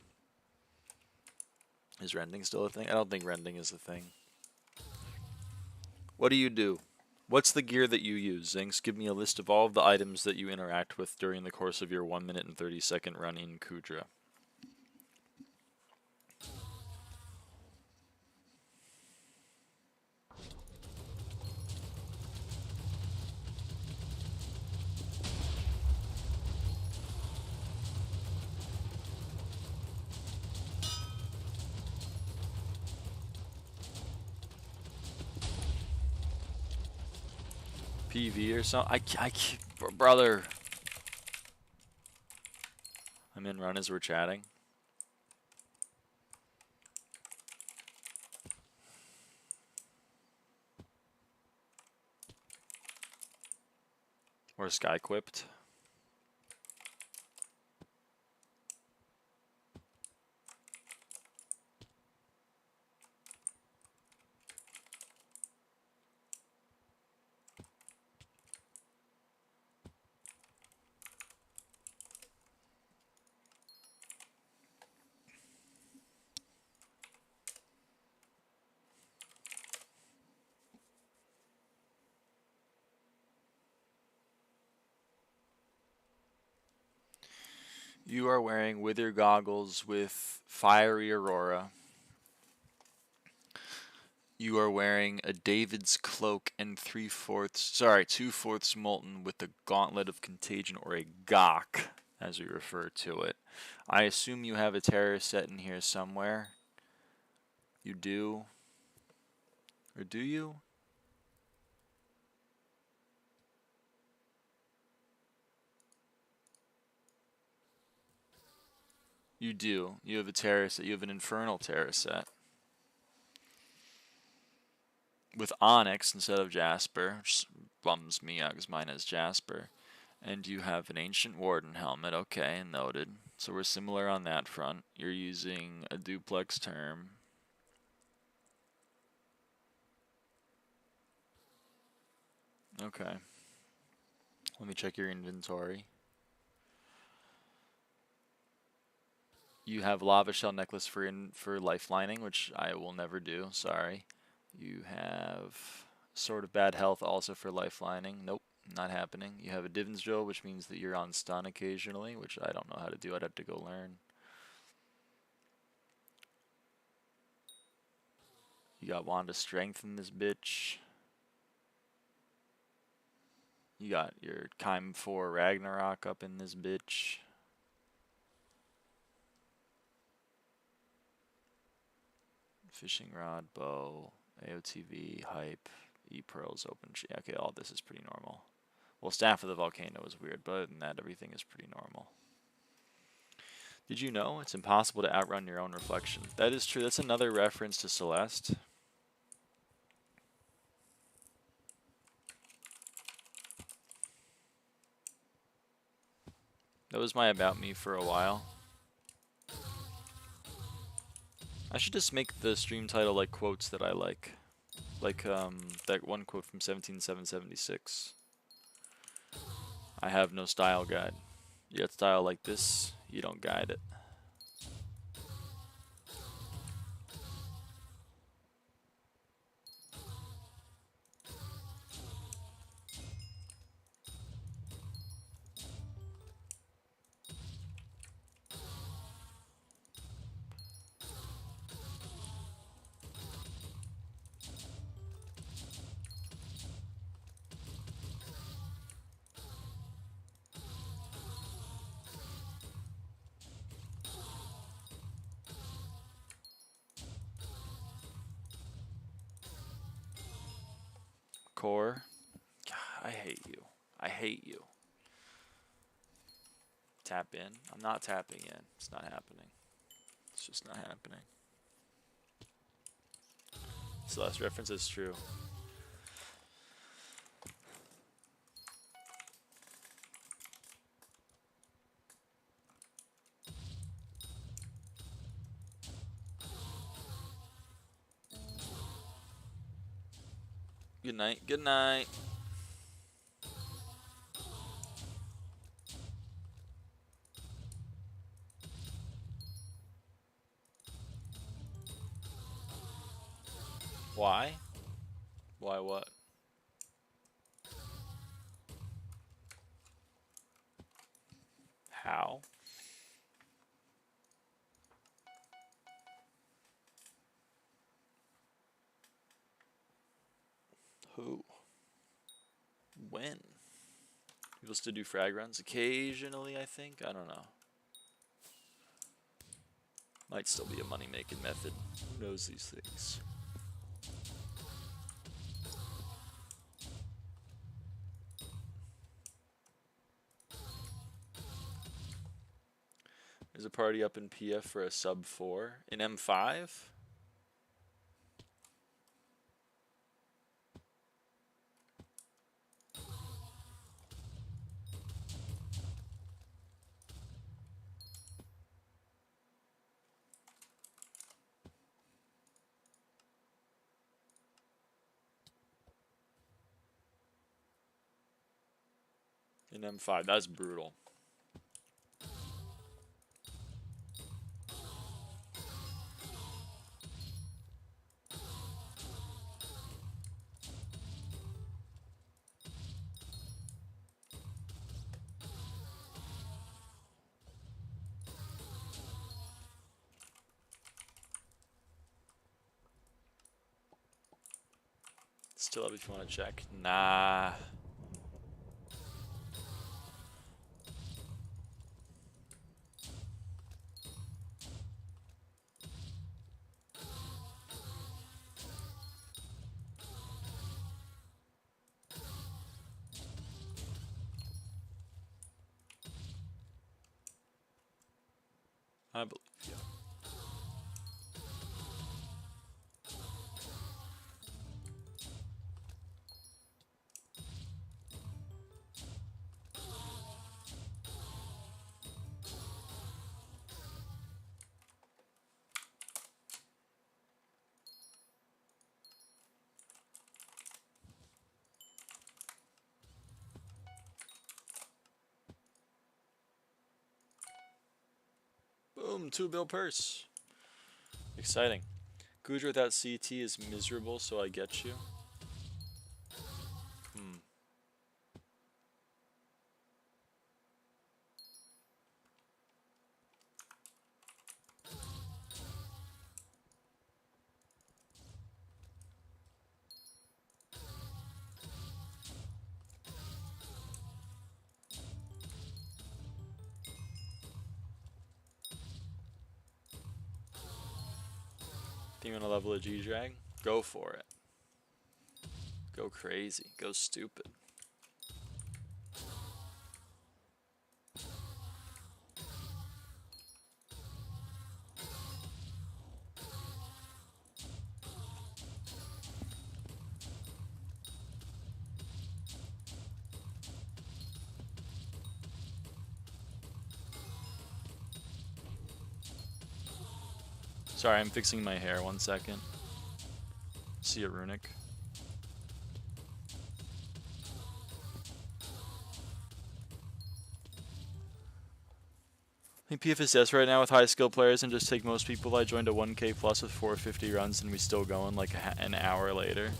Is rending still a thing? I don't think rending is a thing. What do you do? What's the gear that you use, Zinx? Give me a list of all of the items that you interact with during the course of your 1 minute and 30-second run in Kudra. PV or something? Brother. I'm in run as we're chatting. Or SkyQuipped. You are wearing Wither goggles with Fiery Aurora. You are wearing a David's cloak and 2/4 molten with the Gauntlet of Contagion, or a Gok, as we refer to it. I assume you have a terror set in here somewhere. You do? Or do you? You do. You have a terror set. You have an infernal terror set. With Onyx instead of Jasper, which bums me out because mine has Jasper. And you have an Ancient Warden helmet. Okay, noted. So we're similar on that front. You're using a duplex term. Okay. Let me check your inventory. You have Lava Shell Necklace for lifelining, which I will never do. Sorry. You have Sword of Bad Health also for lifelining. Nope, not happening. You have a Divin's Drill, which means that you're on stun occasionally, which I don't know how to do. I'd have to go learn. You got Wand of Strength in this bitch. You got your Kime 4 Ragnarok up in this bitch. Fishing Rod, Bow, AOTV, Hype, E-Pearls, Open... Okay, all this is pretty normal. Well, Staff of the Volcano is weird, but other than that, everything is pretty normal. Did you know it's impossible to outrun your own reflection? That is true. That's another reference to Celeste. That was my About Me for a while. I should just make the stream title like quotes that I like. Like that one quote from 17776. I have no style guide. You got style like this, you don't guide it. Core. God, I hate you. I hate you. Tap in. I'm not tapping in. It's not happening. It's just not happening. Celeste reference is true. Good night. Good night. Why? Why what? How? Who? When? People still do frag runs occasionally, I think. I don't know. Might still be a money-making method. Who knows these things? There's a party up in PF for a sub 4. In M5? In M5, that's brutal. Still up if you want to check. Nah. I believe 2 bill purse. Exciting. Guja without CT is miserable, so I get you. Think you want to level a G-Drag? Go for it. Go crazy. Go stupid. Sorry, I'm fixing my hair. 1 second. See a runic. I think PFSS right now with high skill players and just take most people. I joined a 1K plus with 450 runs and we still going like an hour later.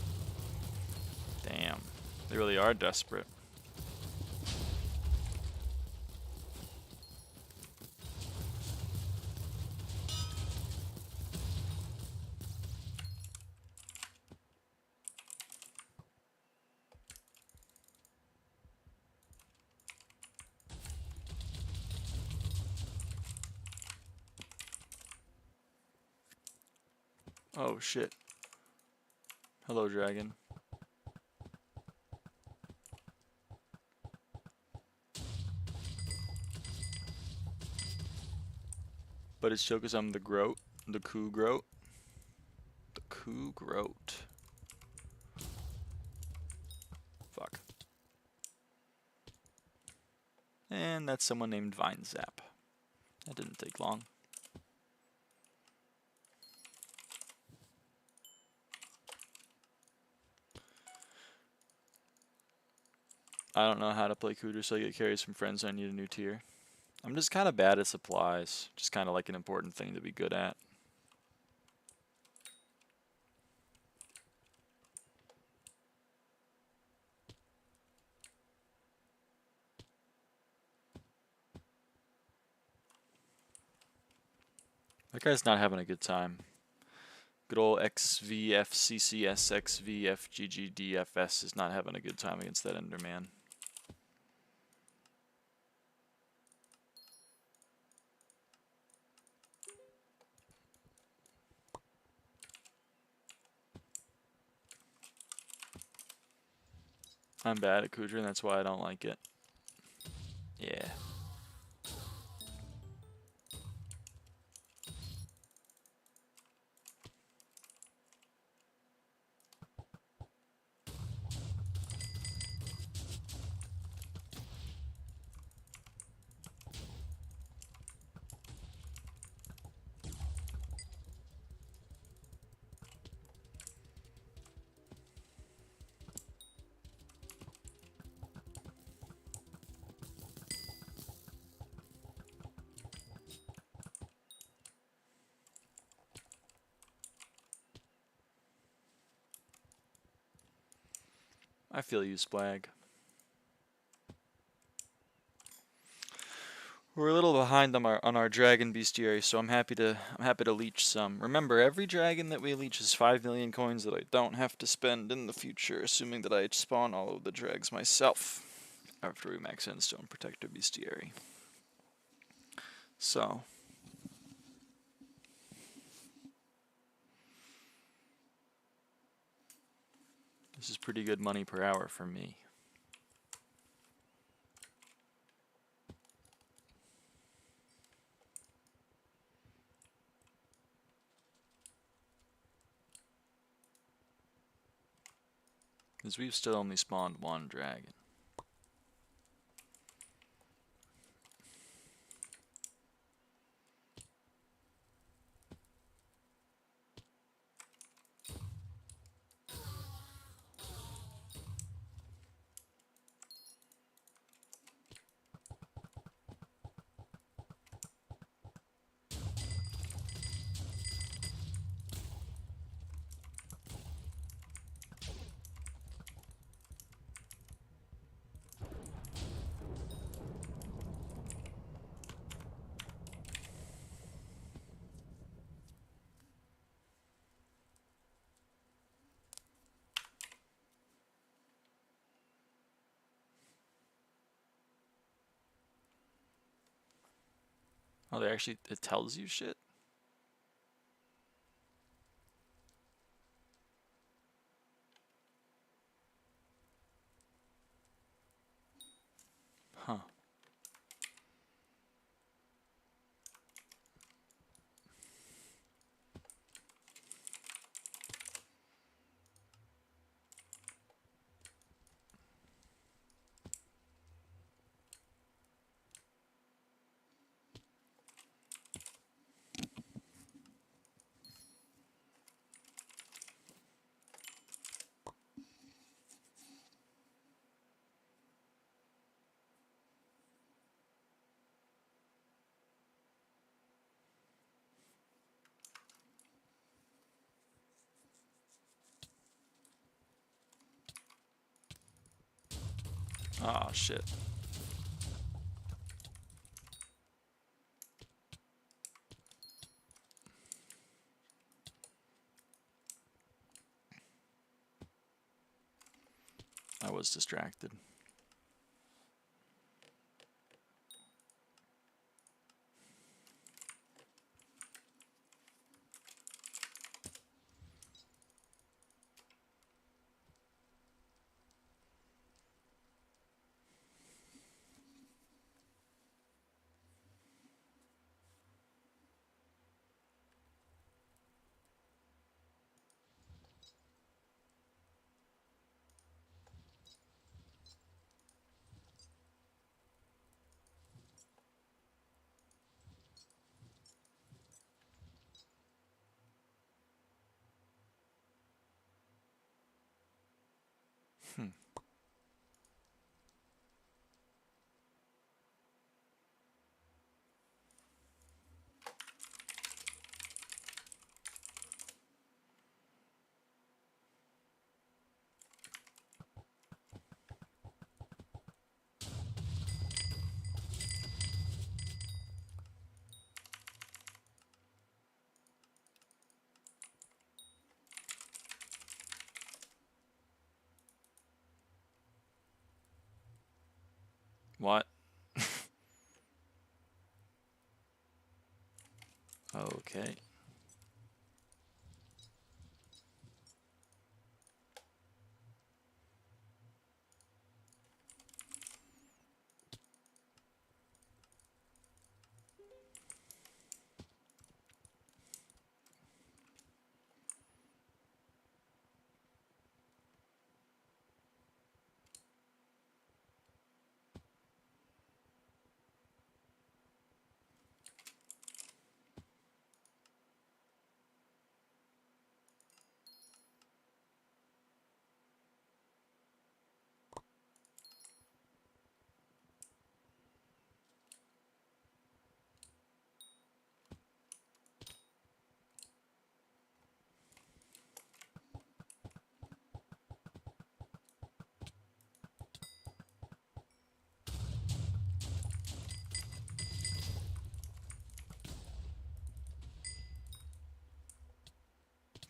Damn. They really are desperate. Oh shit. Hello, dragon. But it's chill because I'm the Groat. The Coup Groat. The Coup Groat. Fuck. And that's someone named Vine Zap. That didn't take long. I don't know how to play Cooter, so I get carries from friends, so I need a new tier. I'm just kind of bad at supplies. Just kind of like an important thing to be good at. That guy's not having a good time. Good old XVFCCSXVFGGDFS is not having a good time against that Enderman. I'm bad at Kudra, and that's why I don't like it. Yeah. I feel you, Splag. We're a little behind on our dragon bestiary, so I'm happy to leech some. Remember, every dragon that we leech is 5 million coins that I don't have to spend in the future, assuming that I spawn all of the drags myself after we max Endstone Protector bestiary. So this is pretty good money per hour for me. Because we've still only spawned 1 dragon. Oh, they actually, it tells you shit? Huh. Oh, shit. I was distracted. Hmm. What? Okay.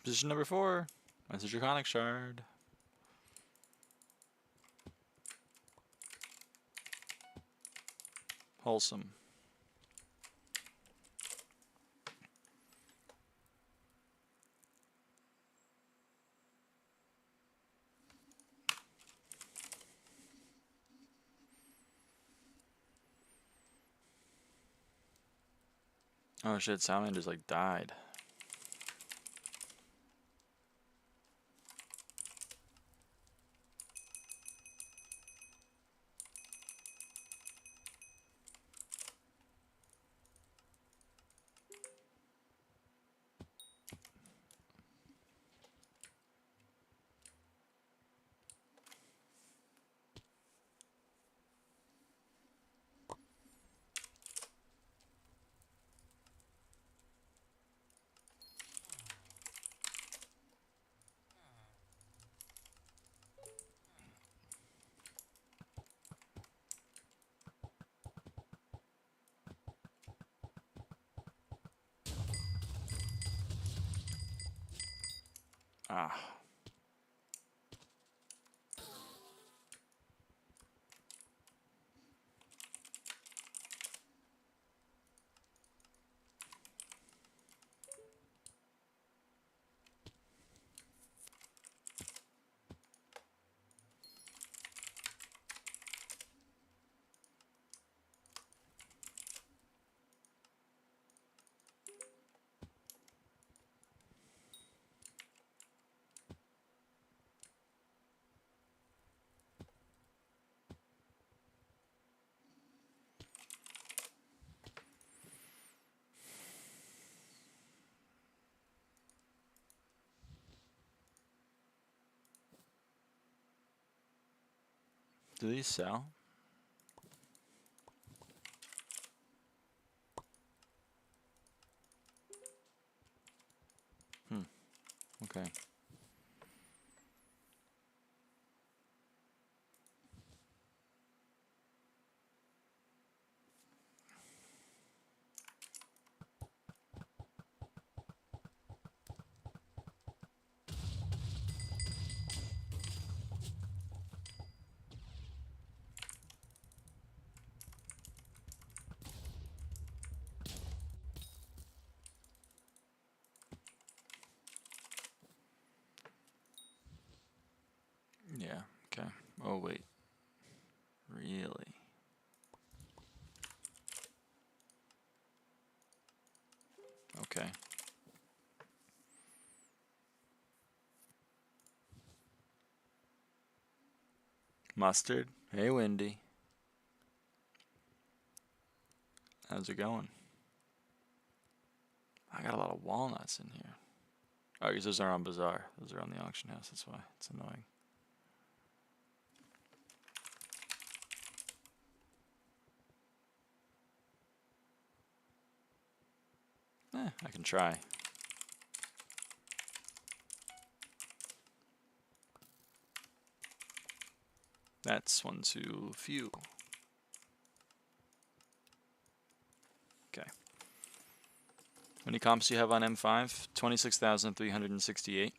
Position number 4. That's a Draconic Shard. Wholesome. Oh shit, Salamanders like died. Ah. Do these sell? Okay. Yeah, okay. Oh, wait. Really? Okay. Mustard. Hey, Wendy. How's it going? I got a lot of walnuts in here. Oh, because those are on Bazaar. Those are on the auction house. That's why. It's annoying. I can try. That's one too few. Okay. How many comps do you have on M5? 26,368.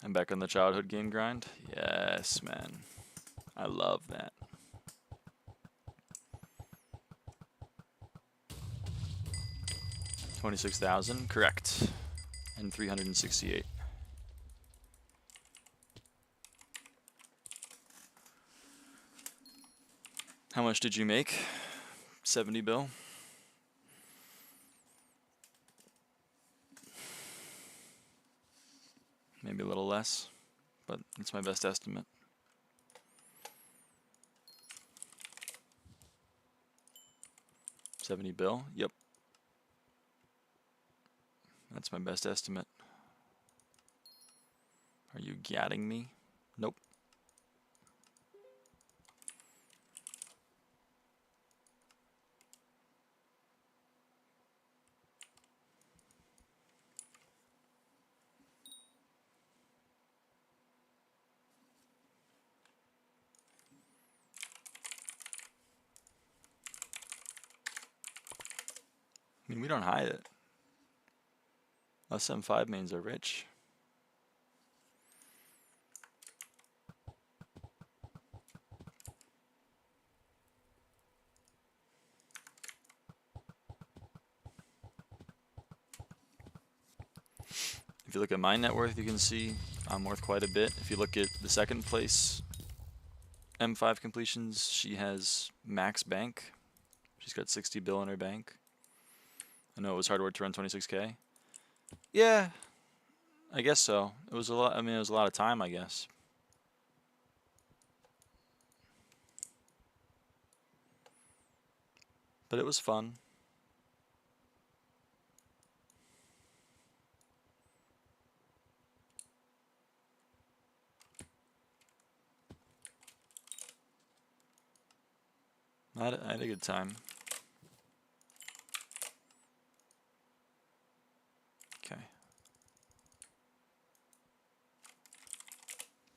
I'm back on the childhood game grind. Yes, man. I love that. $26,000, correct. And 368. How much did you make? 70 bill. Maybe a little less, but it's my best estimate. $70 bill, yep. That's my best estimate. Are you gatting me? Nope. I mean, we don't hide it. Us M5 mains are rich. If you look at my net worth, you can see I'm worth quite a bit. If you look at the second place M5 completions, she has max bank. She's got 60 bill in her bank. I know it was hard work to run 26K. Yeah, I guess so. It was a lot. I mean, it was a lot of time, I guess. But it was fun. I had a good time. Okay.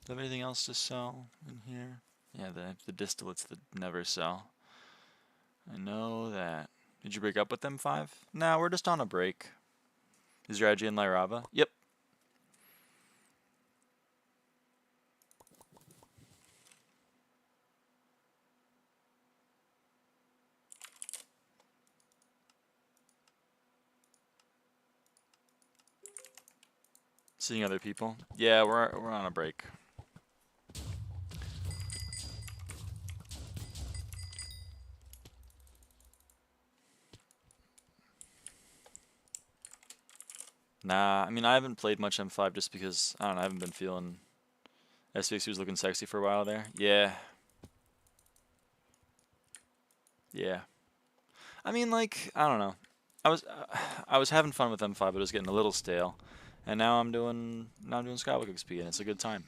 Do I have anything else to sell in here? Yeah, the distillates that never sell. I know that. Did you break up with them 5? Nah, we're just on a break. Is your IG in lyraava? Yep. Seeing other people? Yeah, we're on a break. Nah, I mean, I haven't played much M5 just because, I don't know, I haven't been feeling... SBXP was looking sexy for a while there. Yeah. Yeah. I mean, like, I don't know. I was having fun with M5, but it was getting a little stale. And now I'm doing SkyBlock XP, and it's a good time.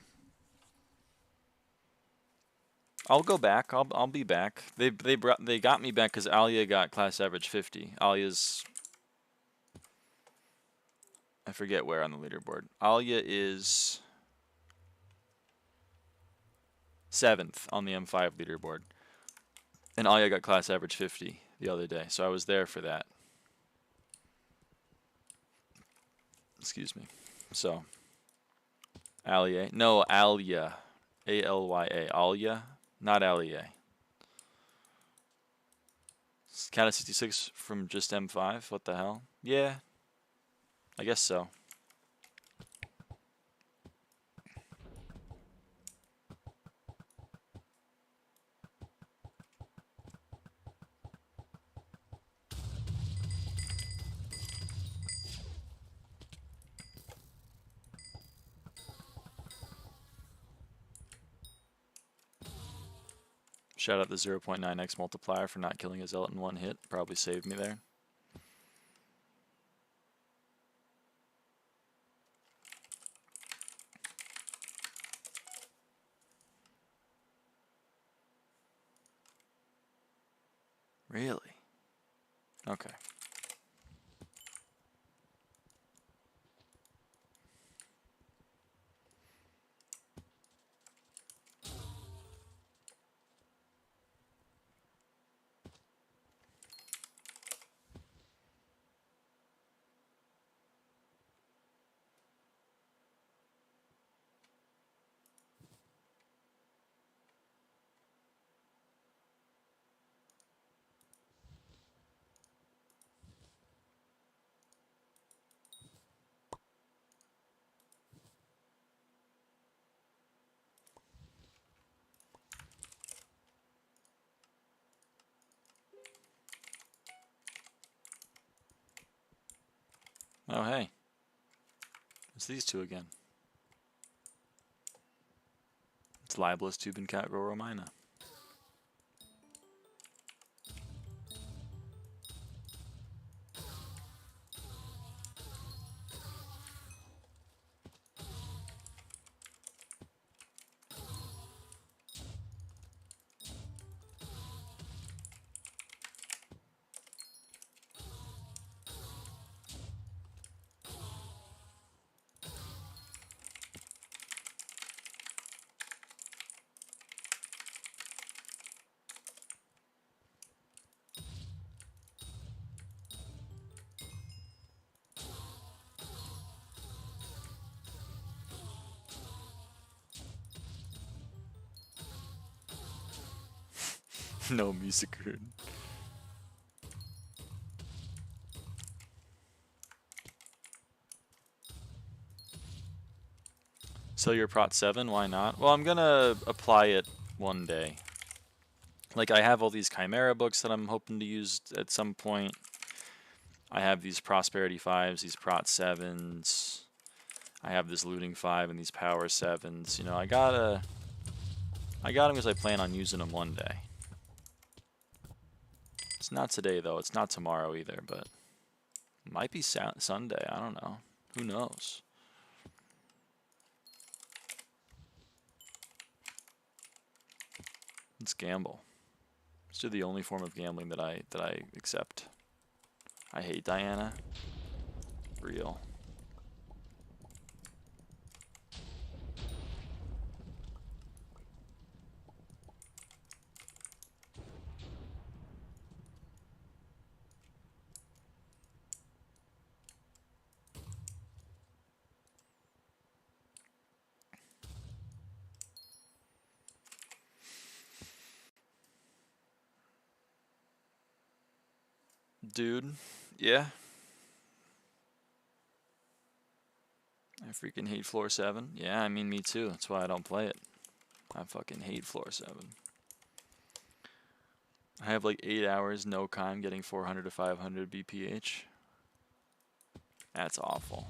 I'll go back. I'll be back. They got me back because Alia got class average 50. Alia's, I forget where on the leaderboard. Alia is 7th on the M5 leaderboard, and Alia got class average 50 the other day, so I was there for that. Excuse me. So Alia, no, Alia, Alya, Alia, not Alia. Cat of 66 from just M5. What the hell? Yeah, I guess so. Shout out the 0.9x multiplier for not killing a zealot in one hit. Probably saved me there. Really? Okay. Oh, hey. It's these two again. It's Libelous, Tube, and Cat Girl Romina. No music heard. Sell your Prot 7? Why not? Well, I'm gonna apply it one day. Like, I have all these Chimera books that I'm hoping to use at some point. I have these Prosperity 5s, these Prot 7s. I have this Looting 5 and these Power 7s. You know, I got them because I plan on using them one day. It's not today, though. It's not tomorrow either, but it might be Sunday. I don't know. Who knows? Let's gamble. Let's do the only form of gambling that I accept. I hate Diana. Real. Dude, yeah. I freaking hate floor 7. Yeah, I mean, me too. That's why I don't play it. I fucking hate floor 7. I have like 8 hours, no time, getting 400 to 500 BPH. That's awful.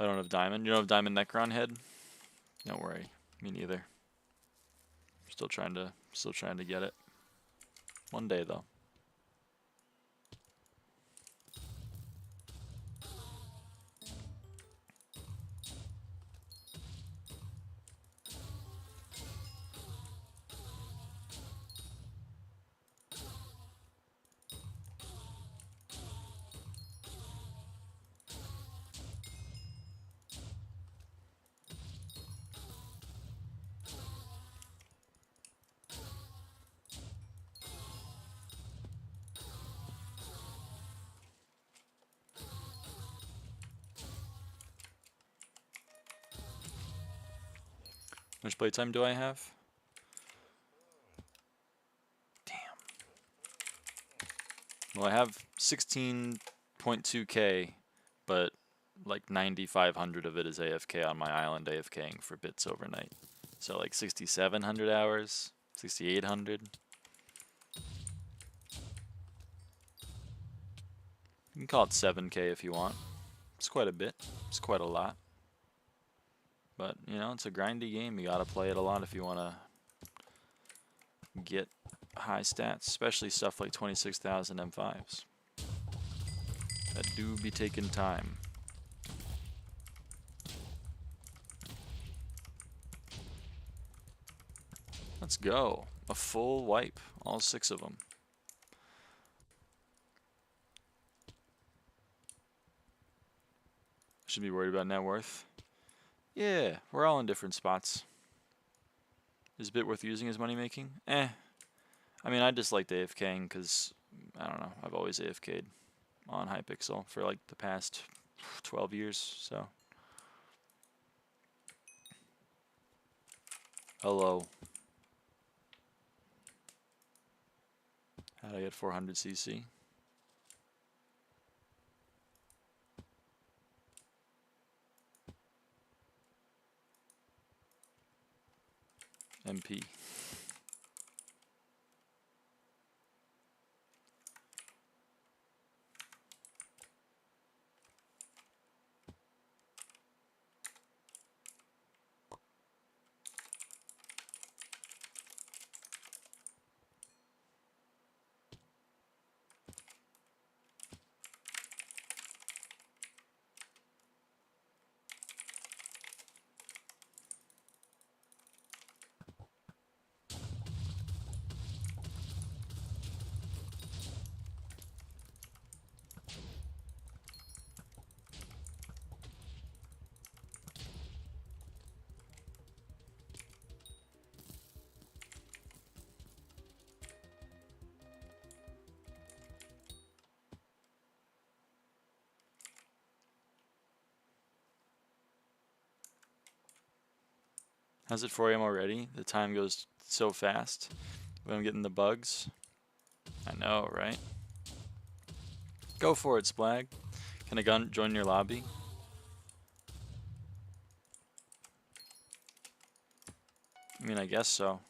I don't have diamond. You don't have diamond Necron head? Don't worry. Me neither. Still trying to get it. One day though. How much playtime do I have? Damn. Well, I have 16.2k, but like 9,500 of it is AFK on my island, AFKing for bits overnight. So like 6,700 hours, 6,800. You can call it 7k if you want. It's quite a bit. It's quite a lot. But, you know, it's a grindy game. You gotta play it a lot if you wanna get high stats, especially stuff like 26,000 M5s. That do be taking time. Let's go. A full wipe. All 6 of them. Should be worried about net worth. Yeah, we're all in different spots. Is it worth using as money making? Eh. I mean, I just like AFKing because, I don't know, I've always AFK'd on Hypixel for like the past 12 years, so. Hello. How'd I get 400 CC? MP. How's it 4 AM already? The time goes so fast when I'm getting the bugs. I know, right? Go for it, Splag. Can I join your lobby? I mean, I guess so.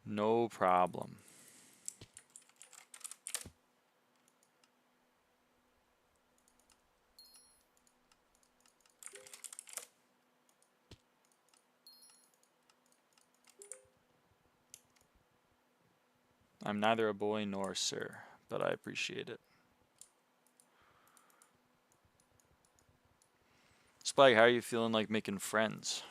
No problem. I'm neither a boy nor a sir, but I appreciate it. Splag, how are you feeling like making friends?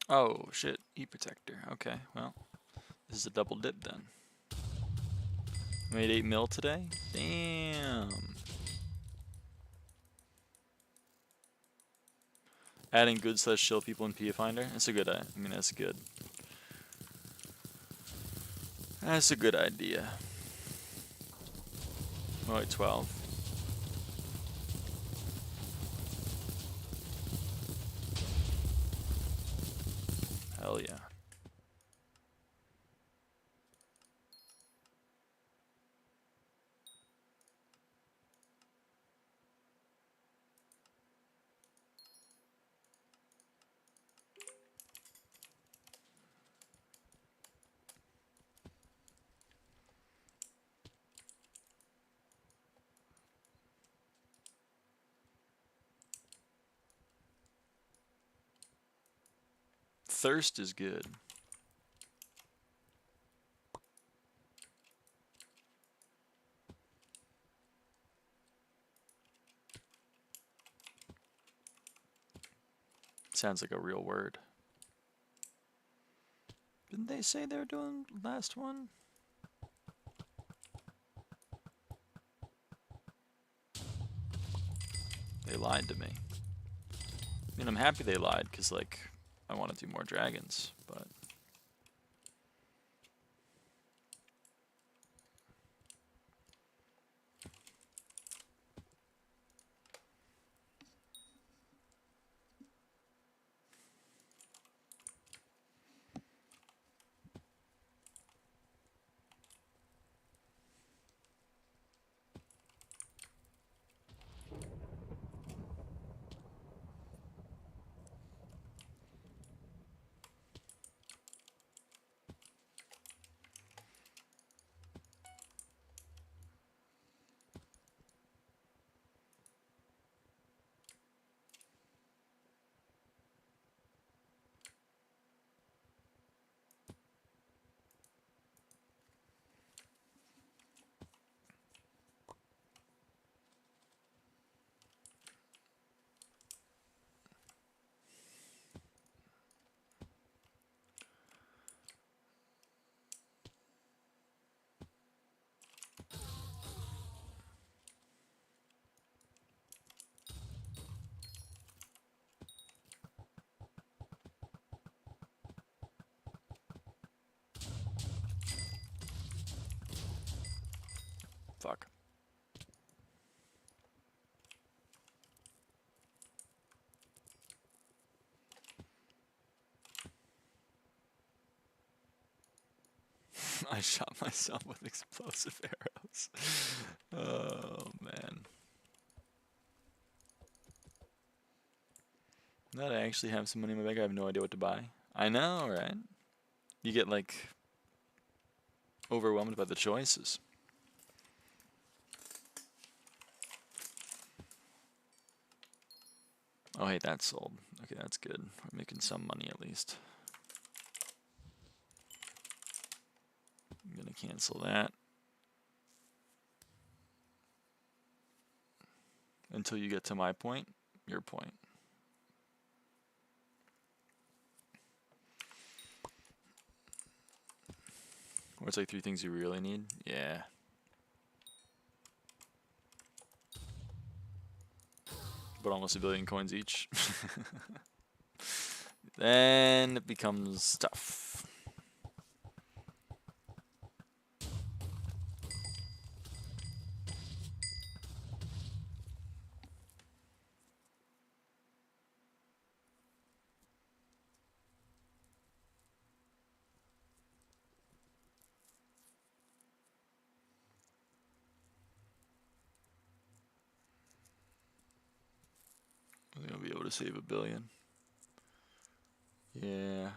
Oh shit, E-Protector. Okay, well, this is a double dip then. Made 8 mil today? Damn. Adding good / chill people in PA Finder? That's a good, I mean, that's good. That's a good idea. Oh, wait, 12. Hell yeah. Thirst is good. Sounds like a real word. Didn't they say they were doing last one? They lied to me. I mean, I'm happy they lied, because, like, I want to do more dragons, but... Fuck. I shot myself with explosive arrows. Oh, man. Now that I actually have some money in my bank, I have no idea what to buy. I know, right? You get, like, overwhelmed by the choices. Oh, hey, that's sold. Okay, that's good. We're making some money at least. I'm gonna cancel that. Until you get to my point, your point. Or it's like 3 things you really need? Yeah. But almost 1 billion coins each. Then it becomes tough. I think I'll be able to save 1 billion. Yeah.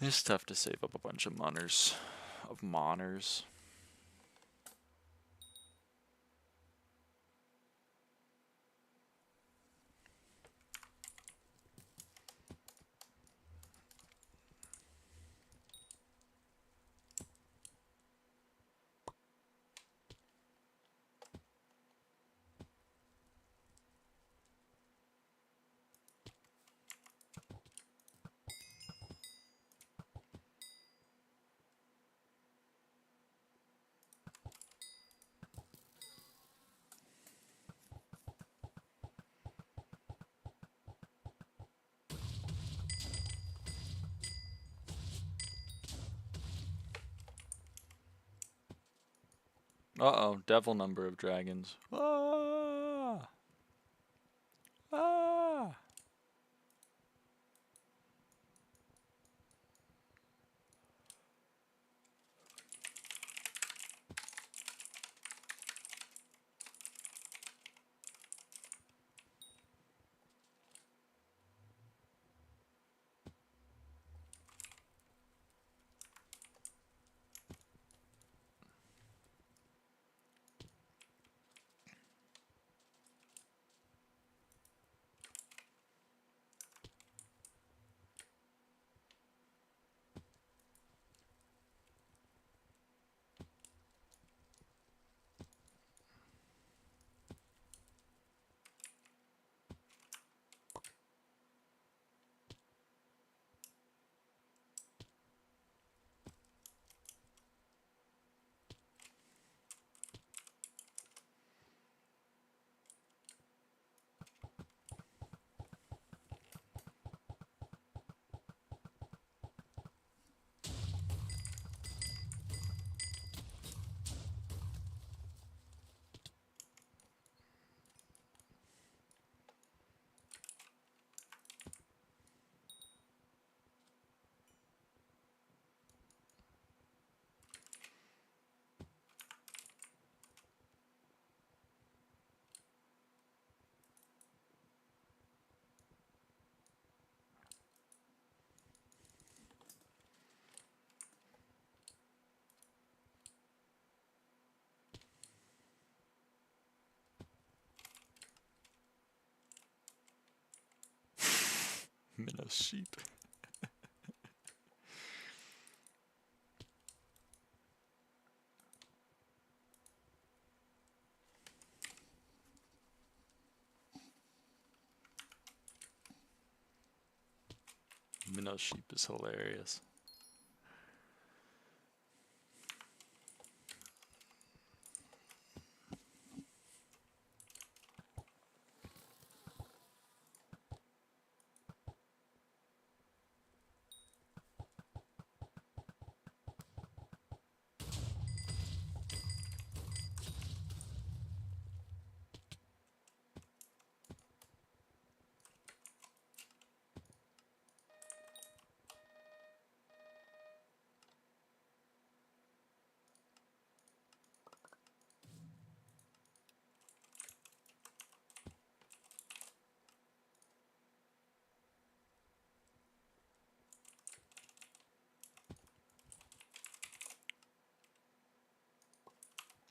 It's tough to save up a bunch of moners. Uh-oh, devil number of dragons. Ah! Ah! Minnow sheep. Minnow sheep is hilarious.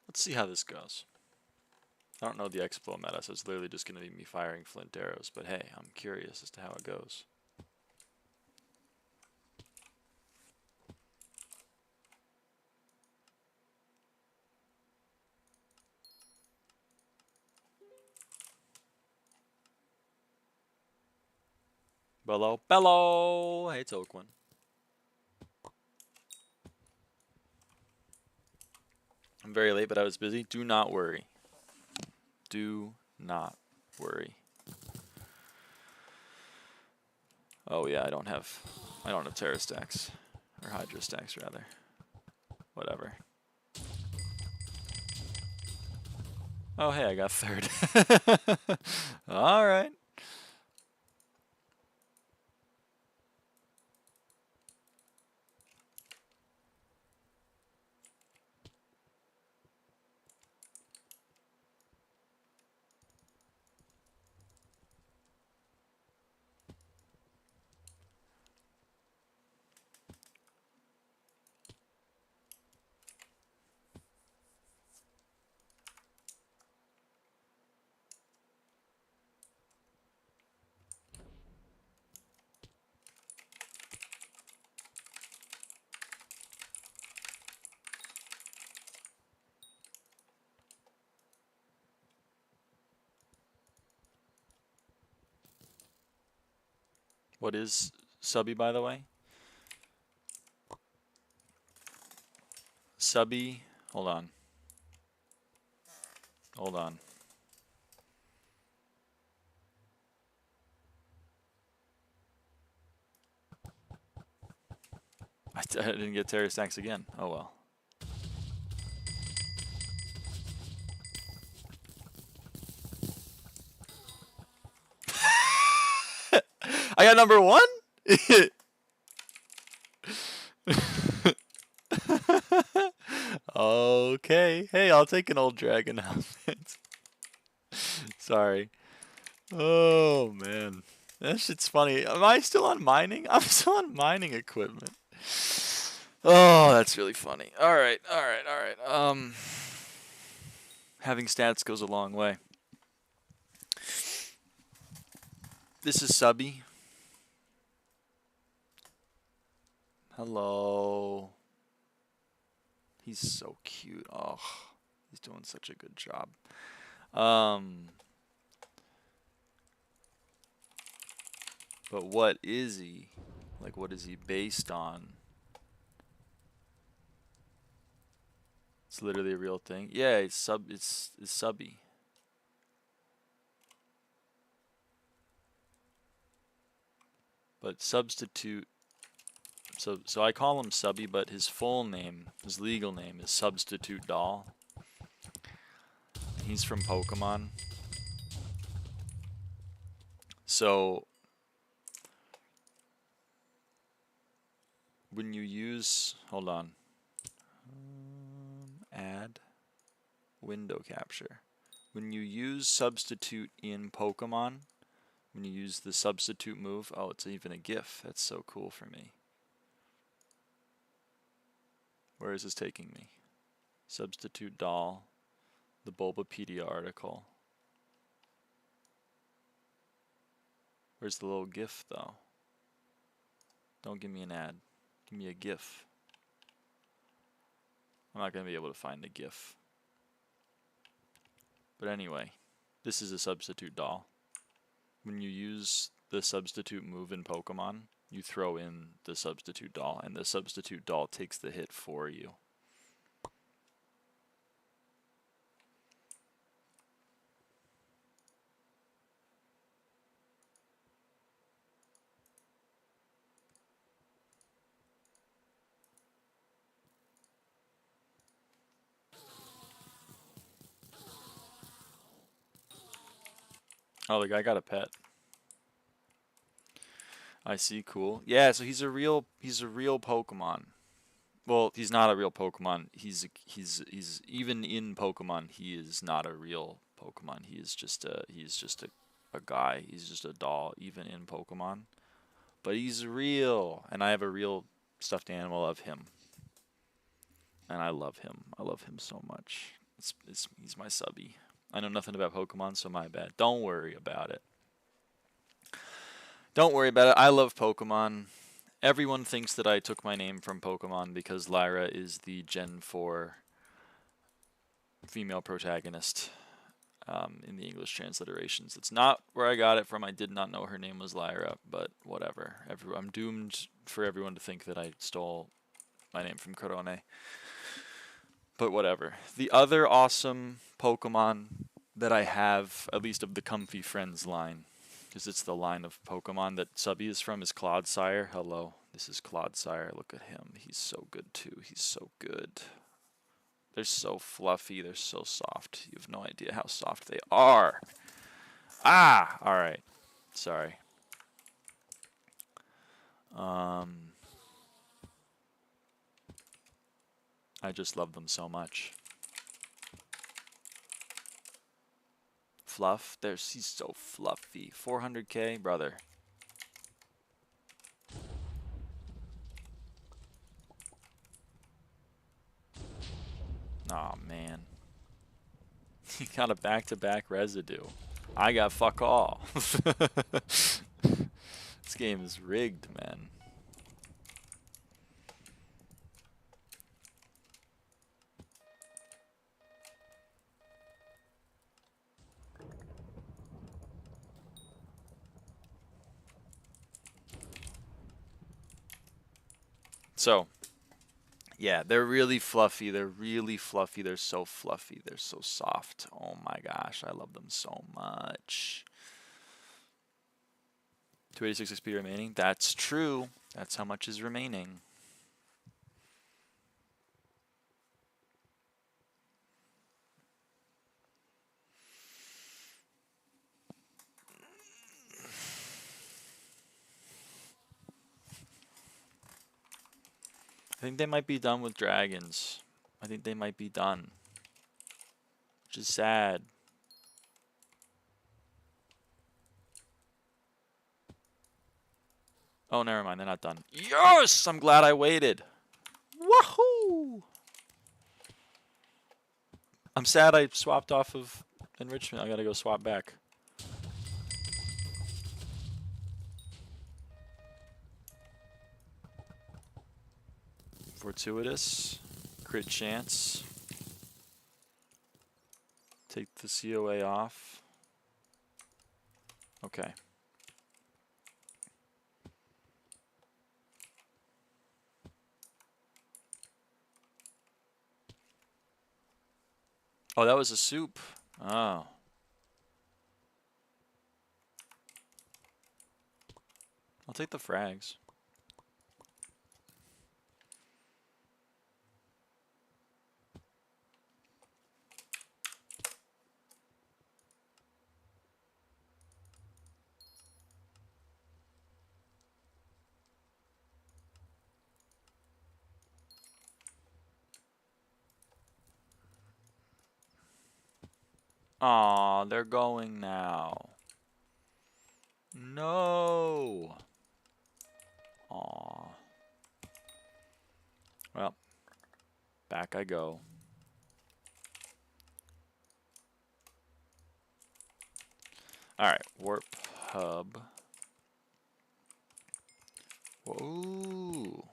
Let's see how this goes. I don't know the Explo meta, so it's literally just going to be me firing flint arrows, but hey, I'm curious as to how it goes. Bello, bello! Hey, Toquin. I'm very late, but I was busy. Do not worry. Do not worry. Oh yeah, I don't have Terra stacks. Or Hydra stacks, rather. Whatever. Oh hey, I got third. Alright. What is subby, by the way? Subby, hold on. Hold on. I didn't get Terra stacks again. Oh well. I got number 1? Okay. Hey, I'll take an old dragon outfit. Sorry. Oh, man. That shit's funny. Am I still on mining? I'm still on mining equipment. Oh, that's really funny. Alright. Having stats goes a long way. This is Subby. Hello. He's so cute. Oh, he's doing such a good job. But what is he? Like, what is he based on? It's literally a real thing. Yeah, it's Subby. But substitute. So I call him Subby, but his full name, his legal name, is Substitute Doll. He's from Pokemon. So when you use, hold on, add window capture. When you use substitute in Pokemon, when you use the substitute move, oh, it's even a GIF. That's so cool for me. Where is this taking me? Substitute Doll, the Bulbapedia article. Where's the little GIF though? Don't give me an ad. Give me a GIF. I'm not going to be able to find the GIF. But anyway, this is a substitute doll. When you use the substitute move in Pokemon, you throw in the substitute doll, and the substitute doll takes the hit for you. Oh, the guy got a pet. I see, cool. Yeah, so he's a real Pokemon. Well, he's not a real Pokemon. He's even in Pokemon, he is not a real Pokemon. He's just a guy. He's just a doll even in Pokemon. But he's real, and I have a real stuffed animal of him. And I love him. I love him so much. He's my subby. I know nothing about Pokemon, so my bad. Don't worry about it. Don't worry about it. I love Pokemon. Everyone thinks that I took my name from Pokemon because Lyra is the Gen 4 female protagonist in the English transliterations. It's not where I got it from. I did not know her name was Lyra, but whatever. I'm doomed for everyone to think that I stole my name from Corone. But whatever. The other awesome Pokemon that I have, at least of the Comfy Friends line, because it's the line of Pokemon that Subby is from, is Clodsire. Hello, this is Clodsire. Look at him. He's so good too. He's so good. They're so fluffy. They're so soft. You have no idea how soft they are. Ah! Alright. Sorry. I just love them so much. Fluff. He's so fluffy. 400k, brother. Aw, man. He got a back-to-back residue. I got fuck all. This game is rigged, man. So, yeah, they're really fluffy. They're really fluffy. They're so fluffy. They're so soft. Oh my gosh, I love them so much. 286 XP remaining. That's true. That's how much is remaining. I think they might be done with dragons. I think they might be done. Which is sad. Oh, never mind. They're not done. Yes! I'm glad I waited. Woohoo! I'm sad I swapped off of enrichment. I gotta go swap back. Fortuitous. Crit chance. Take the COA off. Okay. Oh, that was a soup. Oh. I'll take the frags. Aw, they're going now. No. Aw. Well, back I go. Alright, warp hub. Whoa.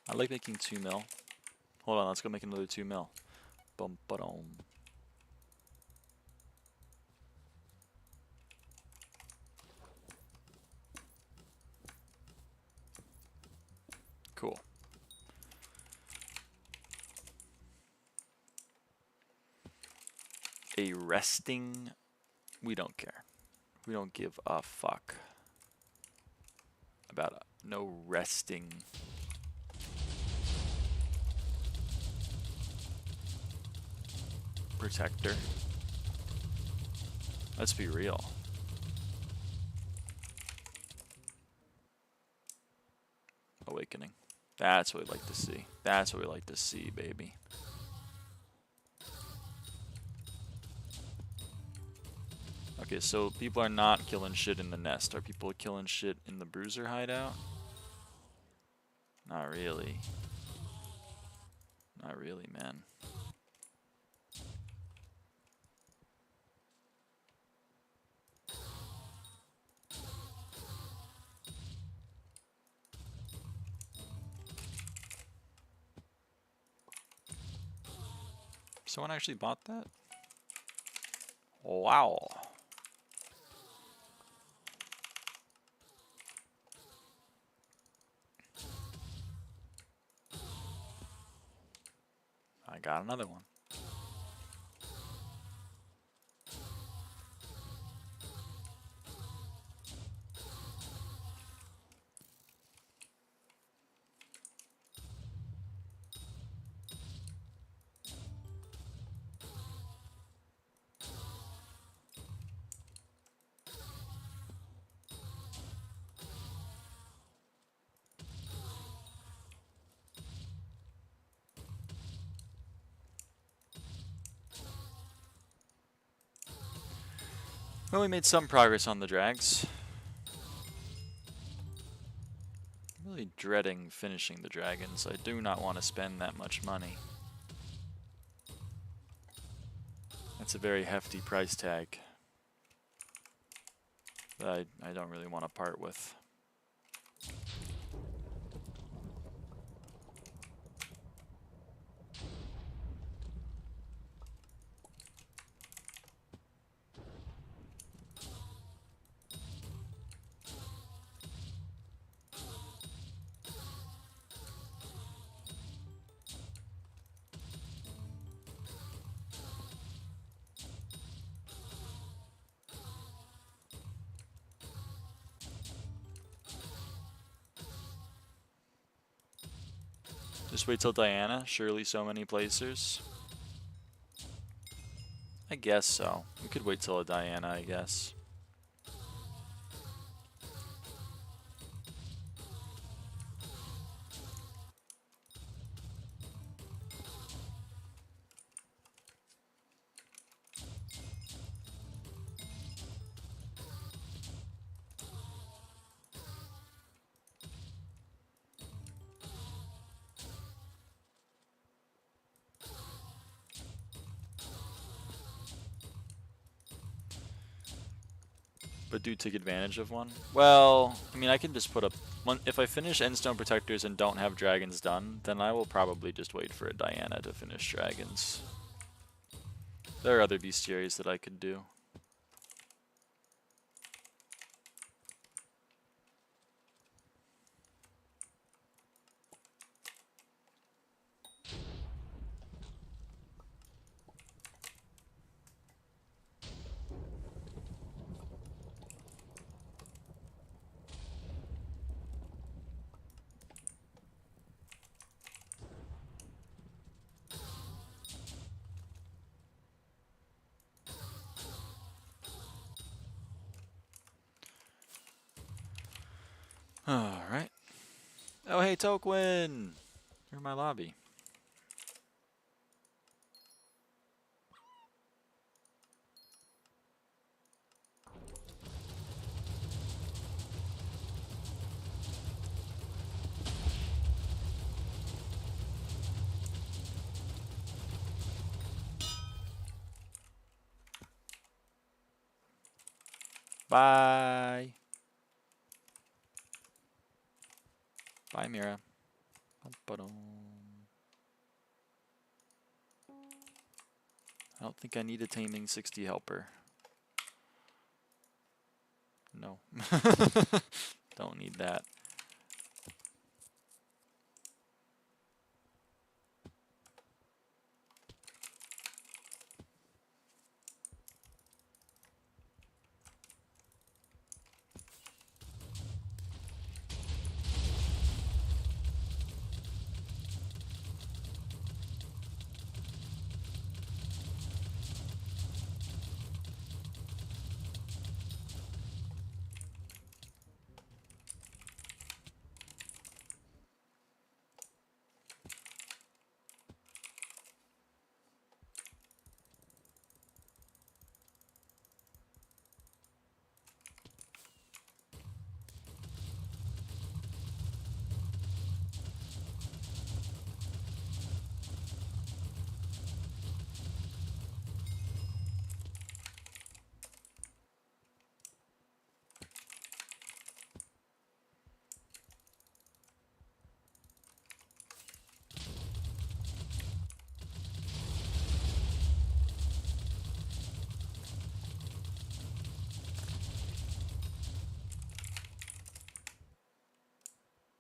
I like making 2 mil. Hold on, let's go make another 2 mil. Bum ba dum. Cool. A resting. We don't care. We don't give a fuck about no resting. Protector. Let's be real. Awakening. That's what we like to see. That's what we like to see, baby. Okay, so people are not killing shit in the nest. Are people killing shit in the bruiser hideout? Not really. Not really, man. Someone actually bought that? Wow. I got another one. Well, we made some progress on the drags. I'm really dreading finishing the dragons. I do not want to spend that much money. That's a very hefty price tag that I don't really want to part with. Just wait till Diana. Surely so many placers. I guess so. We could wait till a Diana, I guess. But do take advantage of one? Well, I mean, I can just put up one. If I finish Endstone Protectors and don't have dragons done, then I will probably just wait for a Diana to finish dragons. There are other bestiaries that I could do. Alright. Oh, hey, Toquin! You're in my lobby. Bye! Bye, Mira. Ba-ba-dum. I don't think I need a Taming 60 helper. No. Don't need that.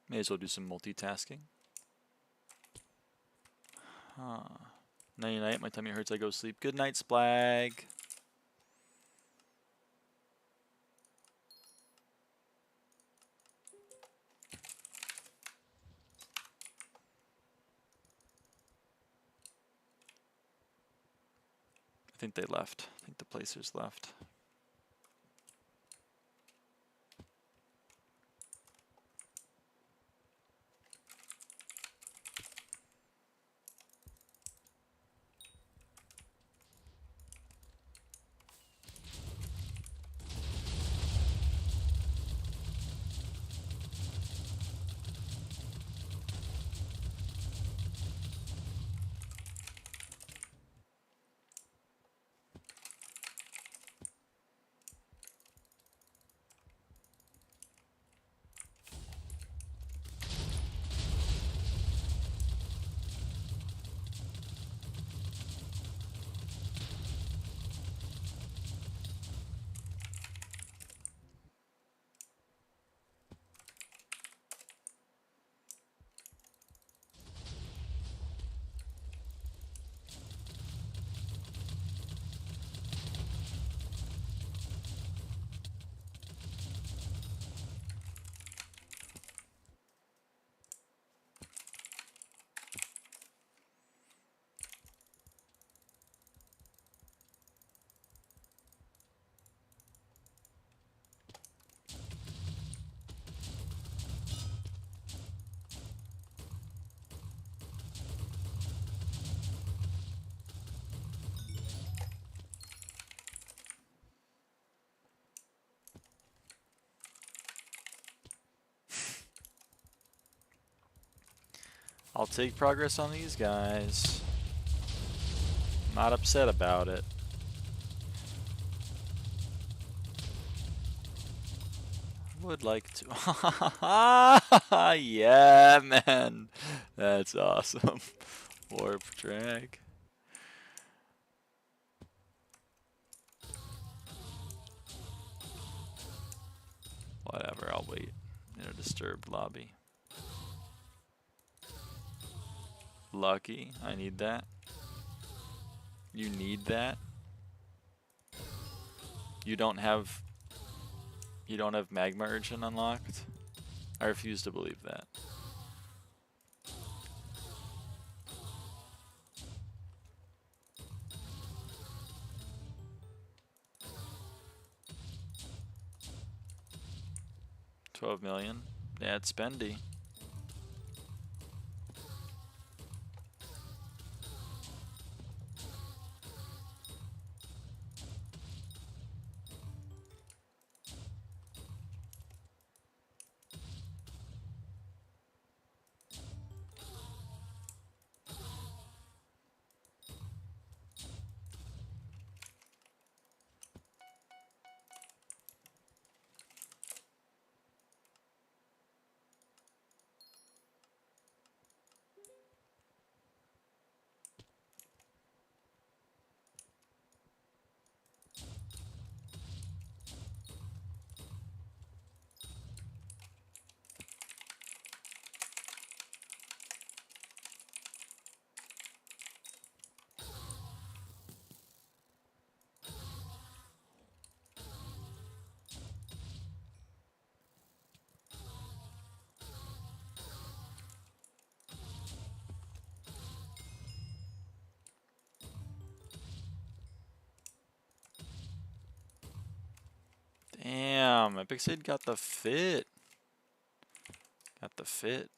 May as well do some multitasking. Huh. Night night, my tummy hurts, I go sleep. Good night, Splag. I think they left. I think the placers left. I'll take progress on these guys. Not upset about it. Would like to. Yeah, man. That's awesome. Warp drag. Whatever, I'll wait in a disturbed lobby. Lucky, I need that. You need that? You don't have Magma Urchin unlocked? I refuse to believe that. $12 million. Yeah, it's spendy. Damn, Hypixel got the fit. Got the fit.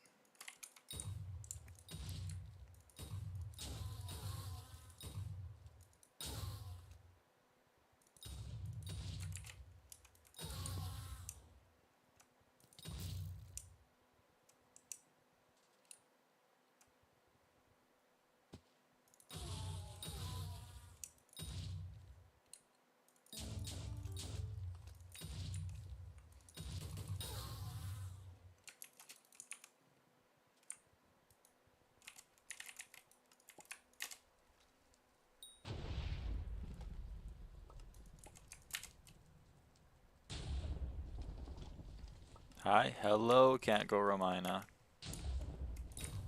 Hi, hello, can't go Romina.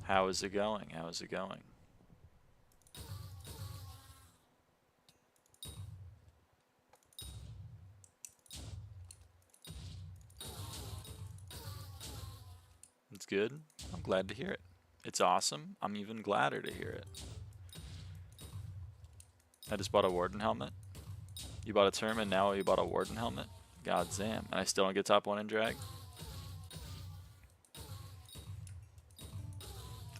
How is it going? How is it going? It's good. I'm glad to hear it. It's awesome. I'm even gladder to hear it. I just bought a Warden helmet. You bought a Term and now you bought a Warden helmet? God damn. And I still don't get top 1 in drag?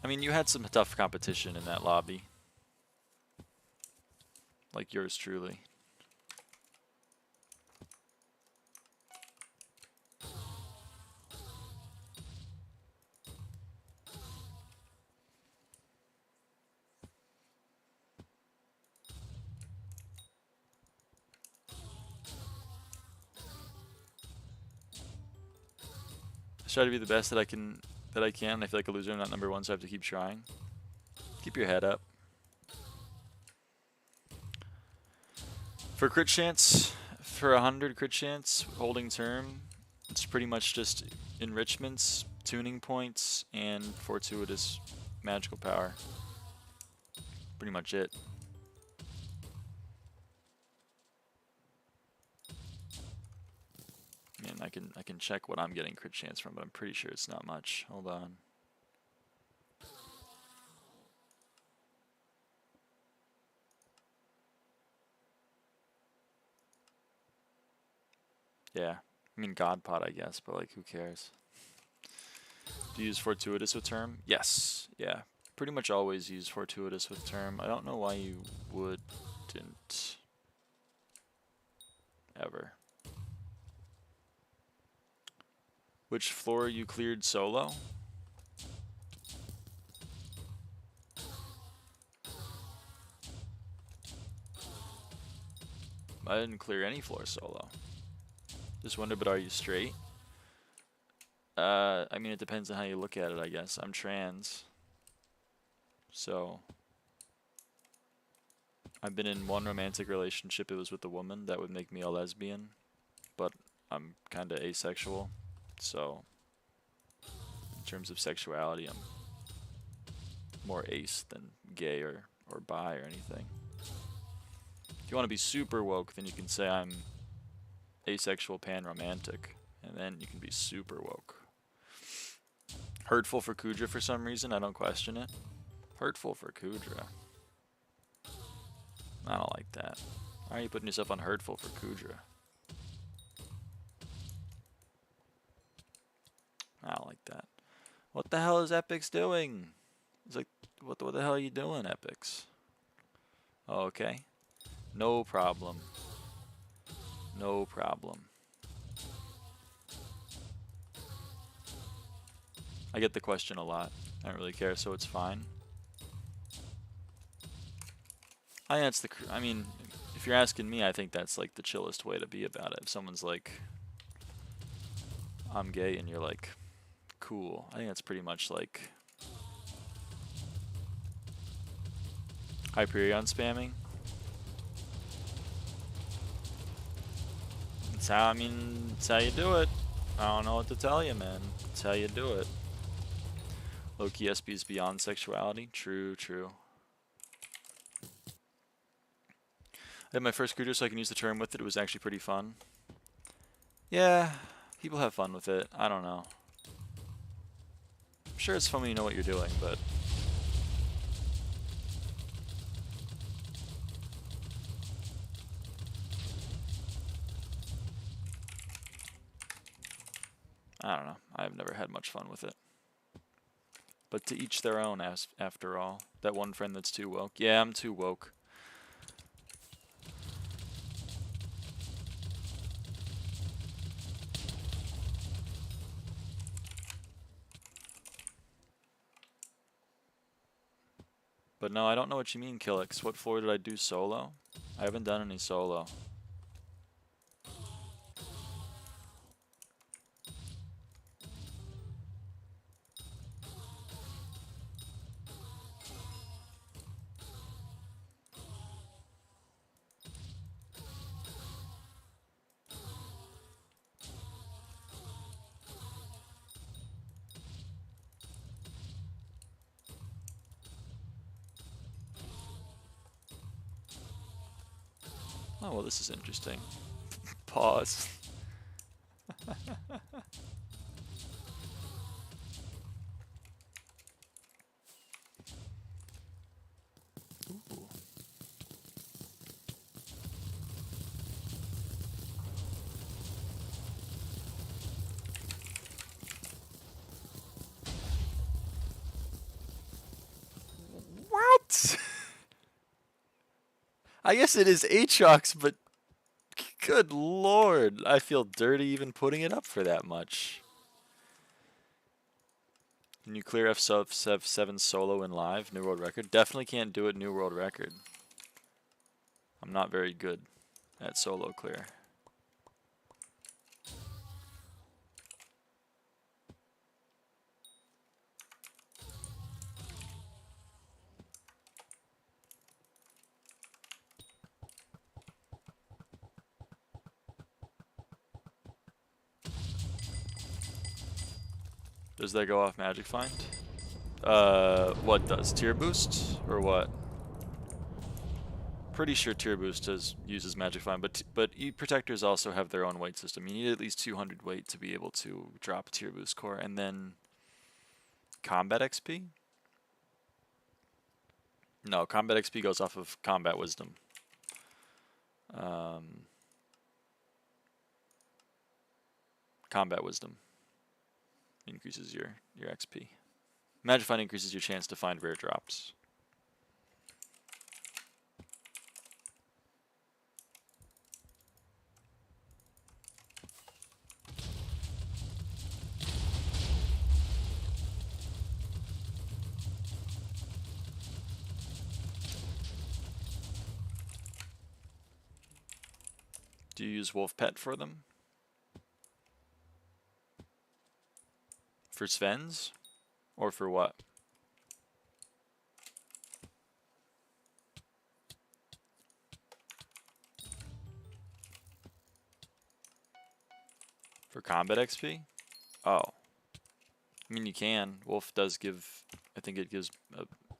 I mean, you had some tough competition in that lobby. Like yours truly. I try to be the best that I can. I feel like a loser. I'm not number 1, so I have to keep trying. Keep your head up. For crit chance, for 100 crit chance, holding term, it's pretty much just enrichments, tuning points, and fortuitous magical power. Pretty much it. Man, I can check what I'm getting crit chance from, but I'm pretty sure it's not much. Hold on. Yeah, I mean God Pot, I guess, but like, who cares? Do you use fortuitous with term? Yes, yeah. Pretty much always use fortuitous with term. I don't know why you wouldn't. Ever. Which floor you cleared solo? I didn't clear any floor solo. Just wonder, but are you straight? I mean, it depends on how you look at it, I guess. I'm trans. So, I've been in one romantic relationship. It was with a woman. That would make me a lesbian. But I'm kind of asexual. So, in terms of sexuality, I'm more ace than gay or bi or anything. If you want to be super woke, then you can say I'm asexual pan-romantic. And then you can be super woke. Hurtful for Kudra for some reason. I don't question it. Hurtful for Kudra. I don't like that. Why are you putting yourself on hurtful for Kudra? I don't like that. What the hell is Epix doing? It's like, what the hell are you doing, Epix? Oh, okay. No problem. No problem. I get the question a lot. I don't really care, so it's fine. I think that's I mean, if you're asking me, I think that's like the chillest way to be about it. If someone's like, I'm gay, and you're like, cool. I think that's pretty much like Hyperion spamming. It's how, I mean, it's how you do it. I don't know what to tell you, man. It's how you do it. Low-key SB is beyond sexuality. True, true. I had my first Kudra so I can use the term with it. It was actually pretty fun. Yeah, people have fun with it. I don't know. I'm sure it's fun when you know what you're doing, but... I don't know. I've never had much fun with it. But to each their own, after all. That one friend that's too woke. Yeah, I'm too woke. But no, I don't know what you mean, Killix. What floor did I do solo? I haven't done any solo. Oh, well, this is interesting. Pause. Ooh. What? I guess it is Aatrox, but good lord, I feel dirty even putting it up for that much. Can you clear F7 solo in live? New world record? Definitely can't do it new world record. I'm not very good at solo clear. Does that go off Magic Find? What does? Tier Boost? Or what? Pretty sure Tier Boost uses Magic Find, but E-Protectors also have their own weight system. You need at least 200 weight to be able to drop a Tier Boost core. And then Combat XP? No, Combat XP goes off of Combat Wisdom. Combat Wisdom increases your XP. Magic Find increases your chance to find rare drops. Do you use wolf pet for them? For Sven's? Or for what? For combat XP? Oh. I mean, you can. Wolf does give, I think it gives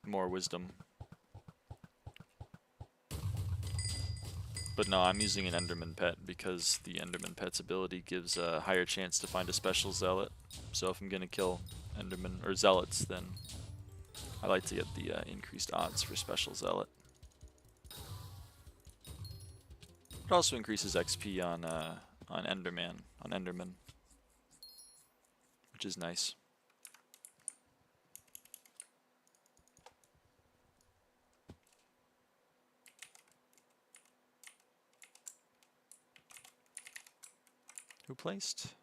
more wisdom. But no, I'm using an Enderman pet because the Enderman pet's ability gives a higher chance to find a special zealot. So if I'm going to kill Enderman or zealots, then I like to get the increased odds for special zealot. It also increases XP on Enderman, which is nice. Who placed?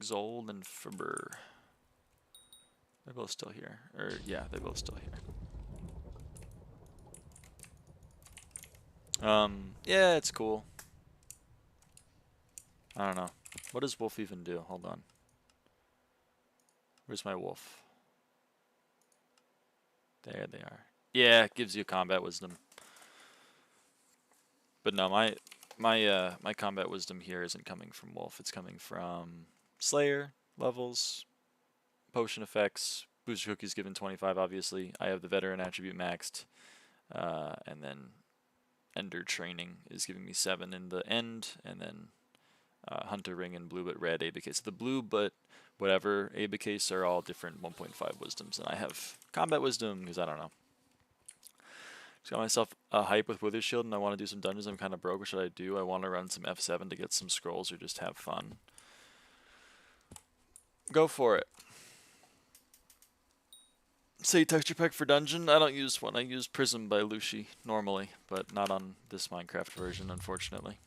Xold and Faber. They're both still here. Or yeah, they're both still here. Yeah, it's cool. I don't know. What does wolf even do? Hold on. Where's my wolf? There they are. Yeah, it gives you combat wisdom. But no, my combat wisdom here isn't coming from wolf. It's coming from Slayer levels, potion effects, booster cookies given 25. Obviously, I have the veteran attribute maxed, and then Ender training is giving me 7 in the end, and then Hunter ring and blue but red ABK. So the blue but whatever ABKs are all different 1.5 wisdoms, and I have combat wisdom because I don't know. Just got myself a hype with Wither Shield, and I want to do some dungeons. I'm kind of broke. What should I do? I want to run some F7 to get some scrolls or just have fun. Go for it. Say texture pack for dungeon. I don't use one. I use Prism by Lushi normally, but not on this Minecraft version, unfortunately.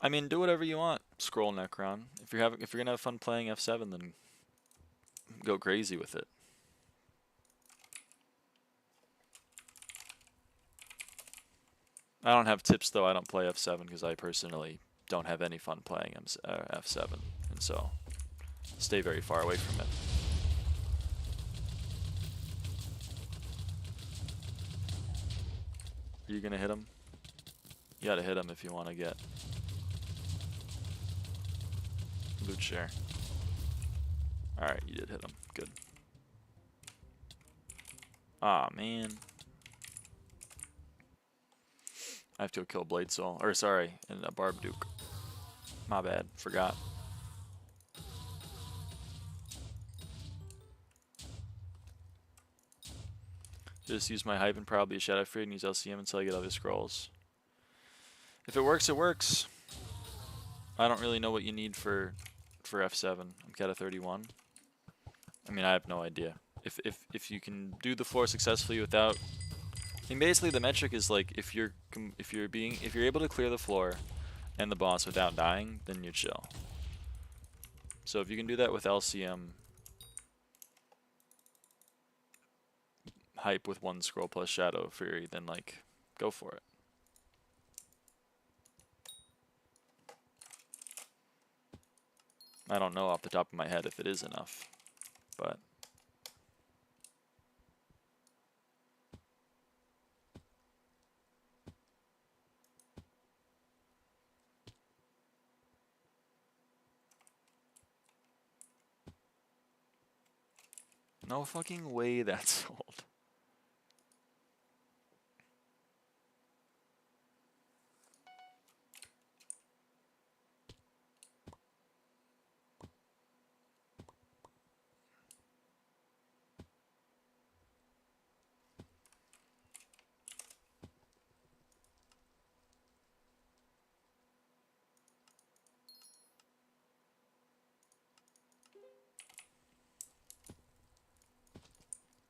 I mean, do whatever you want, Scroll Necron. If you're gonna have fun playing F7, then go crazy with it. I don't have tips though. I don't play F7 because I personally don't have any fun playing F7, and so stay very far away from it. Are you gonna hit him? You gotta hit him if you want to get loot share. Alright, you did hit him. Good. Aw, man. I have to go kill Blade Soul. Or, sorry, and a Barb Duke. My bad. Forgot. Just use my hype and probably a Shadow Free and use LCM until I get other scrolls. If it works, it works. I don't really know what you need for F7. I'm cat 31. I mean, I have no idea. If you can do the floor successfully without, I mean, basically the metric is like if you're able to clear the floor and the boss without dying, then you're chill. So if you can do that with LCM, hype with 1 scroll plus Shadow Fury, then like go for it. I don't know off the top of my head if it is enough, but no fucking way that's sold.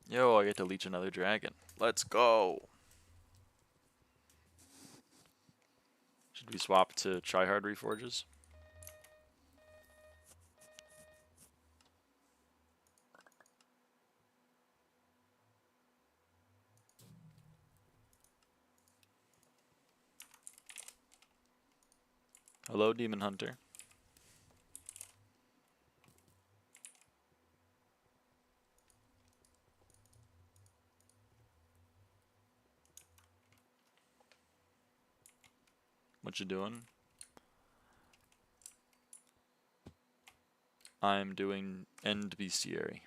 Yo, I get to leech another dragon. Let's go. Should we swap to tryhard reforges? Hello, Demon Hunter. What you doing? I'm doing end bestiary.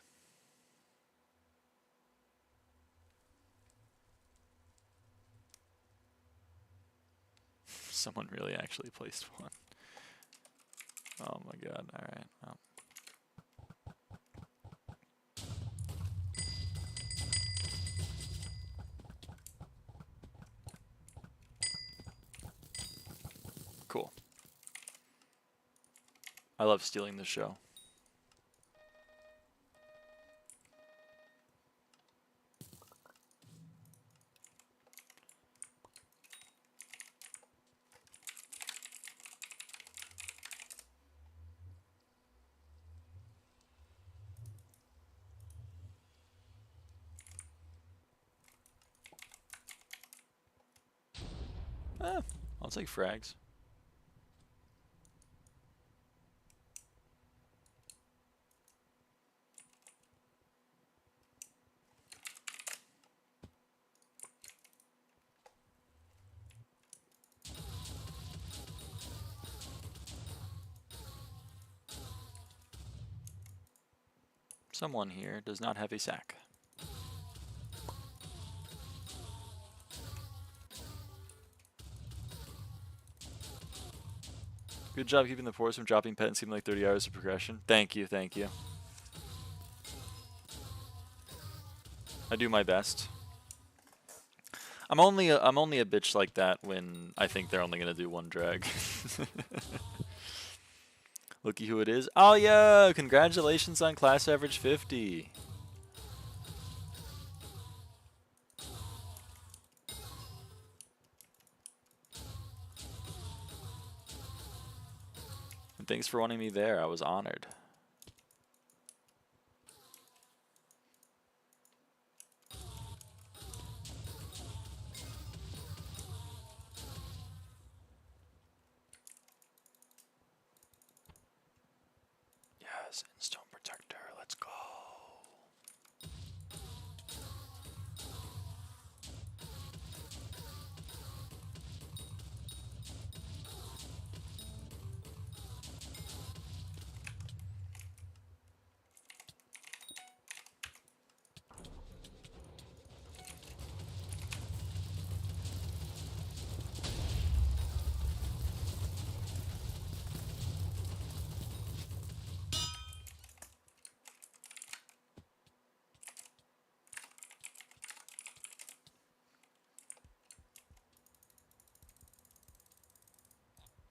Someone really actually placed one. Oh my god, alright. Well. Cool. I love stealing the show. I'll take frags. Someone here does not have a sack. Good job keeping the force from dropping pet and seeming like 30 hours of progression. Thank you, thank you. I do my best. I'm only a bitch like that when I think they're only gonna do one drag. Looky who it is. Oh yeah! Congratulations on class average 50. And thanks for wanting me there. I was honored. Yes, Stone Protector. Let's go.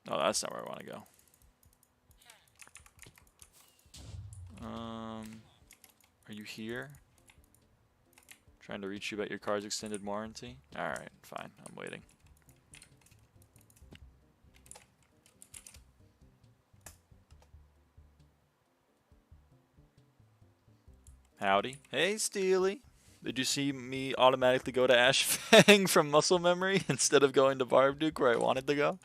Oh, that's not where I want to go. Are you here? Trying to reach you about your car's extended warranty? Alright, fine. I'm waiting. Howdy. Hey, Steely. Did you see me automatically go to Ash Fang from muscle memory instead of going to Barbduke where I wanted to go?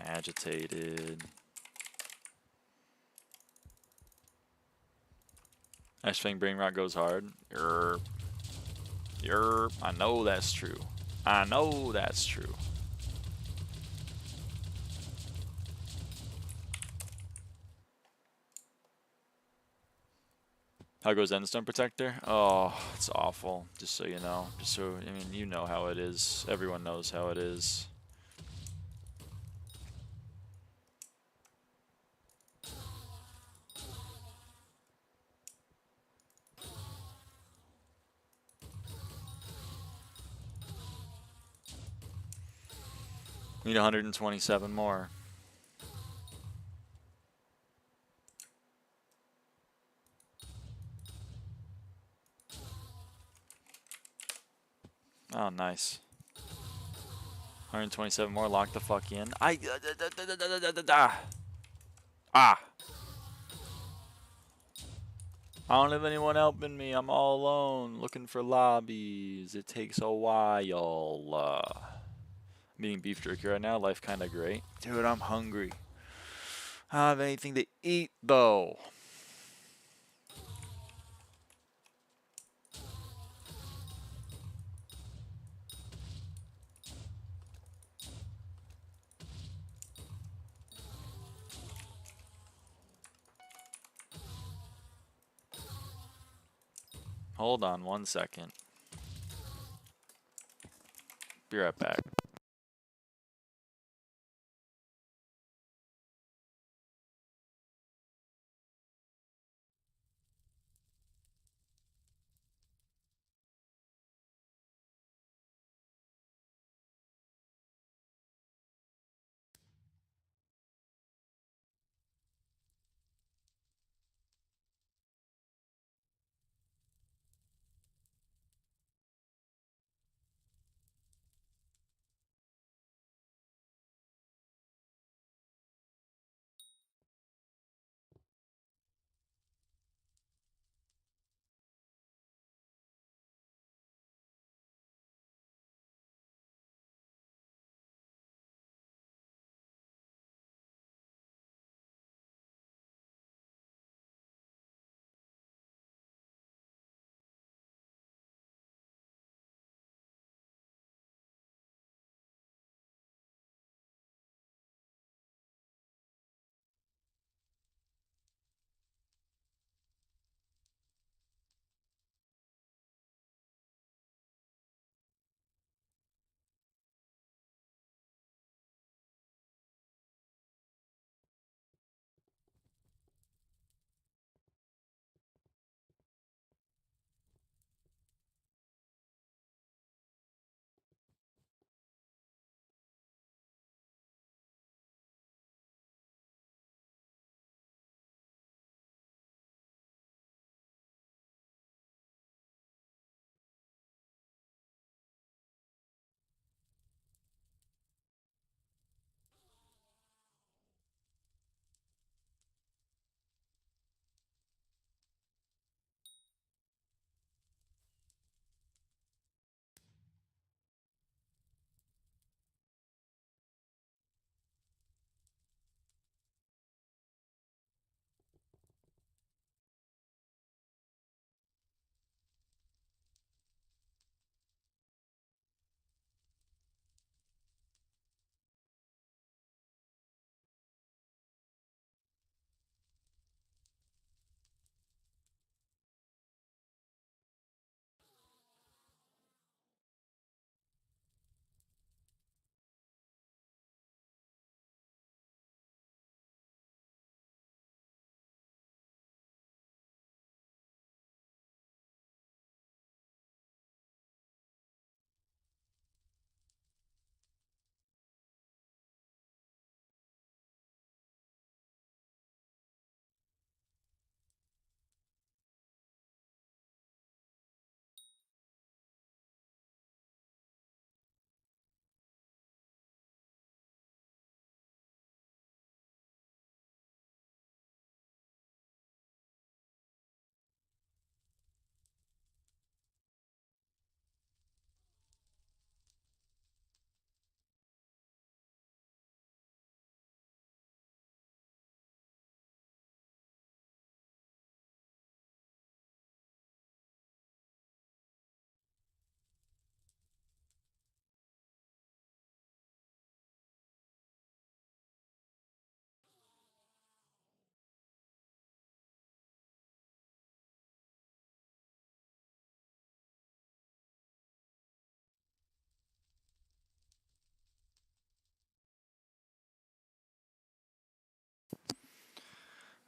Agitated. Ash Fang Brain Rot goes hard. Yerp. Yerp. I know that's true. I know that's true. How goes Endstone Protector? Oh, it's awful. Just so you know. Just so, I mean, you know how it is. Everyone knows how it is. Need 127 more. Oh, nice. 127 more. Lock the fuck in. Ah. I don't have anyone helping me. I'm all alone looking for lobbies. It takes a while. I'm eating beef jerky right now. Life kind of great. Dude, I'm hungry. I don't have anything to eat, though. Hold on 1 second. Be right back.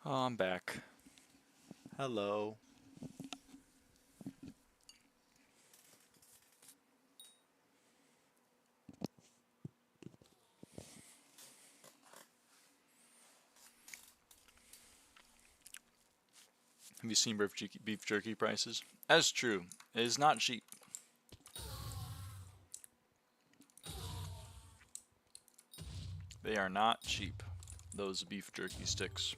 Oh, I'm back. Hello. Have you seen beef jerky prices? That's true. It is not cheap. They are not cheap, those beef jerky sticks.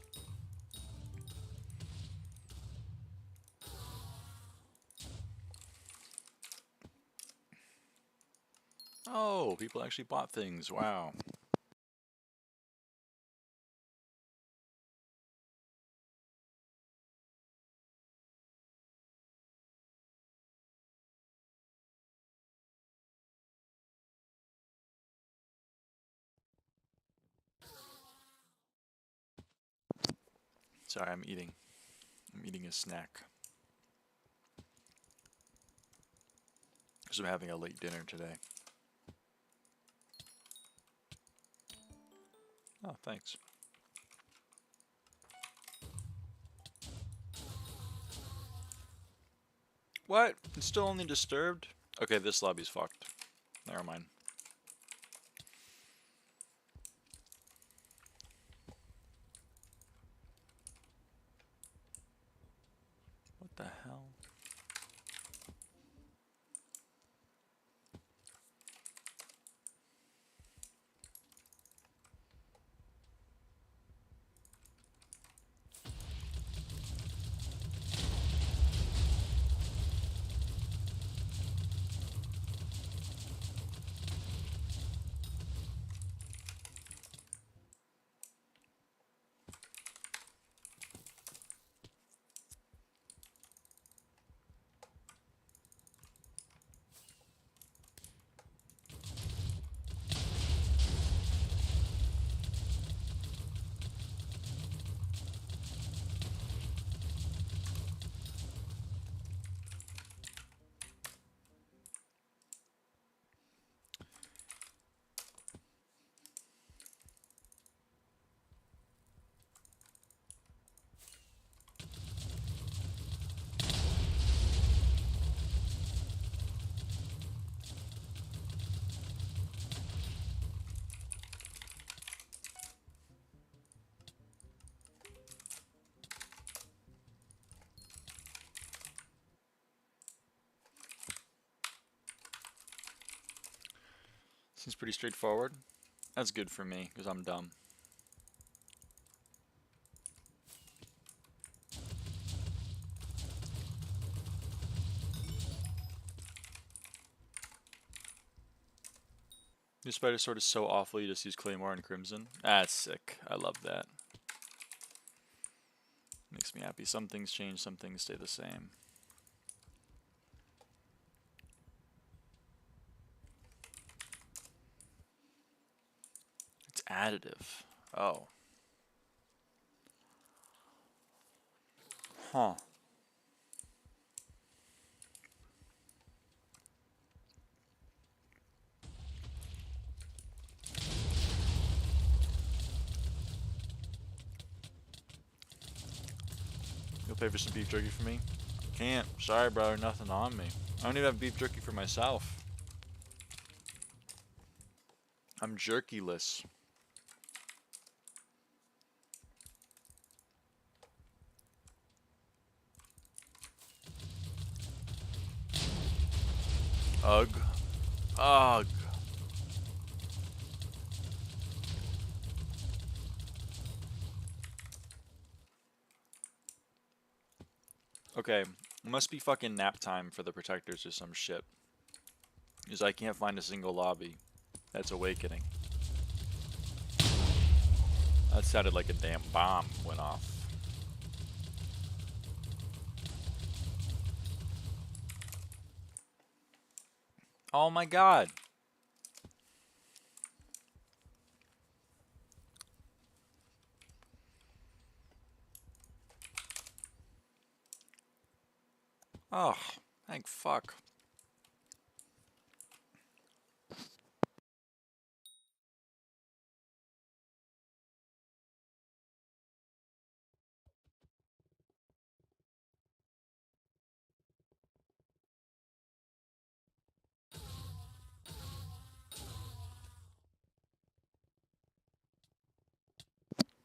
Oh, people actually bought things. Wow. Sorry, I'm eating. I'm eating a snack. Because I'm having a late dinner today. Oh, thanks. What? It's still only disturbed? Okay, this lobby's fucked. Never mind. What the hell? Seems pretty straightforward. That's good for me, because I'm dumb. Your spider sword is so awful, you just use Claymore and Crimson. That's sick. I love that. Makes me happy. Some things change, some things stay the same. It's additive. Oh. Huh. You'll pay for some beef jerky for me? Can't. Sorry, brother. Nothing on me. I don't even have beef jerky for myself. I'm jerkyless. Ugh. Ugh. Okay, it must be fucking nap time for the protectors or some shit. Because I can't find a single lobby that's awakening. That sounded like a damn bomb went off. Oh my god. Oh, thank fuck.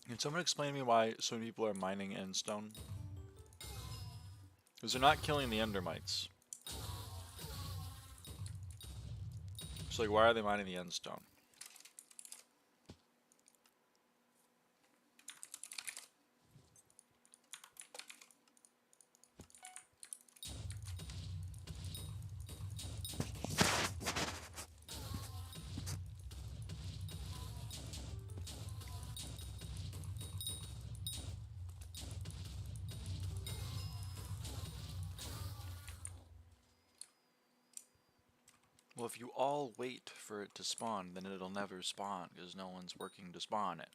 Can someone explain to me why so many people are mining endstone? Because they're not killing the endermites. So like, why are they mining the endstone? Well, if you all wait for it to spawn, then it'll never spawn because no one's working to spawn it.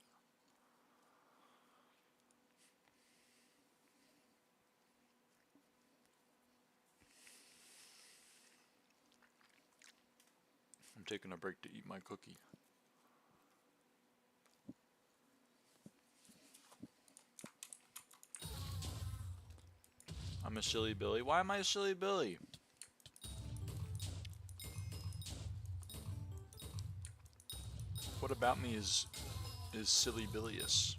I'm taking a break to eat my cookie. I'm a silly Billy. Why am I a silly Billy? What about me is silly bilious?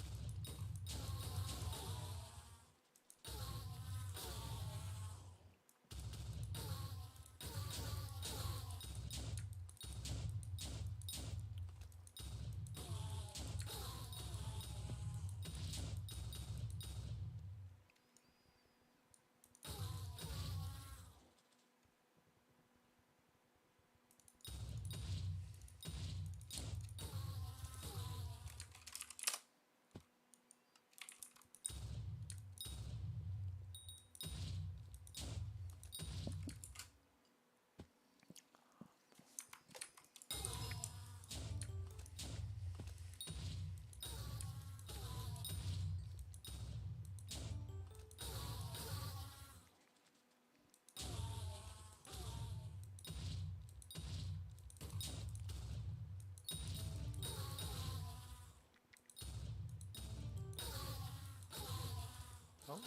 Oh,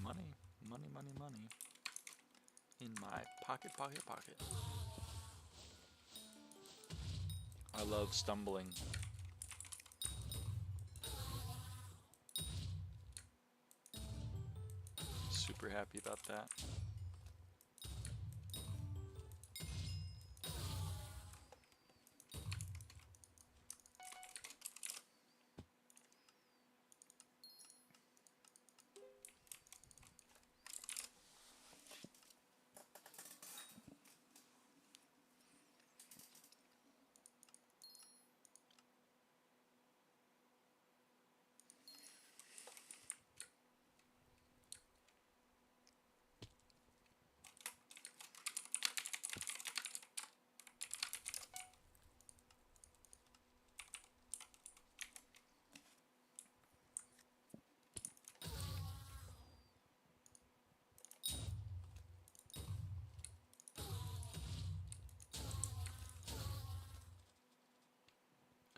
money, money, money, money. In my pocket, pocket, pocket. I love stumbling. Super happy about that.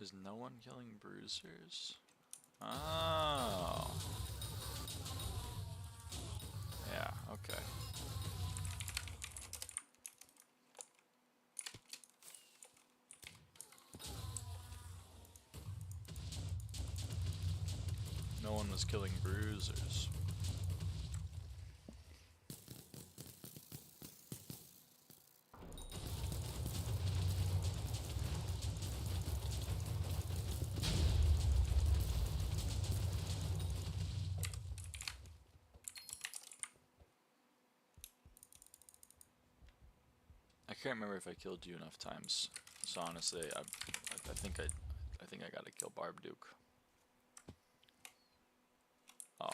Is no one killing bruisers? Oh. Yeah, okay. No one was killing bruisers. I can't remember if I killed you enough times. So honestly, I think I gotta kill Barb Duke. Oh.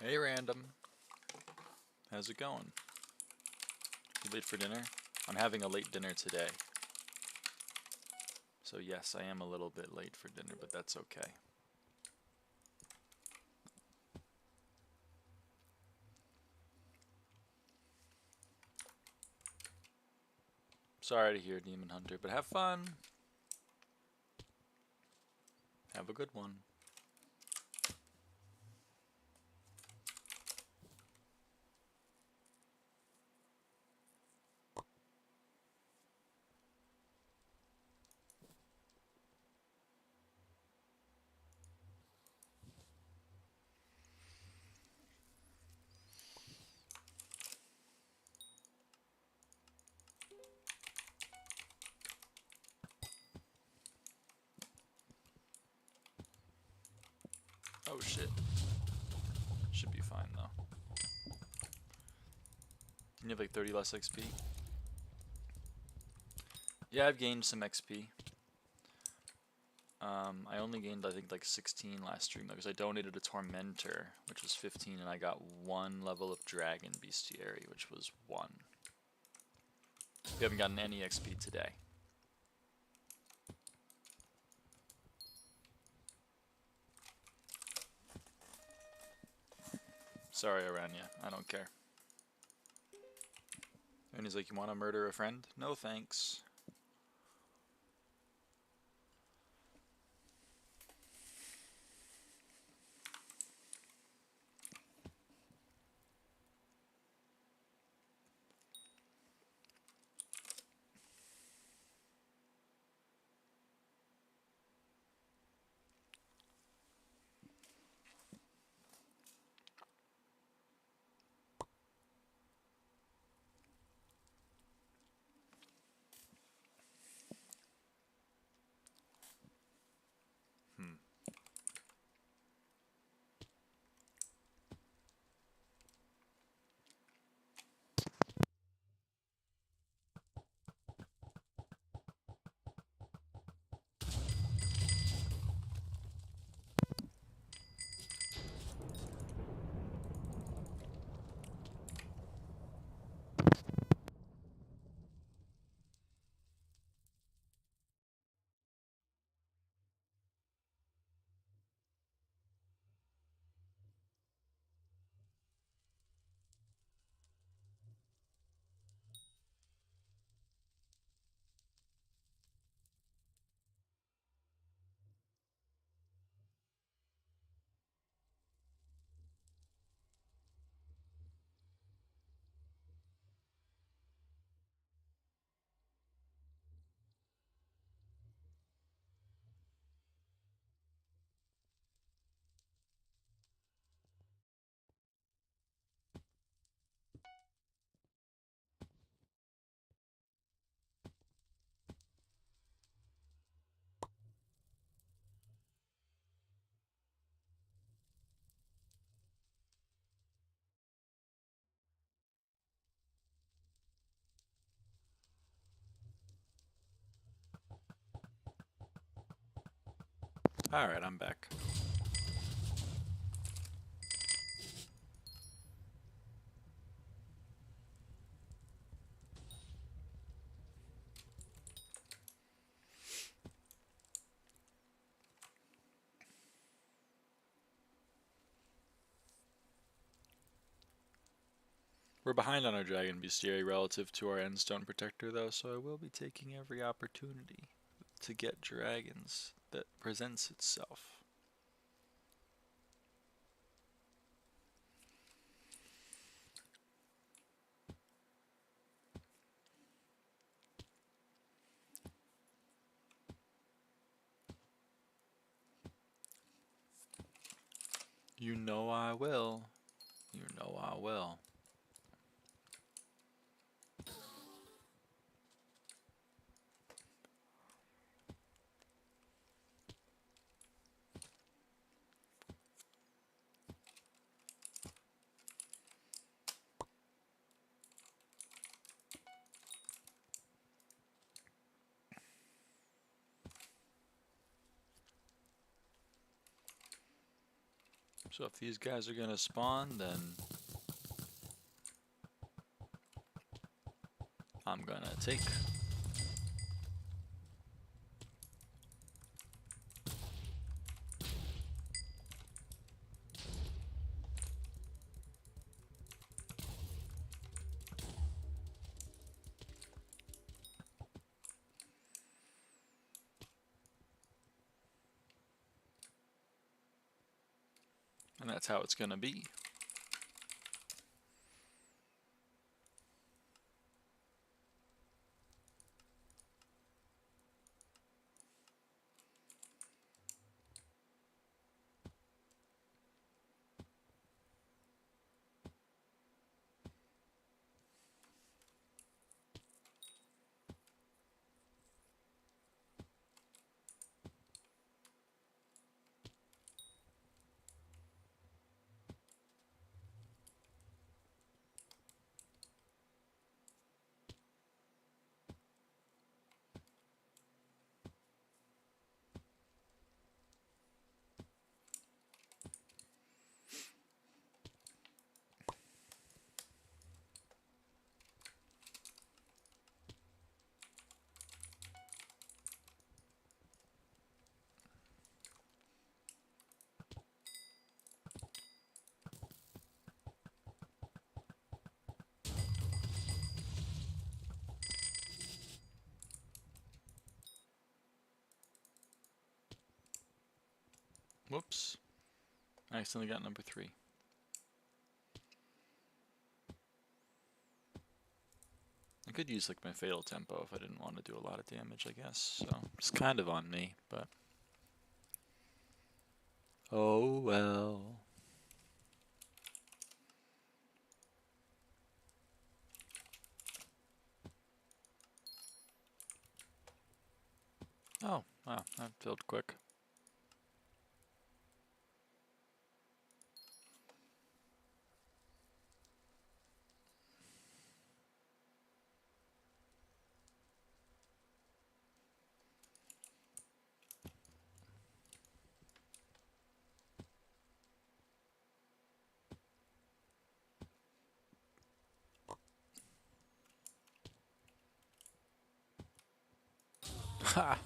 Hey, random. How's it going? You late for dinner? I'm having a late dinner today. So yes, I am a little bit late for dinner, but that's okay. Sorry to hear, Demon Hunter, but have fun. Have a good one. Oh shit. Should be fine though. You have like 30 less XP? Yeah, I've gained some XP. I only gained I think like 16 last stream though, because I donated a Tormentor, which was 15, and I got 1 level of Dragon Bestiary, which was 1. We haven't gotten any XP today. Sorry, Aranya. I don't care. And he's like, you want to murder a friend? No thanks. Alright, I'm back. We're behind on our Dragon Bestiary relative to our Endstone Protector though, so I will be taking every opportunity to get dragons that presents itself. You know I will. You know I will. So if these guys are gonna spawn, then I'm gonna take. And that's how it's gonna be. Whoops. I accidentally got number 3. I could use like my fatal tempo if I didn't want to do a lot of damage, I guess. So it's kind of on me, but oh well. Oh, wow, that filled quick. Ha!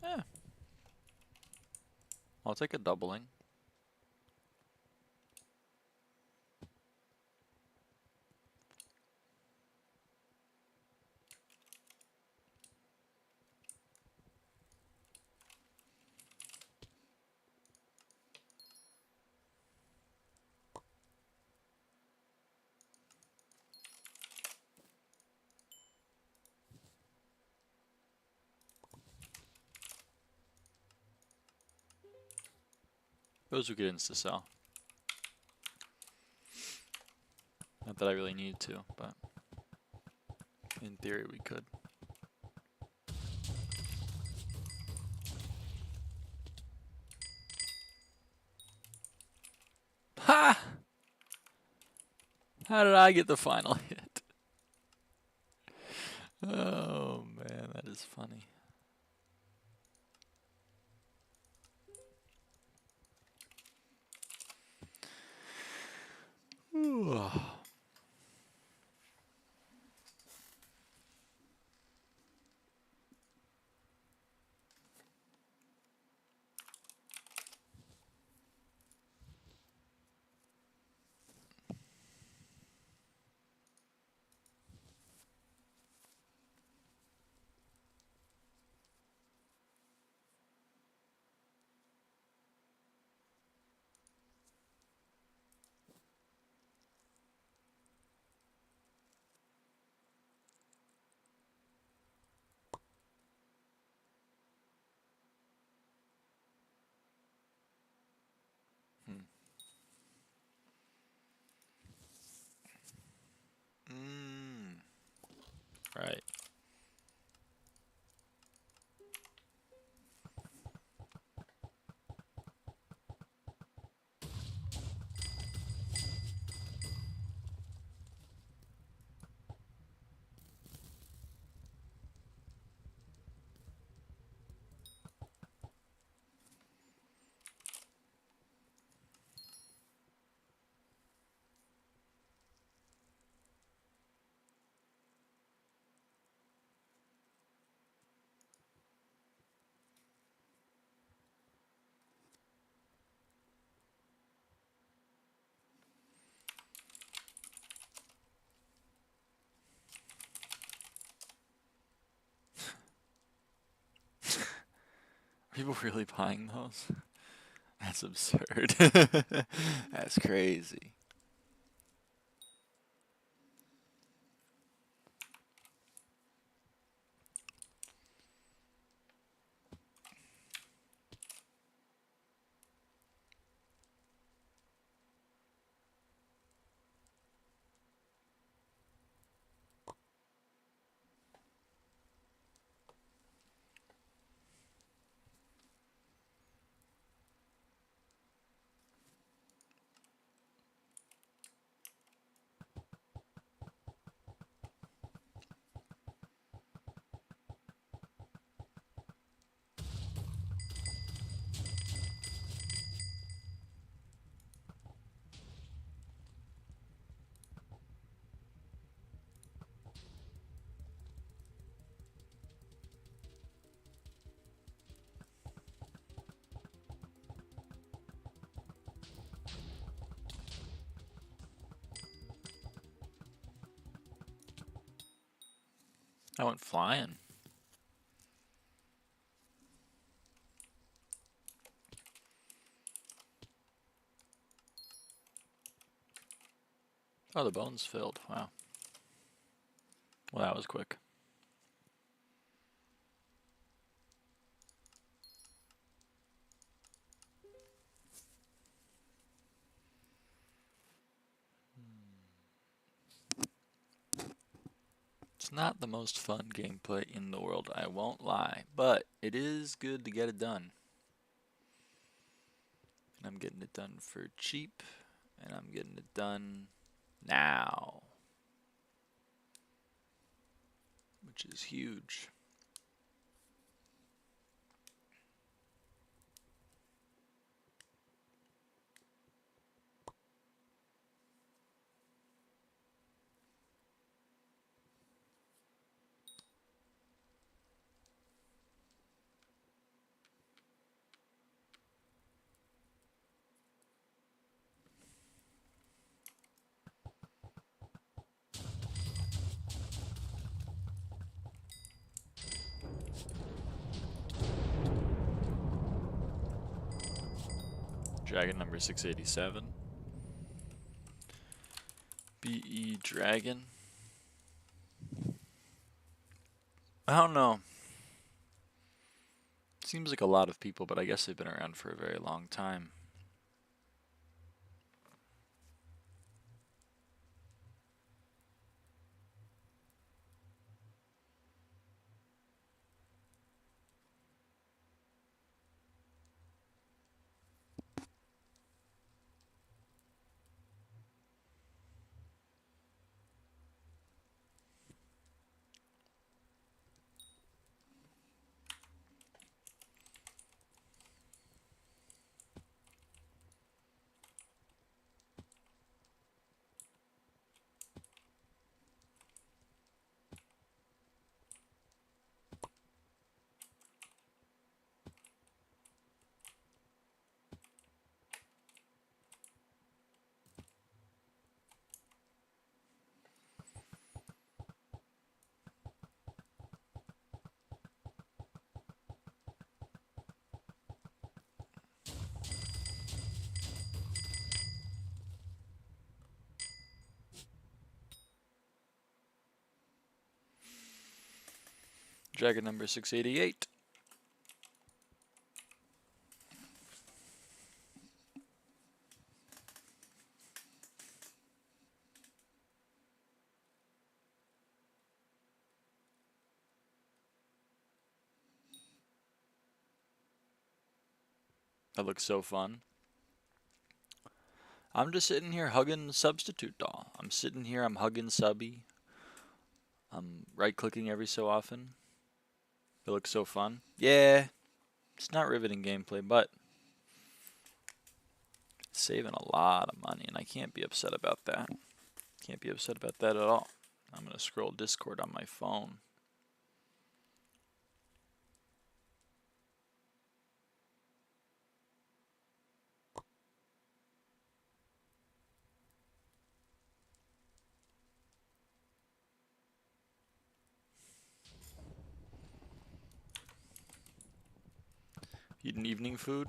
Yeah. I'll take a doubling. Those would get insta-sell. Not that I really need to, but in theory we could. Ha! How did I get the final hit? Oh man, that is funny. Ooh. Right. Are people really buying those? That's absurd. That's crazy. I went flying. Oh, the bone's filled. Wow. Well, that was quick. It's not the most fun gameplay in the world, I won't lie, but it is good to get it done. And I'm getting it done for cheap, and I'm getting it done now, which is huge. Dragon number 687. BE Dragon. I don't know. Seems like a lot of people, but I guess they've been around for a very long time. Dragon number 688. That looks so fun. I'm just sitting here hugging Substitute Doll. I'm sitting here, I'm hugging Subby. I'm right-clicking every so often. It looks so fun. Yeah, it's not riveting gameplay, but it's saving a lot of money, and I can't be upset about that. Can't be upset about that at all. I'm going to scroll Discord on my phone. Eating evening food?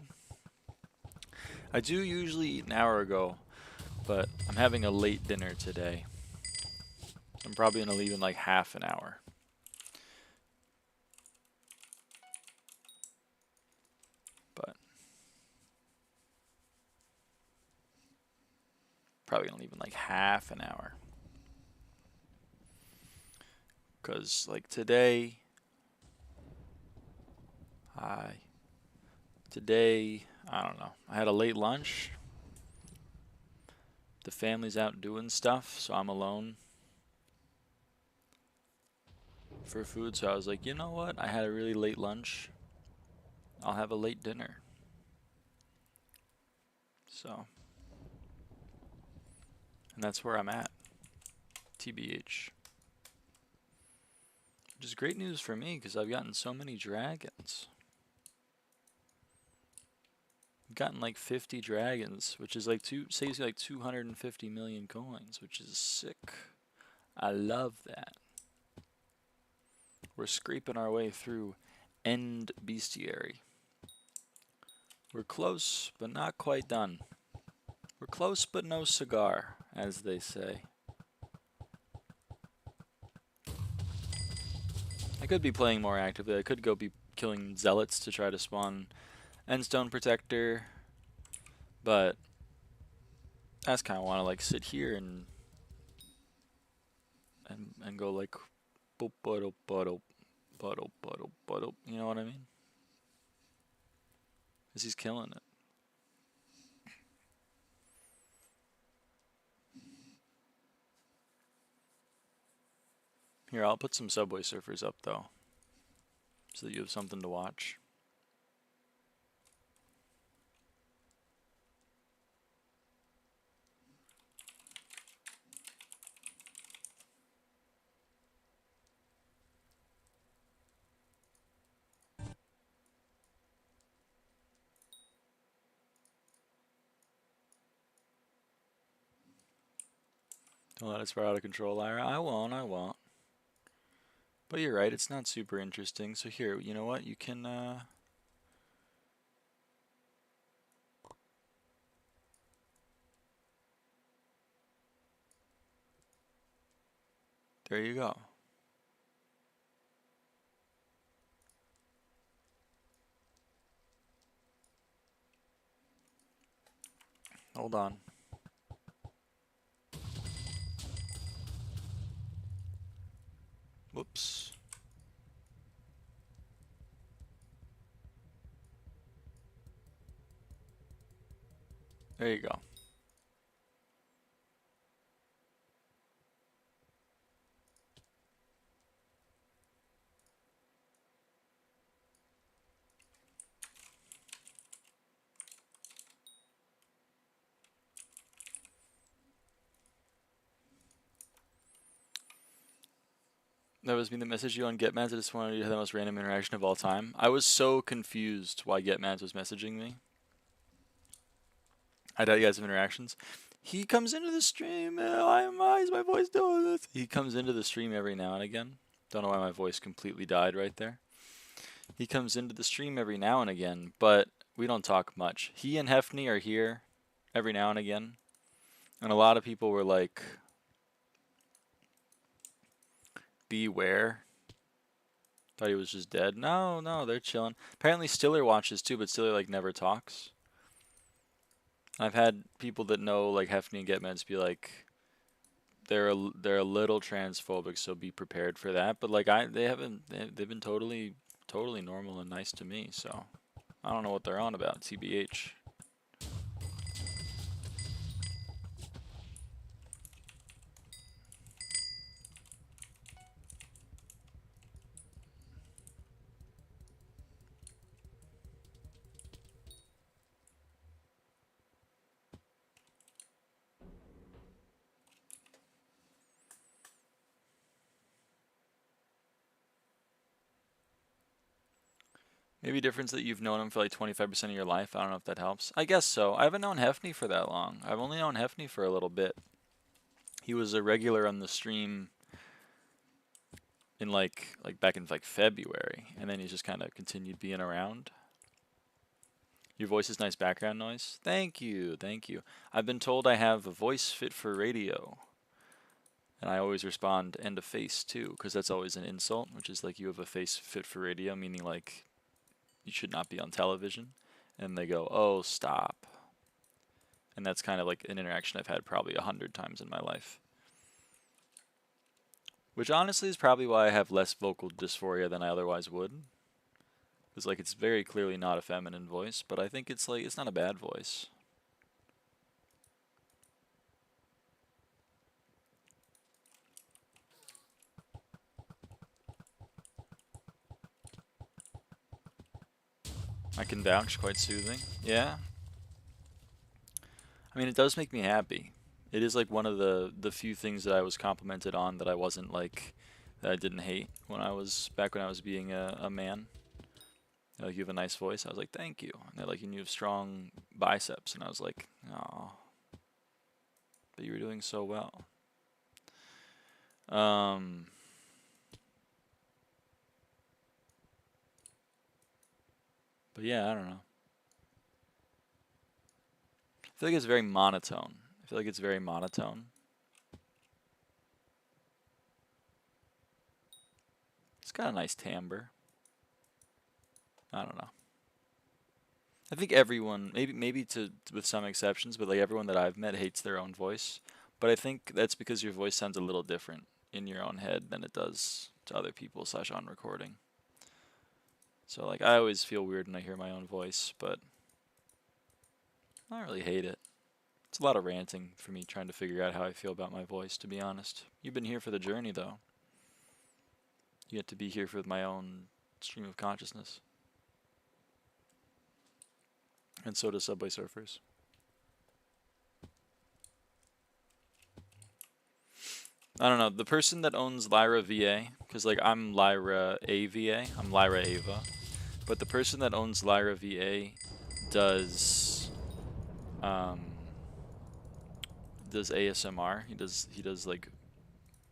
I do usually eat an hour ago, but I'm having a late dinner today. I'm probably going to leave in like half an hour. But probably going to leave in like half an hour. Because like today, I don't know. I had a late lunch. The family's out doing stuff, so I'm alone for food. So I was like, you know what? I had a really late lunch. I'll have a late dinner. So, and that's where I'm at. TBH. Which is great news for me because I've gotten so many dragons. I've gotten like 50 dragons, which is like saves you like 250 million coins, which is sick. I love that. We're scraping our way through End Bestiary. We're close, but not quite done. We're close, but no cigar, as they say. I could be playing more actively. I could go be killing zealots to try to spawn Endstone Protector, but I just kind of want to like sit here and go like boop boop boop boop boop boop. You know what I mean? Because he's killing it. Here, I'll put some Subway Surfers up though, so that you have something to watch. Don't let it spiral out of control, Lyra. I won't. But you're right, it's not super interesting. So here, you know what? You can, there you go. Hold on. Whoops. There you go. That was me that messaged you on GetMads. I just wanted you to have the most random interaction of all time. I was so confused why GetMads was messaging me. I doubt you guys have interactions. He comes into the stream. Why is my voice doing this? He comes into the stream every now and again. Don't know why my voice completely died right there. He comes into the stream every now and again, but we don't talk much. He and Hefney are here every now and again. And a lot of people were like, beware. Thought he was just dead. No, they're chilling. Apparently Stiller watches too, but Stiller like never talks. I've had people that know like Hefney and GetMeds be like, they're a little transphobic, so be prepared for that. But like they've been totally normal and nice to me, so I don't know what they're on about, TBH. Maybe difference that you've known him for like 25% of your life. I don't know if that helps. I guess so. I haven't known Hefney for that long. I've only known Hefney for a little bit. He was a regular on the stream in like back in like February, and then he's just kind of continued being around. Your voice is nice background noise. Thank you, thank you. I've been told I have a voice fit for radio. And I always respond, and a face too, because that's always an insult, which is like you have a face fit for radio, meaning like you should not be on television. And they go, oh, stop. And that's kind of like an interaction I've had probably 100 times in my life. Which honestly is probably why I have less vocal dysphoria than I otherwise would. Because like it's very clearly not a feminine voice, but I think it's like it's not a bad voice. I can vouch, quite soothing. Yeah. I mean, it does make me happy. It is like one of the few things that I was complimented on that I wasn't like, that I didn't hate when I was, back when I was being a man. Like, you have a nice voice. I was like, thank you. And they're like, you have strong biceps. And I was like, oh, but you were doing so well. But yeah, I don't know. I feel like it's very monotone. I feel like it's very monotone. It's got a nice timbre. I don't know. I think everyone, maybe with some exceptions, but like everyone that I've met hates their own voice. But I think that's because your voice sounds a little different in your own head than it does to other people / on recording. So like I always feel weird when I hear my own voice, but I don't really hate it. It's a lot of ranting for me trying to figure out how I feel about my voice, to be honest. You've been here for the journey, though. You get to be here for my own stream of consciousness. And so does Subway Surfers. I don't know, the person that owns lyraava, because like I'm lyraava, I'm lyraava, but the person that owns lyraava does ASMR. He does like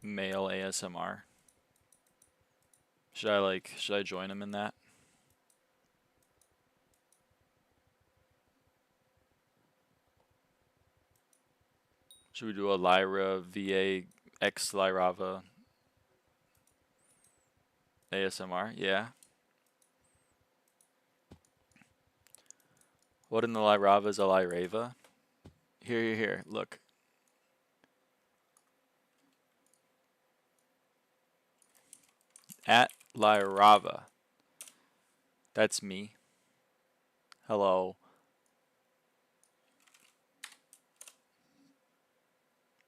male ASMR. Should I join him in that? Should we do a lyraava x lyraava ASMR? Yeah. What in the lyraava is a lyraava? Here, look. At lyraava. That's me. Hello.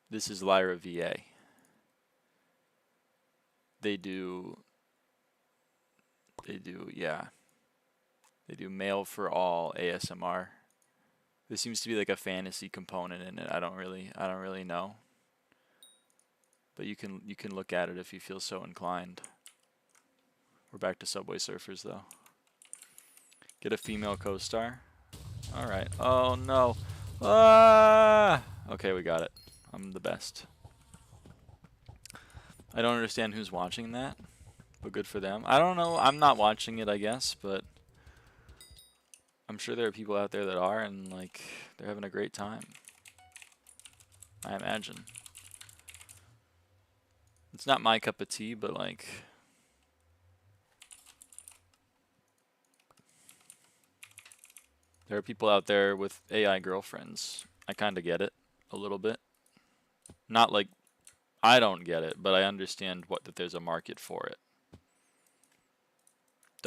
This is lyraava. They do, yeah. They do male for all ASMR. There seems to be like a fantasy component in it. I don't really know. But you can look at it if you feel so inclined. We're back to Subway Surfers though. Get a female co-star. All right. Oh no. Ah! Okay, we got it. I'm the best. I don't understand who's watching that, but good for them. I don't know. I'm not watching it, I guess, but I'm sure there are people out there that are, and like they're having a great time. I imagine. It's not my cup of tea, but like there are people out there with AI girlfriends. I kind of get it a little bit. Not like I don't get it, but I understand that there's a market for it.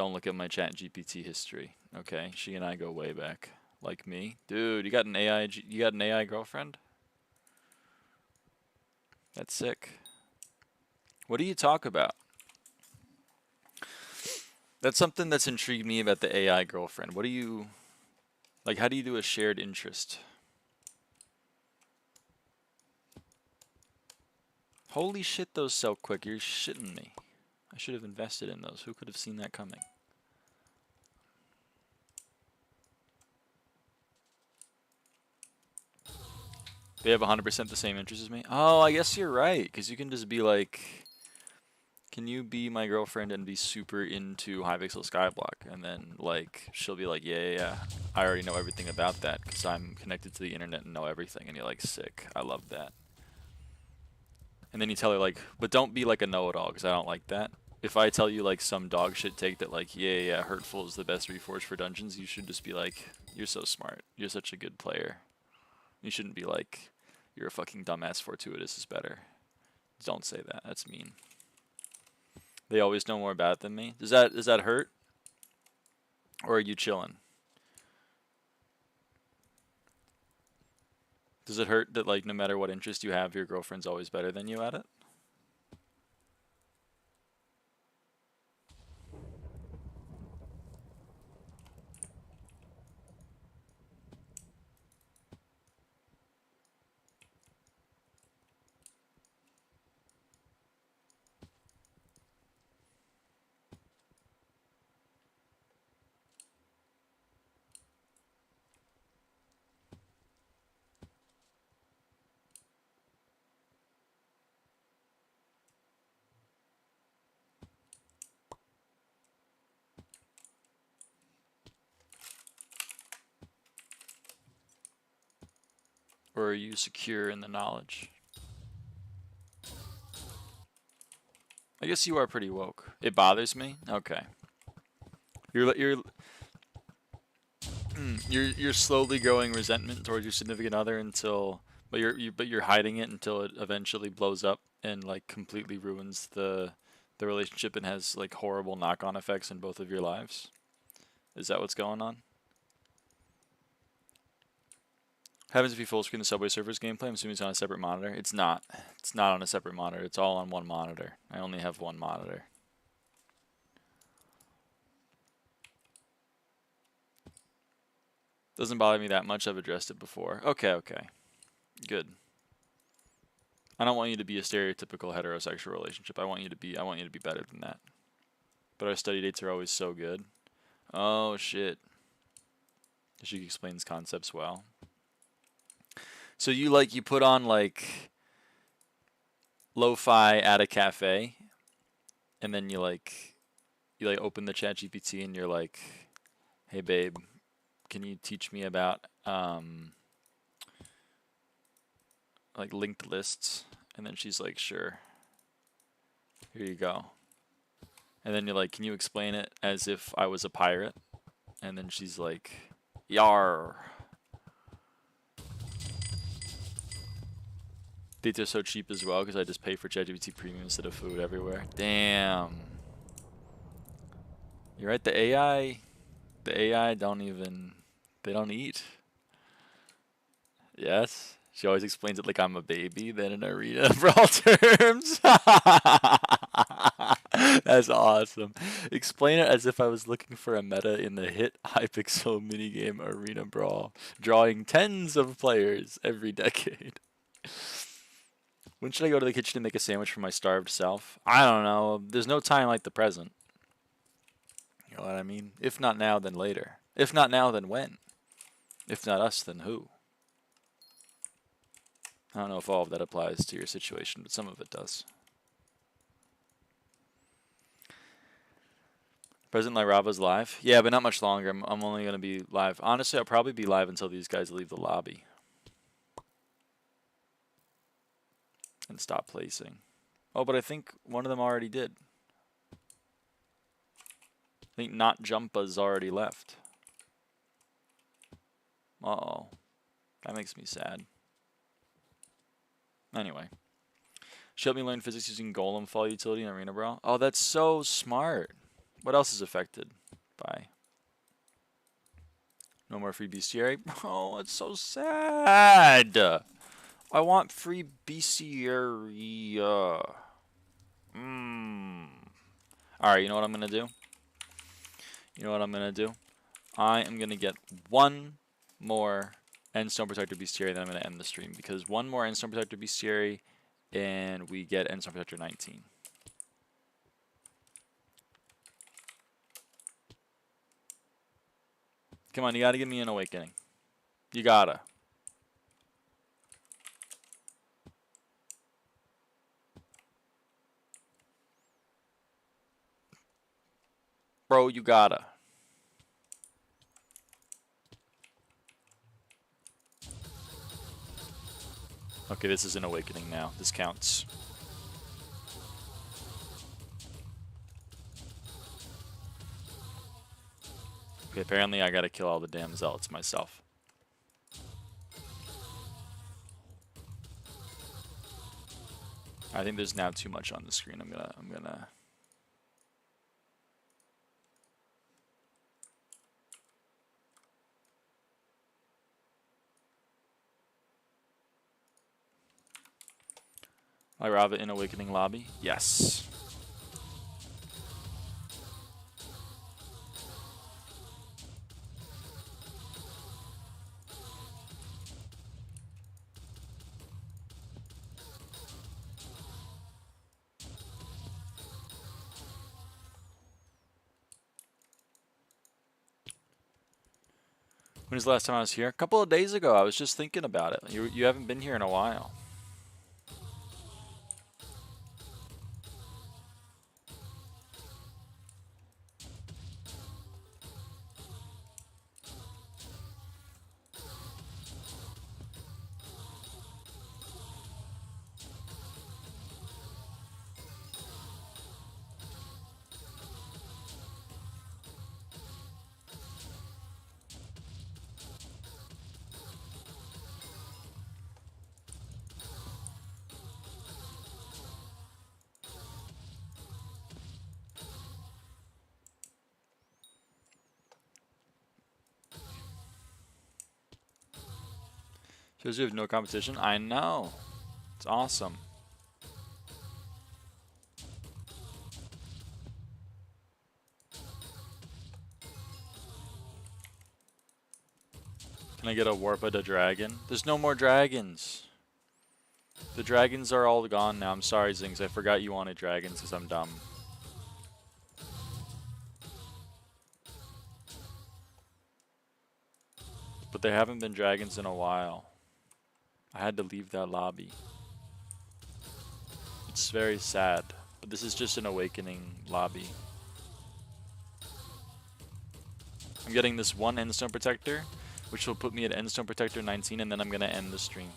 Don't look at my chat GPT history. Okay, she and I go way back. Like me. Dude, you got an AI girlfriend? That's sick. What do you talk about? That's something that's intrigued me about the AI girlfriend. What do you, like, how do you do a shared interest? Holy shit, those sell quick. You're shitting me. I should have invested in those. Who could have seen that coming? They have 100% the same interest as me? Oh, I guess you're right. Because you can just be like, can you be my girlfriend and be super into Hypixel SkyBlock? And then, like, she'll be like, yeah. I already know everything about that because I'm connected to the internet and know everything. And you're like, sick. I love that. And then you tell her, like, but don't be like a know-it-all because I don't like that. If I tell you, like, some dog shit take that, like, yeah, Hurtful is the best Reforged for dungeons, you should just be like, you're so smart. You're such a good player. You shouldn't be like, you're a fucking dumbass, Fortuitous is better. Don't say that. That's mean. They always know more about it than me. Does that hurt? Or are you chilling? Does it hurt that, like, no matter what interest you have, your girlfriend's always better than you at it? Or are you secure in the knowledge? I guess you are pretty woke. It bothers me? Okay. You're slowly growing resentment towards your significant other until, but you're hiding it until it eventually blows up and, like, completely ruins the relationship and has, like, horrible knock-on effects in both of your lives. Is that what's going on? Happens if you full screen the Subway Surfers gameplay. I'm assuming it's on a separate monitor. It's not. It's not on a separate monitor. It's all on one monitor. I only have one monitor. Doesn't bother me that much. I've addressed it before. Okay. Good. I don't want you to be a stereotypical heterosexual relationship. I want you to be better than that. But our study dates are always so good. Oh shit. She explains concepts well. So you put on, like, lo-fi at a cafe, and then you open the chat GPT and you're like, hey babe, can you teach me about like linked lists? And then she's like, sure, here you go. And then you're like, can you explain it as if I was a pirate? And then she's like, yar. Dates are so cheap as well because I just pay for ChatGPT Premium instead of food everywhere. Damn. You're right. The AI don't eat. Yes. She always explains it like I'm a baby, then in arena brawl terms. That's awesome. Explain it as if I was looking for a meta in the hit Hypixel minigame Arena Brawl, drawing tens of players every decade. When should I go to the kitchen to make a sandwich for my starved self? I don't know. There's no time like the present. You know what I mean? If not now, then later. If not now, then when? If not us, then who? I don't know if all of that applies to your situation, but some of it does. President lyraava's live? Yeah, but not much longer. I'm only going to be live. Honestly, I'll probably be live until these guys leave the lobby. And stop placing. Oh, but I think one of them already did. I think Not Jumpa's already left. Uh-oh. That makes me sad. Anyway. She helped me learn physics using Golem Fall utility in Arena Brawl. Oh, that's so smart. What else is affected by no more free bestiary? Oh, it's so sad. I want free bestiary. Alright, you know what I'm gonna do? I am gonna get one more Endstone Protector Bestiary, then I'm gonna end the stream. Because one more Endstone Protector Bestiary, and we get Endstone Protector 19. Come on, you gotta give me an awakening. You gotta. Bro, you gotta. Okay, this is an awakening now. This counts. Okay, apparently I gotta kill all the damn zealots myself. I think there's now too much on the screen. I'm gonna lyraava in awakening lobby. Yes. When was the last time I was here? A couple of days ago. I was just thinking about it. You haven't been here in a while. Shows you have no competition. I know. It's awesome. Can I get a Warpa to dragon? There's no more dragons. The dragons are all gone now. I'm sorry, Zings. I forgot you wanted dragons because I'm dumb. But there haven't been dragons in a while. I had to leave that lobby. It's very sad. But this is just an awakening lobby. I'm getting this one Endstone Protector, which will put me at Endstone Protector 19, and then I'm going to end the stream.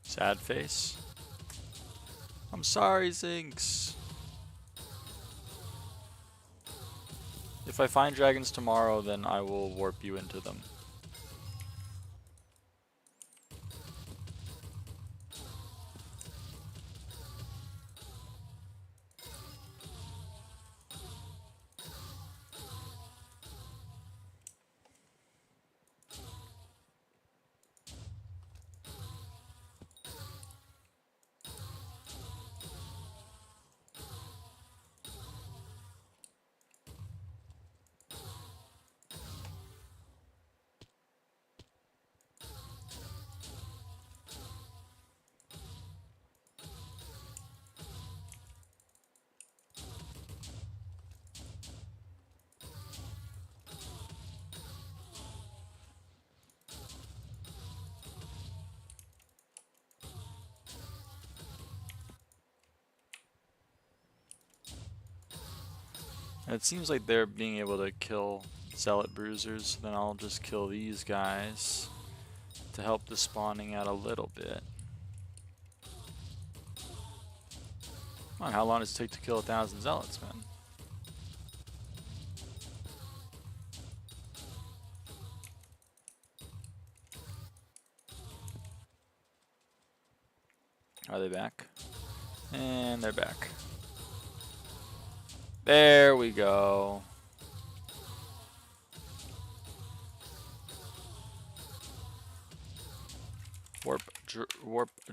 Sad face. I'm sorry, Zinx. If I find dragons tomorrow, then I will warp you into them. And it seems like they're being able to kill Zealot Bruisers, then I'll just kill these guys to help the spawning out a little bit. Come on, how long does it take to kill 1,000 Zealots, man? Are they back? And they're back. There we go. Warp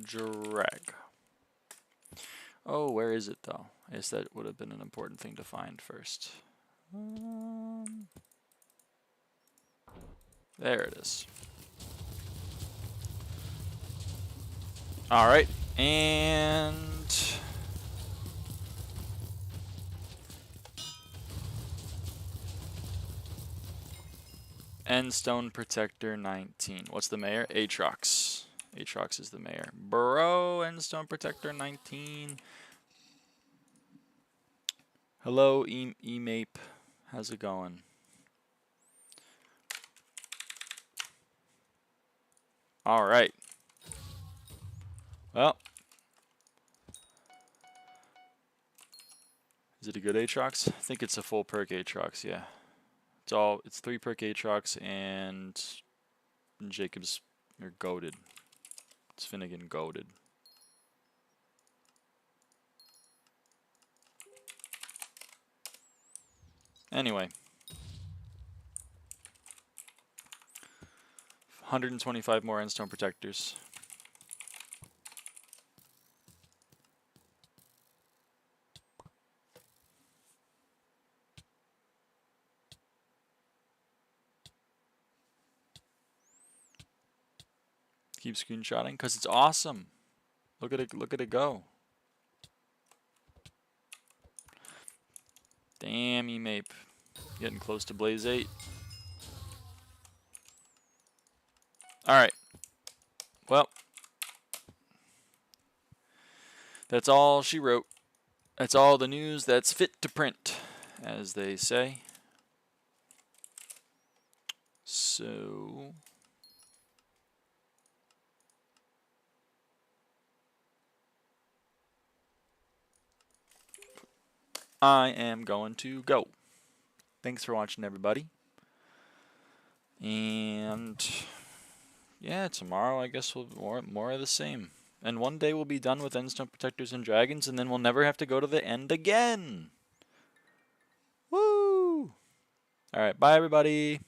drag. Oh, where is it though? I guess that would have been an important thing to find first. There it is. All right, and Endstone Protector 19. What's the mayor? Aatrox. Aatrox is the mayor. Bro, Endstone Protector 19. Hello, Emape. How's it going? All right. Well, is it a good Aatrox? I think it's a full perk Aatrox, yeah. It's 3 perk Aatrox and Jacob's or goaded. It's Finnegan goaded. Anyway. 125 more Endstone Protectors. Keep screenshotting because it's awesome. Look at it go. Damn, Emape. Getting close to Blaze 8. Alright. Well. That's all she wrote. That's all the news that's fit to print, as they say. So I am going to go. Thanks for watching, everybody. And yeah, tomorrow I guess we'll more of the same. And one day we'll be done with Endstone Protectors and Dragons, and then we'll never have to go to the end again. Woo! All right, bye everybody.